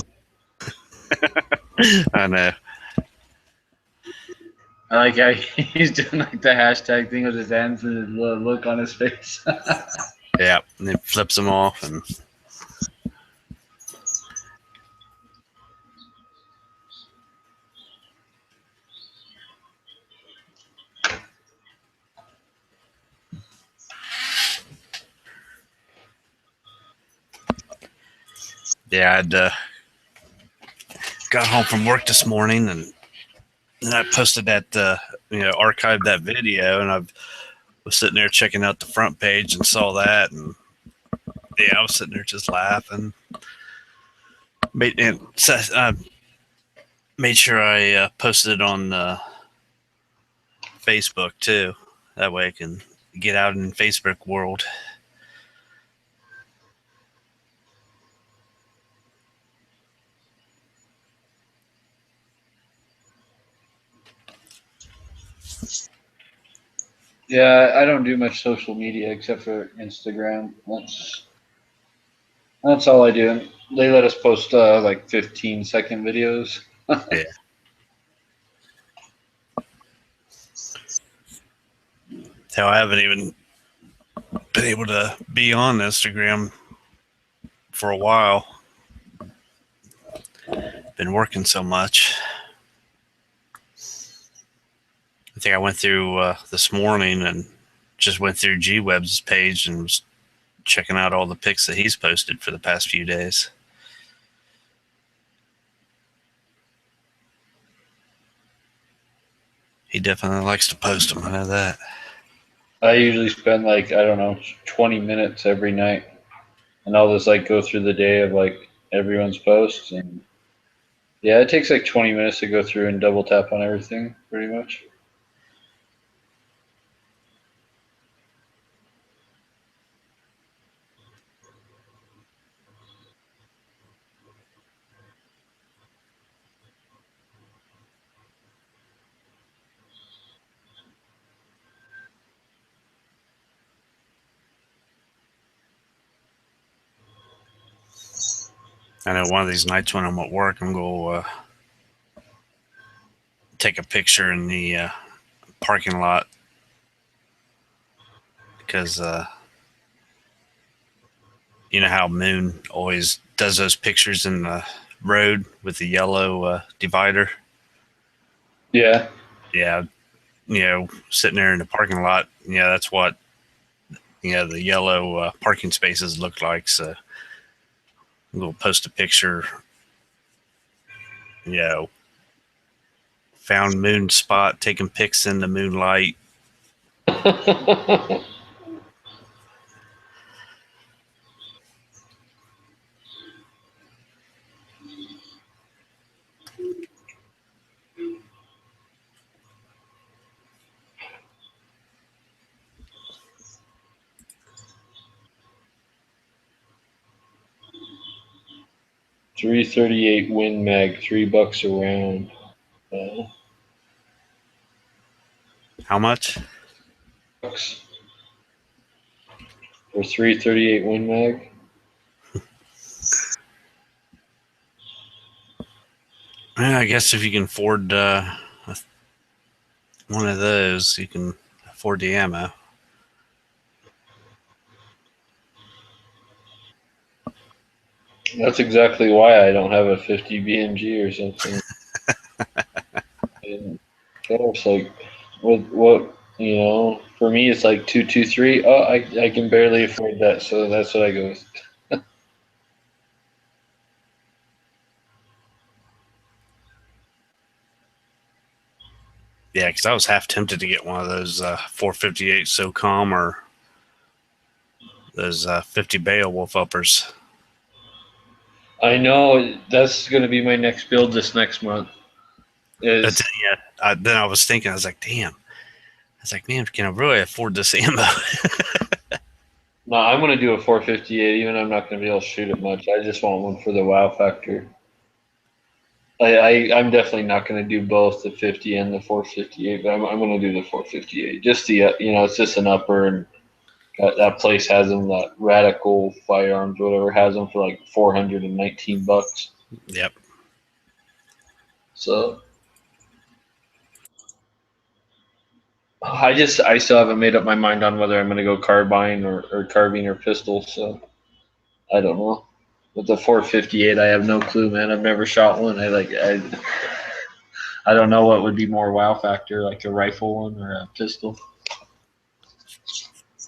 I know. I like how he's doing like the hashtag thing with his hands and the look on his face. Yeah, and it flips them off, and yeah, I'd got home from work this morning, and then I posted that, archived that video, and I was sitting there checking out the front page and saw that, and yeah, I was sitting there just laughing. Made sure I posted it on Facebook too. That way I can get out in Facebook world. Yeah, I don't do much social media except for Instagram. That's all I do. They let us post like 15-second videos. Yeah. Hell, I haven't even been able to be on Instagram for a while. Been working so much. I think I went through this morning and just went through G Web's page and was checking out all the pics that he's posted for the past few days. He definitely likes to post them. I know that. I usually spend like, I don't know, 20 minutes every night, and I'll just like go through the day of like everyone's posts, and yeah, it takes like 20 minutes to go through and double tap on everything, pretty much. I know one of these nights when I'm at work, I'm going to take a picture in the parking lot because you know how Moon always does those pictures in the road with the yellow divider. Yeah. Yeah, sitting there in the parking lot. Yeah, that's what the yellow parking spaces look like. So I'm gonna post a picture. Found Moon spot, taking pics in the moonlight. 338 Win Mag, $3 a round. How much? Bucks for 338 Win Mag. Yeah, I guess if you can afford one of those, you can afford the ammo. That's exactly why I don't have a 50 BMG or something. And it's like, what for me it's like 223. Oh, I can barely afford that, so that's what I go with. Yeah, because I was half tempted to get one of those 458 SOCOM or those 50 Beowulf uppers. I know that's going to be my next build this next month. But then I was thinking, I was like, damn. I was like, man, can I really afford this ammo? No, I'm going to do a 458. Even I'm not going to be able to shoot it much. I just want one for the wow factor. I'm definitely not going to do both the 50 and the 458, but I'm going to do the 458. Just the it's just an upper, and That place has them. That Radical Firearms, whatever, has them for like $419. Yep. So I still haven't made up my mind on whether I'm going to go carbine or carbine or pistol. So I don't know. With the 458, I have no clue, man. I've never shot one. I don't know what would be more wow factor, like a rifle one or a pistol.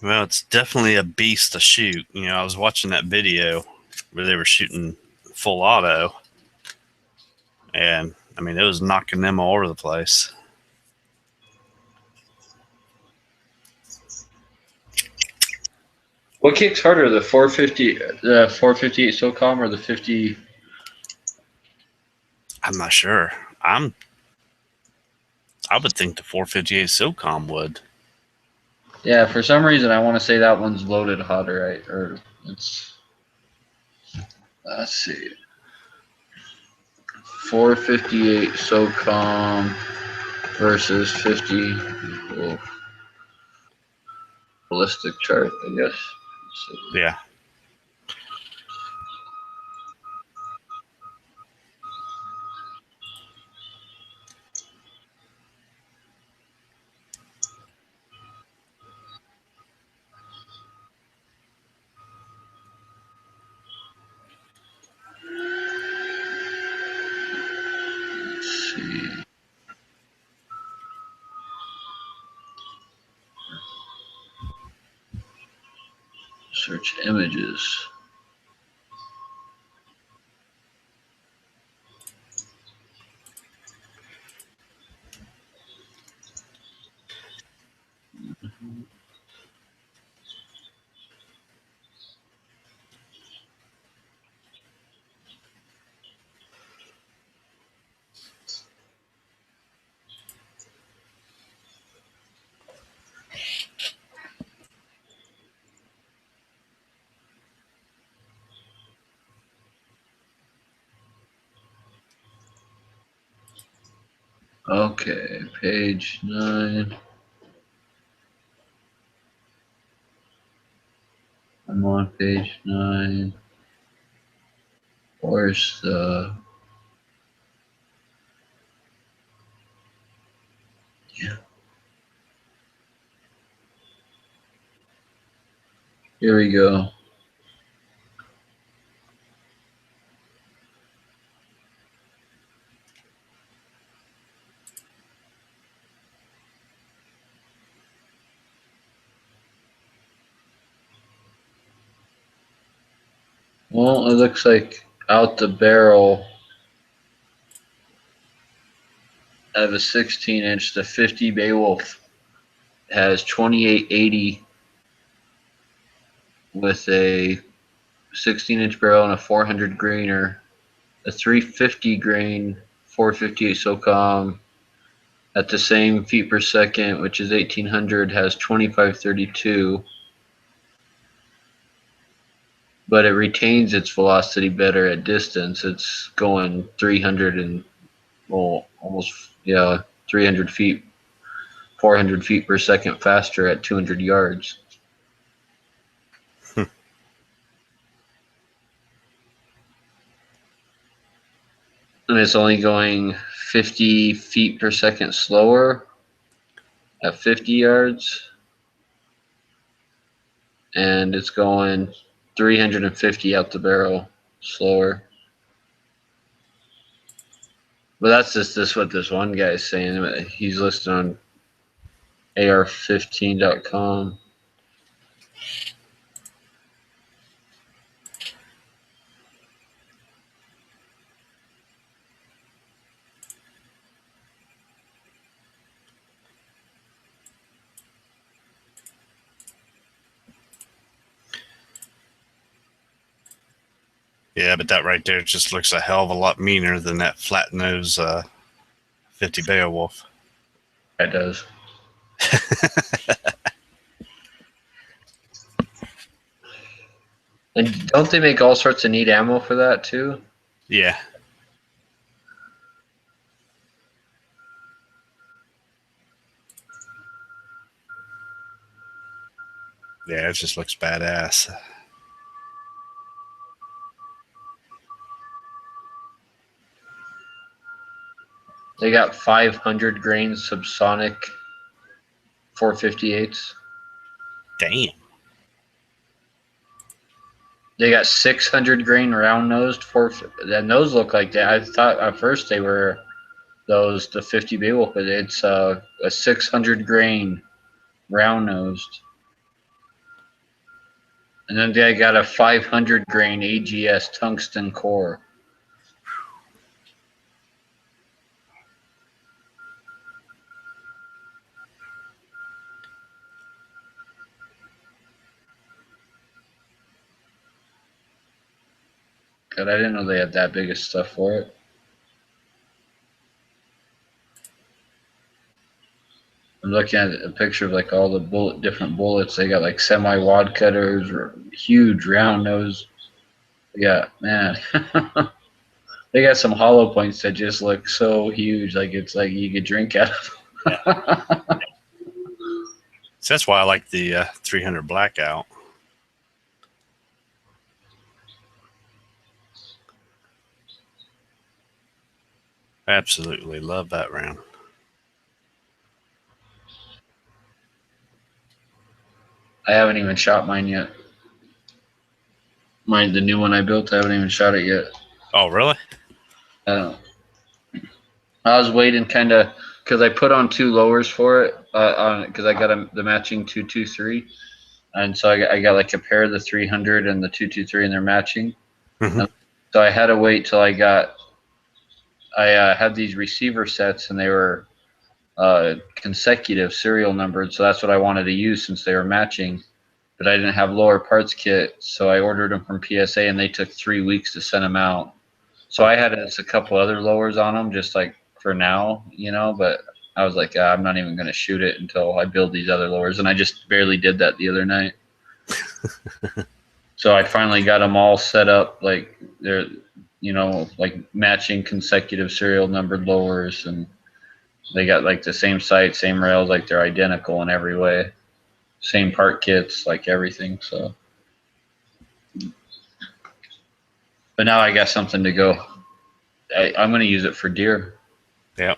Well, it's definitely a beast to shoot. You know, I was watching that video where they were shooting full auto, and I mean, it was knocking them all over the place. What kicks harder, the 458 SOCOM or the 50? I'm not sure. I would think the 458 SOCOM would. Yeah, for some reason I want to say that one's loaded hotter, right? Or it's. Let's see. 458 SOCOM versus 50 ballistic chart, I guess. Let's see. Yeah. Let's see. Search images. Okay, page 9. I'm on page 9. Where's the. Yeah. Here we go. Well, it looks like out the barrel of a 16-inch, the 50 Beowulf has 2880 with a 16-inch barrel and a 400 grainer. A 350 grain 458 SOCOM at the same feet per second, which is 1800, has 2532, but it retains its velocity better at distance. It's going 300 and, well, almost, yeah, 300 feet, 400 feet per second faster at 200 yards. And it's only going 50 feet per second slower at 50 yards. And it's going 350 out the barrel slower. But that's just what this one guy is saying. He's listed on AR15.com. Yeah, but that right there just looks a hell of a lot meaner than that flat nose 50 Beowulf. It does. And don't they make all sorts of neat ammo for that too? Yeah. Yeah, it just looks badass. They got 500 grain subsonic 458s. Damn. They got 600 grain round nosed and those look like that. I thought at first they were the 50 Beowulf, but it's a 600 grain round nosed. And then they got a 500 grain AGS tungsten core. God, I didn't know they had that big of stuff for it. I'm looking at a picture of like all the different bullets. They got like semi-wad cutters or huge round nose. Yeah, man. They got some hollow points that just look so huge, like it's like you could drink out of. Yeah. So that's why I like the 300 Blackout. Absolutely love that round. I haven't even shot mine yet. The new one I built, I haven't even shot it yet. Oh, really? I was waiting kind of because I put on 2 lowers for it because I got the matching 223, and so I got like a pair of the 300 and the 223, and they're matching. Mm-hmm. So I had to wait till I had these receiver sets, and they were consecutive serial numbered, so that's what I wanted to use since they were matching. But I didn't have lower parts kit, so I ordered them from PSA, and they took 3 weeks to send them out. So I had a couple other lowers on them, just like for now, but I was like, I'm not even going to shoot it until I build these other lowers, and I just barely did that the other night. So I finally got them all set up, like they're, like matching consecutive serial numbered lowers, and they got like the same sight, same rails, like they're identical in every way. Same part kits, like everything. So, but now I got something to go. I'm going to use it for deer. Yep.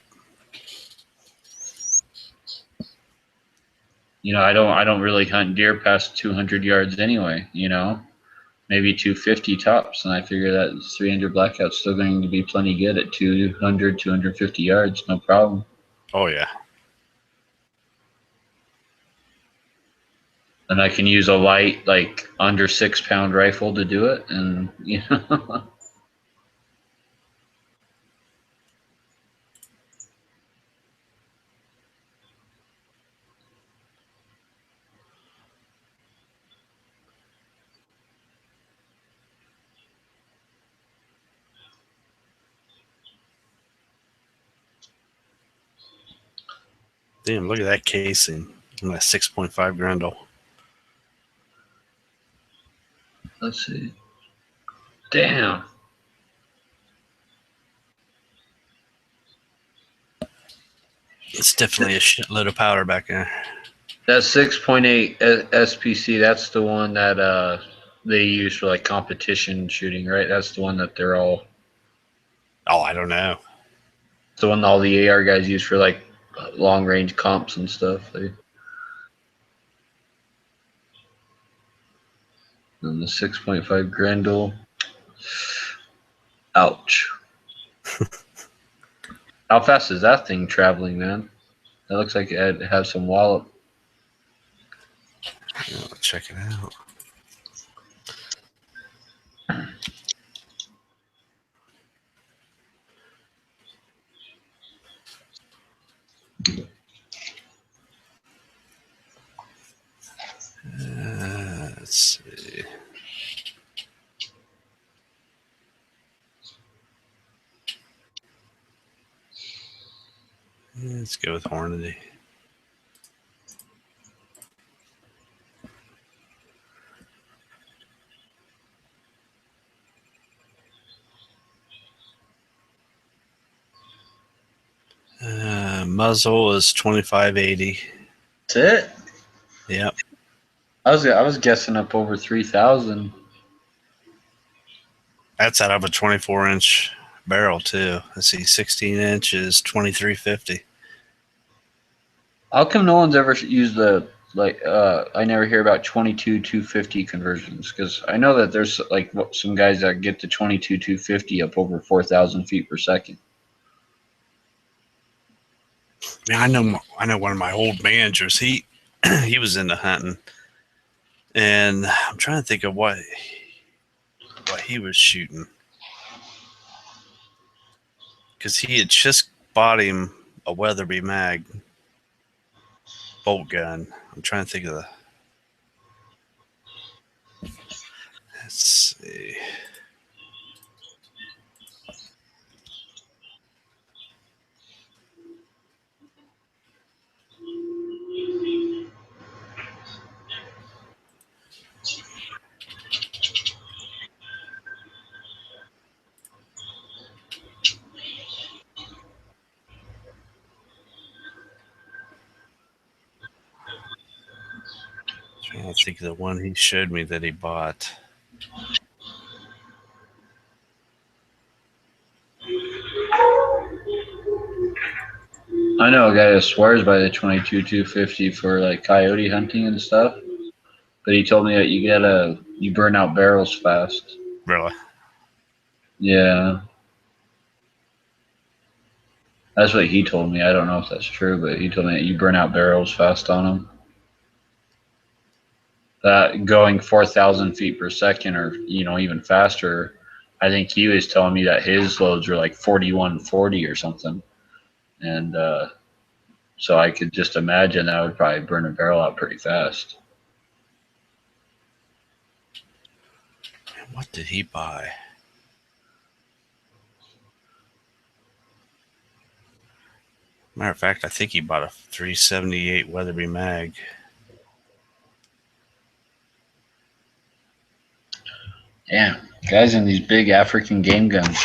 I don't really hunt deer past 200 yards anyway. Maybe 250 tops, and I figure that 300 Blackout's still going to be plenty good at 200, 250 yards, no problem. Oh yeah. And I can use a light, like under 6-pound rifle to do it, and Damn, look at that casing. And that 6.5 Grendel. Let's see. Damn. It's definitely a shitload of powder back there. That 6.8 SPC, that's the one that they use for like competition shooting, right? That's the one that they're all. Oh, I don't know. It's the one all the AR guys use for like long range comps and stuff. And the 6.5 Grendel. Ouch. How fast is that thing traveling, man? That looks like it has some wallop. Oh, check it out. Let's see. Let's go with Hornady. Muzzle is 2580. That's it? Yep. I was guessing up over 3,000. That's out of a 24-inch barrel too. Let's see, 16 inches, 2350. How come no one's ever used the I never hear about 22 250 conversions, because I know that there's like some guys that get the 22 250 up over 4,000 feet per second. Yeah, I know one of my old managers. He he was into hunting, and I'm trying to think of what he was shooting, because he had just bought him a Weatherby mag bolt gun. I'm trying to think of the. Let's see. Trying to think of the one he showed me that he bought. I know a guy that swears by the 22 250 for like coyote hunting and stuff, but he told me that you burn out barrels fast. Really? Yeah, that's what he told me. I don't know if that's true, but he told me that you burn out barrels fast on them. That going 4,000 feet per second, or even faster. I think he was telling me that his loads were like 4140 or something, and so I could just imagine that would probably burn a barrel out pretty fast. What did he buy? Matter of fact, I think he bought a 378 Weatherby mag. Damn, guys in these big African game guns.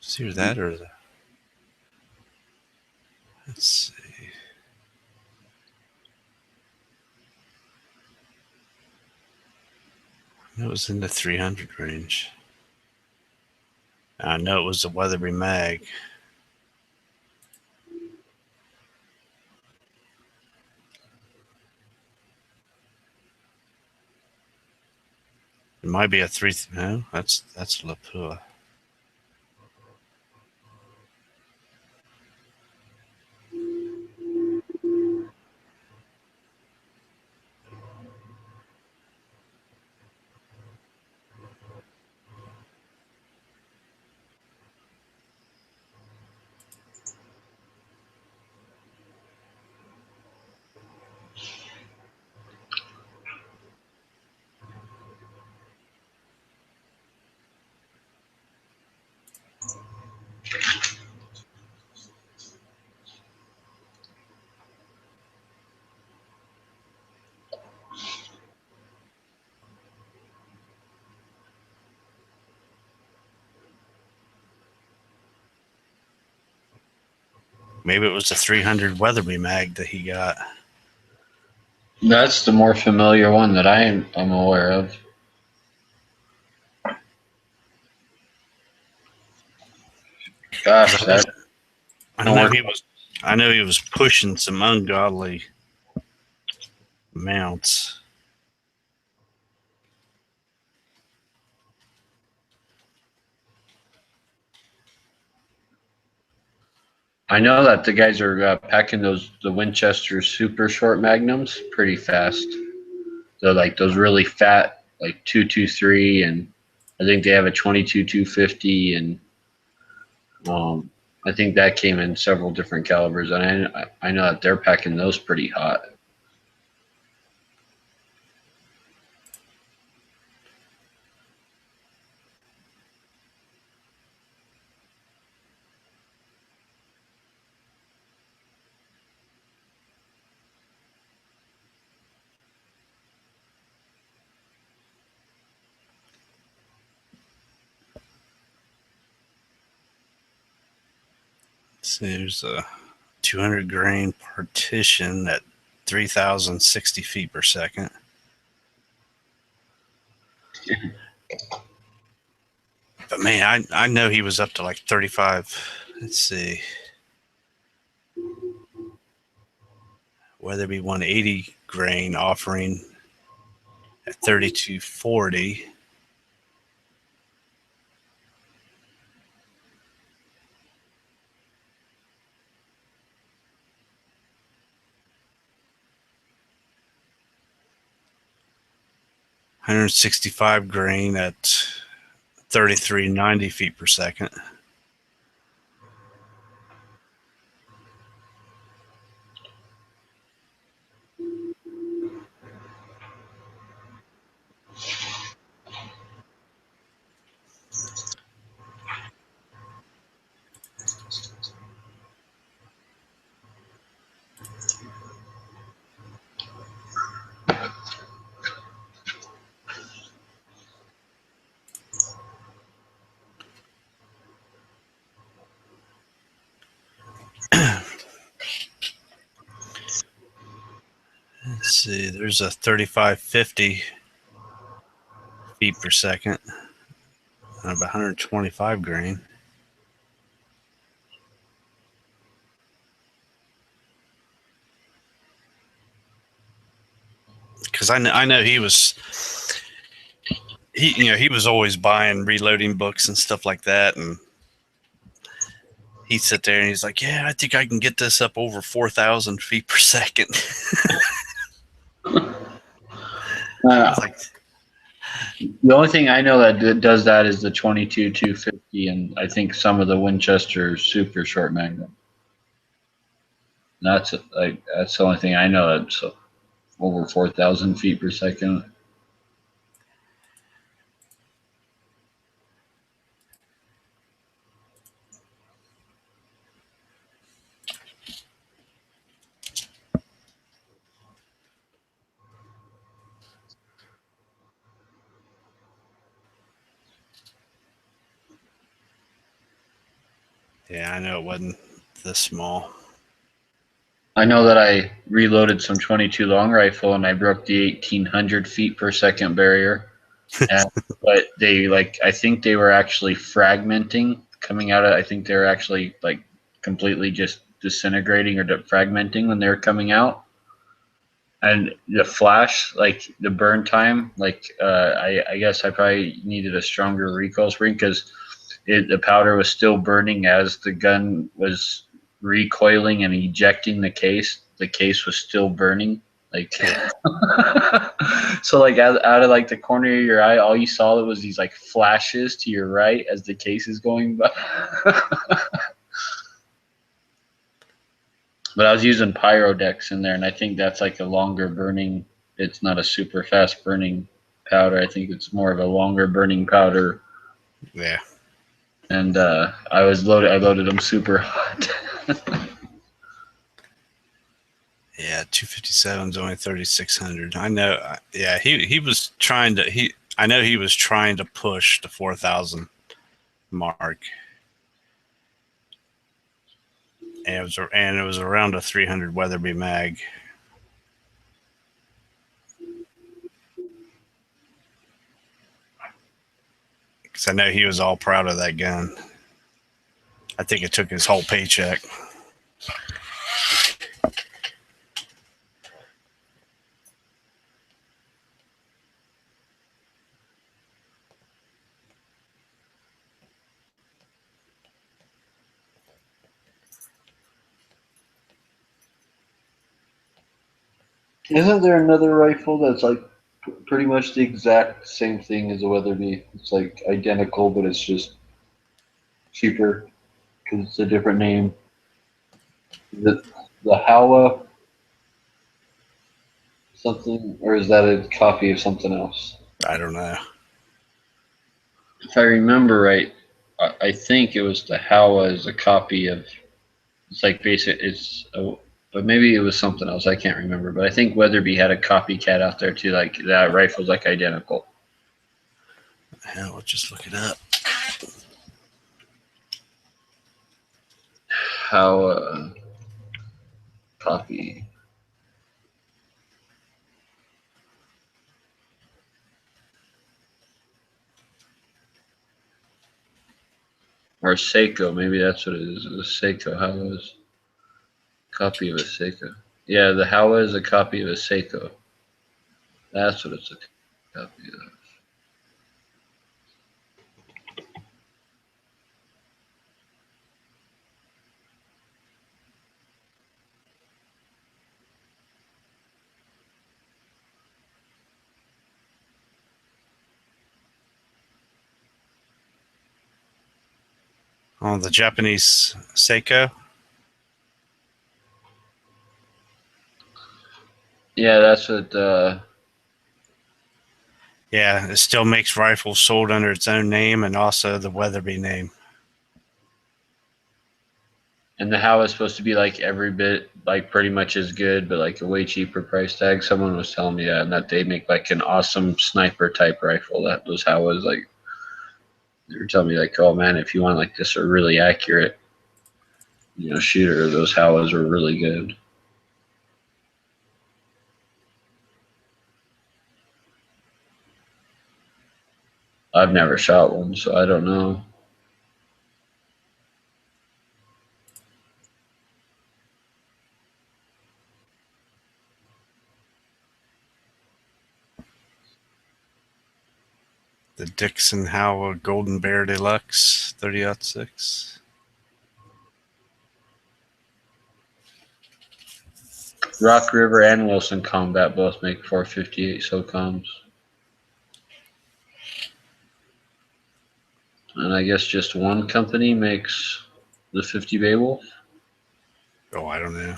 It's either that or the. Let's see. It was in the 300 range. I know it was the Weatherby mag. It might be a three. No, that's Lapua. Maybe it was the 300 Weatherby mag that he got. That's the more familiar one that I'm aware of. Gosh, that I don't know work. he was. I know he was pushing some ungodly amounts. I know that the guys are packing the Winchester super short magnums pretty fast. They're like those really fat, like 223, and I think they have a 22 250, and I think that came in several different calibers, and I know that they're packing those pretty hot. So there's a 200 grain partition at 3,060 feet per second. But man, I know he was up to like 35. Let's see. Weatherby 180 grain offering at 3240. $165 grain at 3390 feet per second. Let's see, there's a 3550 feet per second of 125 grain. Because I know he was he was always buying reloading books and stuff like that, and he'd sit there and he's like, yeah, I think I can get this up over 4,000 feet per second. Like, the only thing I know that does that is the 22-250, and I think some of the Winchester super short magnum. That's that's the only thing I know that's over 4,000 feet per second. Yeah, I know it wasn't this small. I know that I reloaded some 22 long rifle and I broke the 1,800 feet per second barrier. But I think they were actually fragmenting coming out of. I think they were actually like completely just disintegrating or fragmenting when they were coming out. And the flash, like the burn time, I guess I probably needed a stronger recoil spring because the powder was still burning as the gun was recoiling and ejecting the case. The case was still burning. So out of like the corner of your eye, all you saw was these like flashes to your right as the case is going by. But I was using Pyrodex in there, and I think that's like a longer burning. It's not a super fast burning powder. I think it's more of a longer burning powder. Yeah. And I loaded them super hot. Yeah, 257 is only 3,600. I know. Yeah, he was trying to. I know he was trying to push the 4,000 mark, and it was around a 300 Weatherby mag. Because I know he was all proud of that gun. I think it took his whole paycheck. Isn't there another rifle that's like pretty much the exact same thing as a Weatherby? It's like identical, but it's just cheaper because it's a different name. The Howa something, or is that a copy of something else? I don't know. If I remember right, I think it was the Howa is a copy of. It's like basic. But maybe it was something else. I can't remember. But I think Weatherby had a copycat out there too. Like that rifle's like identical. Hell, let's just look it up. how copy. Or Seiko, maybe that's what it is. A Seiko. How is copy of a Seiko? Yeah, the how is a copy of a Seiko. That's what it's a copy of. Oh, the Japanese Seiko. Yeah, that's what. Yeah, it still makes rifles sold under its own name and also the Weatherby name. And the how is supposed to be like every bit, like pretty much as good, but like a way cheaper price tag. Someone was telling me that, and that they make like an awesome sniper type rifle. That was how is like. They were telling me like, oh man, if you want like this a really accurate, shooter, those Howas are really good. I've never shot one, so I don't know. The Dixon Howa Golden Bear Deluxe 30-06. Rock River and Wilson Combat both make 458 SOCOMs. And I guess just one company makes the 50 Beowulf. Oh, I don't know.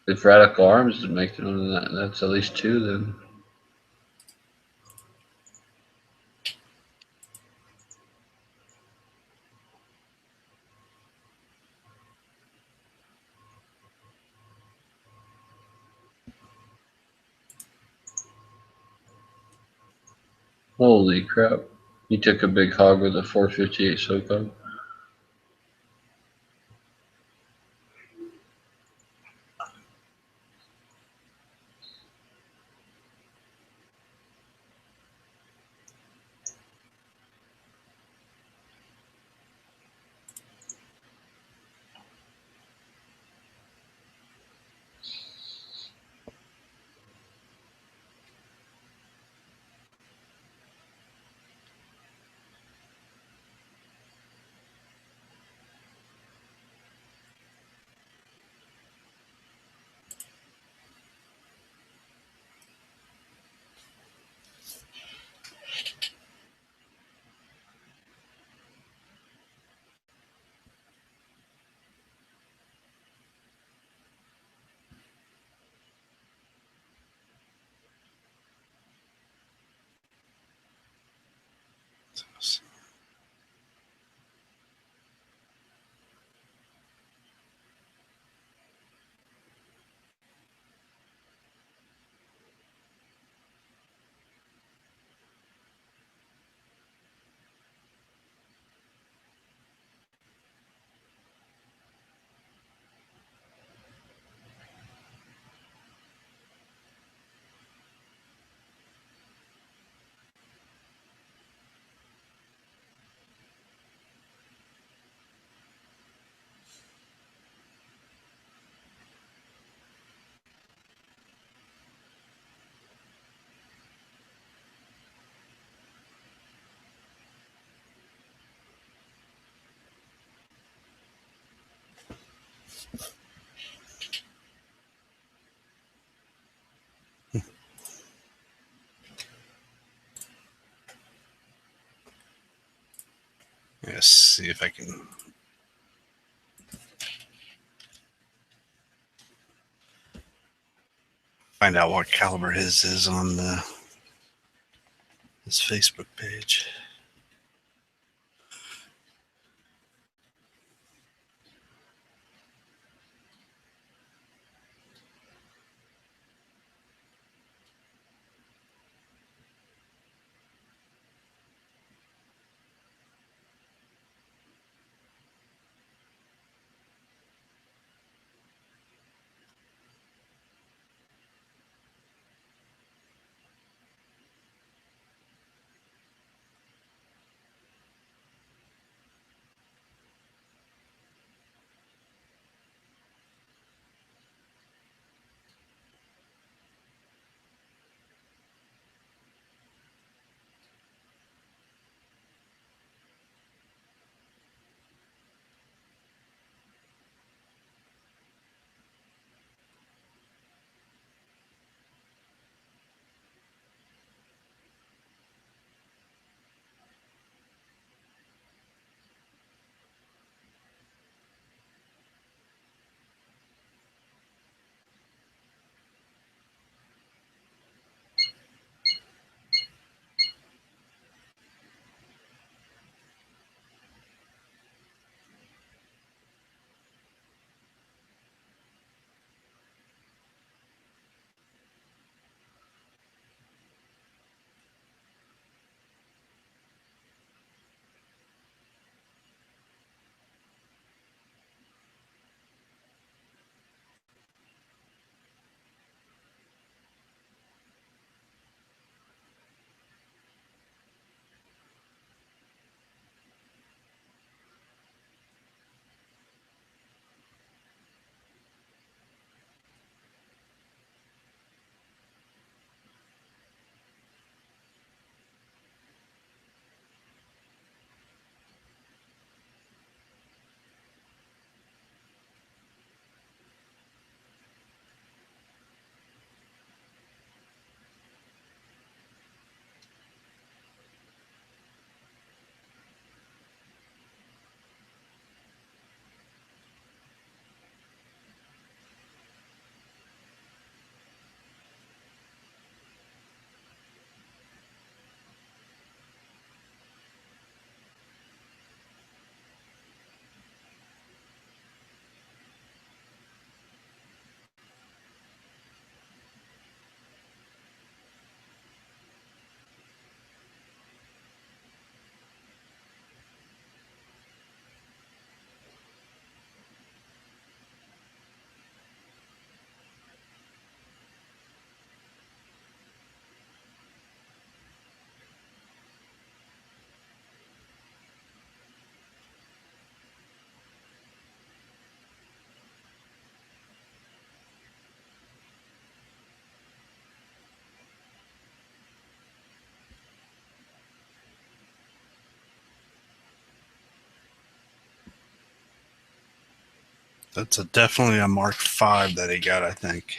If Radical Arms didn't make it, that's at least two then. Holy crap. He took a big hog with a 458 SOCOM. Let's see if I can find out what caliber his is on his Facebook page. That's definitely a Mark V that he got, I think.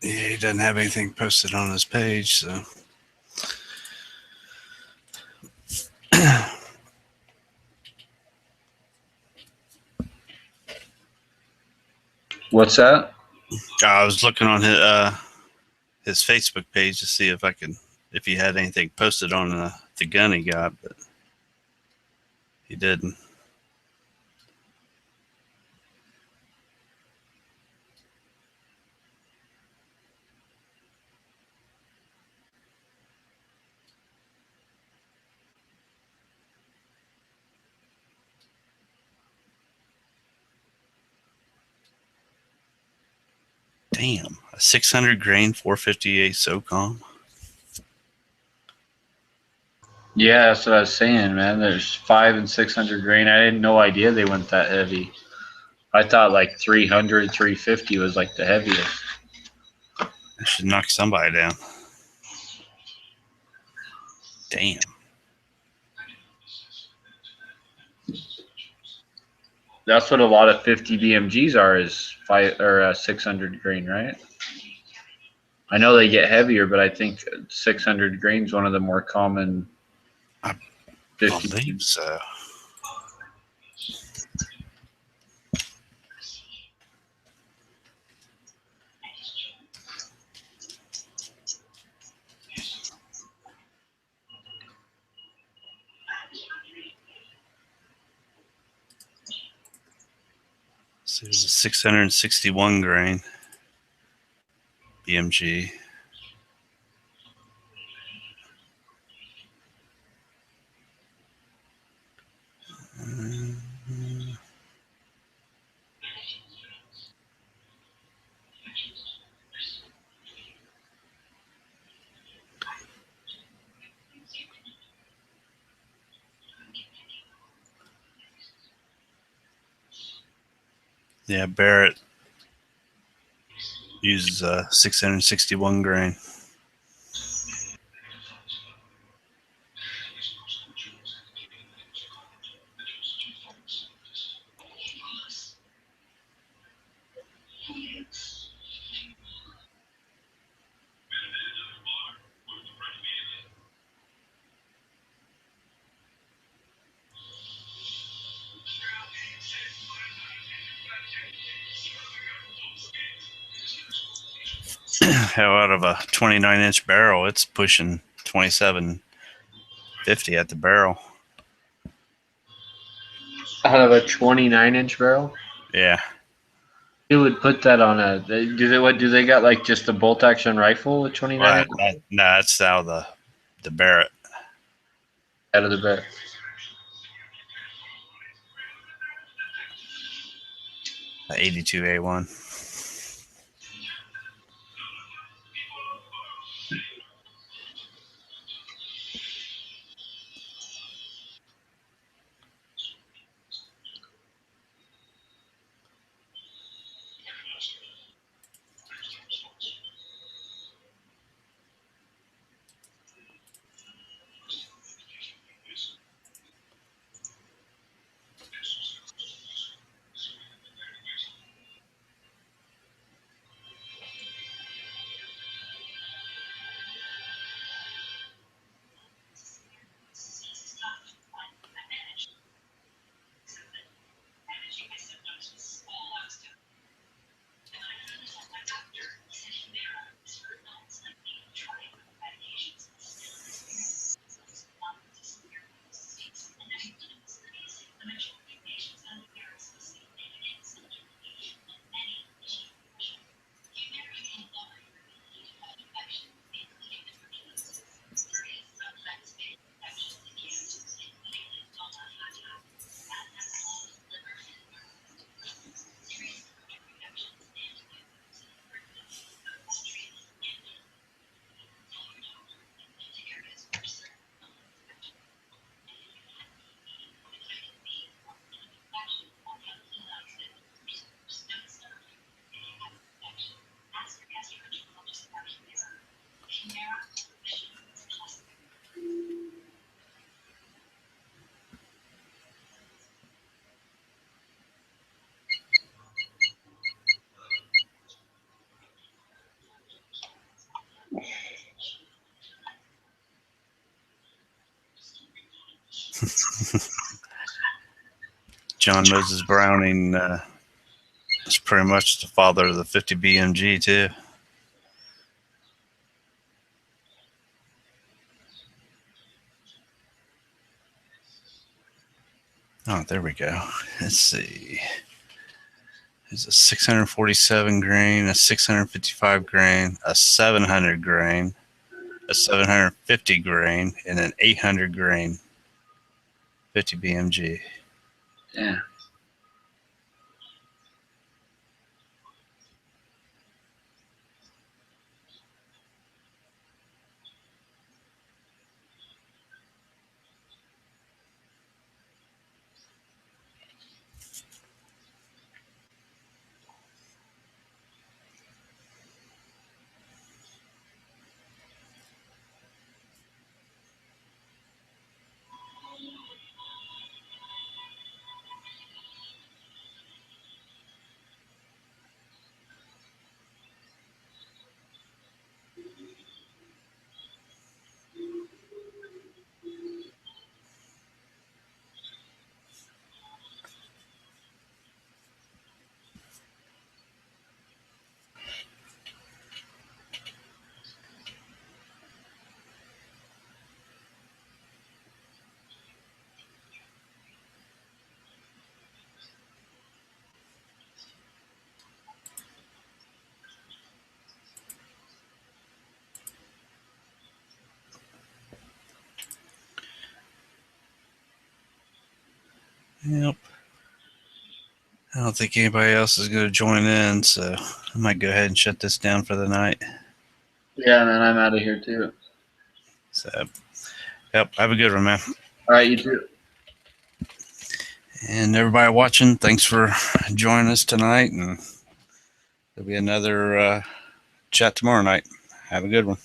Yeah, he doesn't have anything posted on his page, so. What's that? I was looking on his Facebook page to see if he had anything posted on the gun he got, but he didn't. Damn, a 600 grain 458 SOCOM. Yeah, that's what I was saying, man. There's 500 and 600 grain. I had no idea they went that heavy. I thought like 300, 350 was like the heaviest. That should knock somebody down. Damn. That's what a lot of 50 BMGs are, is 600 grain, right? I know they get heavier, but I think 600 grain is one of the more common. I 50. believe so. So there's a 661 grain BMG. Yeah, Barrett uses 661 grain. How out of a 29-inch barrel, it's pushing 2750 at the barrel. Out of a 29-inch barrel? Yeah. You would put that on a. What do they got? Like just a bolt action rifle with 29 No, that's out of the Barrett. out of the barrel? The 82A1. John Moses Browning is pretty much the father of the 50 BMG, too. Oh, there we go. Let's see. There's a 647 grain, a 655 grain, a 700 grain, a 750 grain, and an 800 grain 50 BMG. Yeah. Yep. I don't think anybody else is going to join in, so I might go ahead and shut this down for the night. Yeah, man, I'm out of here too. So, yep, have a good one, man. All right, you too. And everybody watching, thanks for joining us tonight. And there'll be another chat tomorrow night. Have a good one.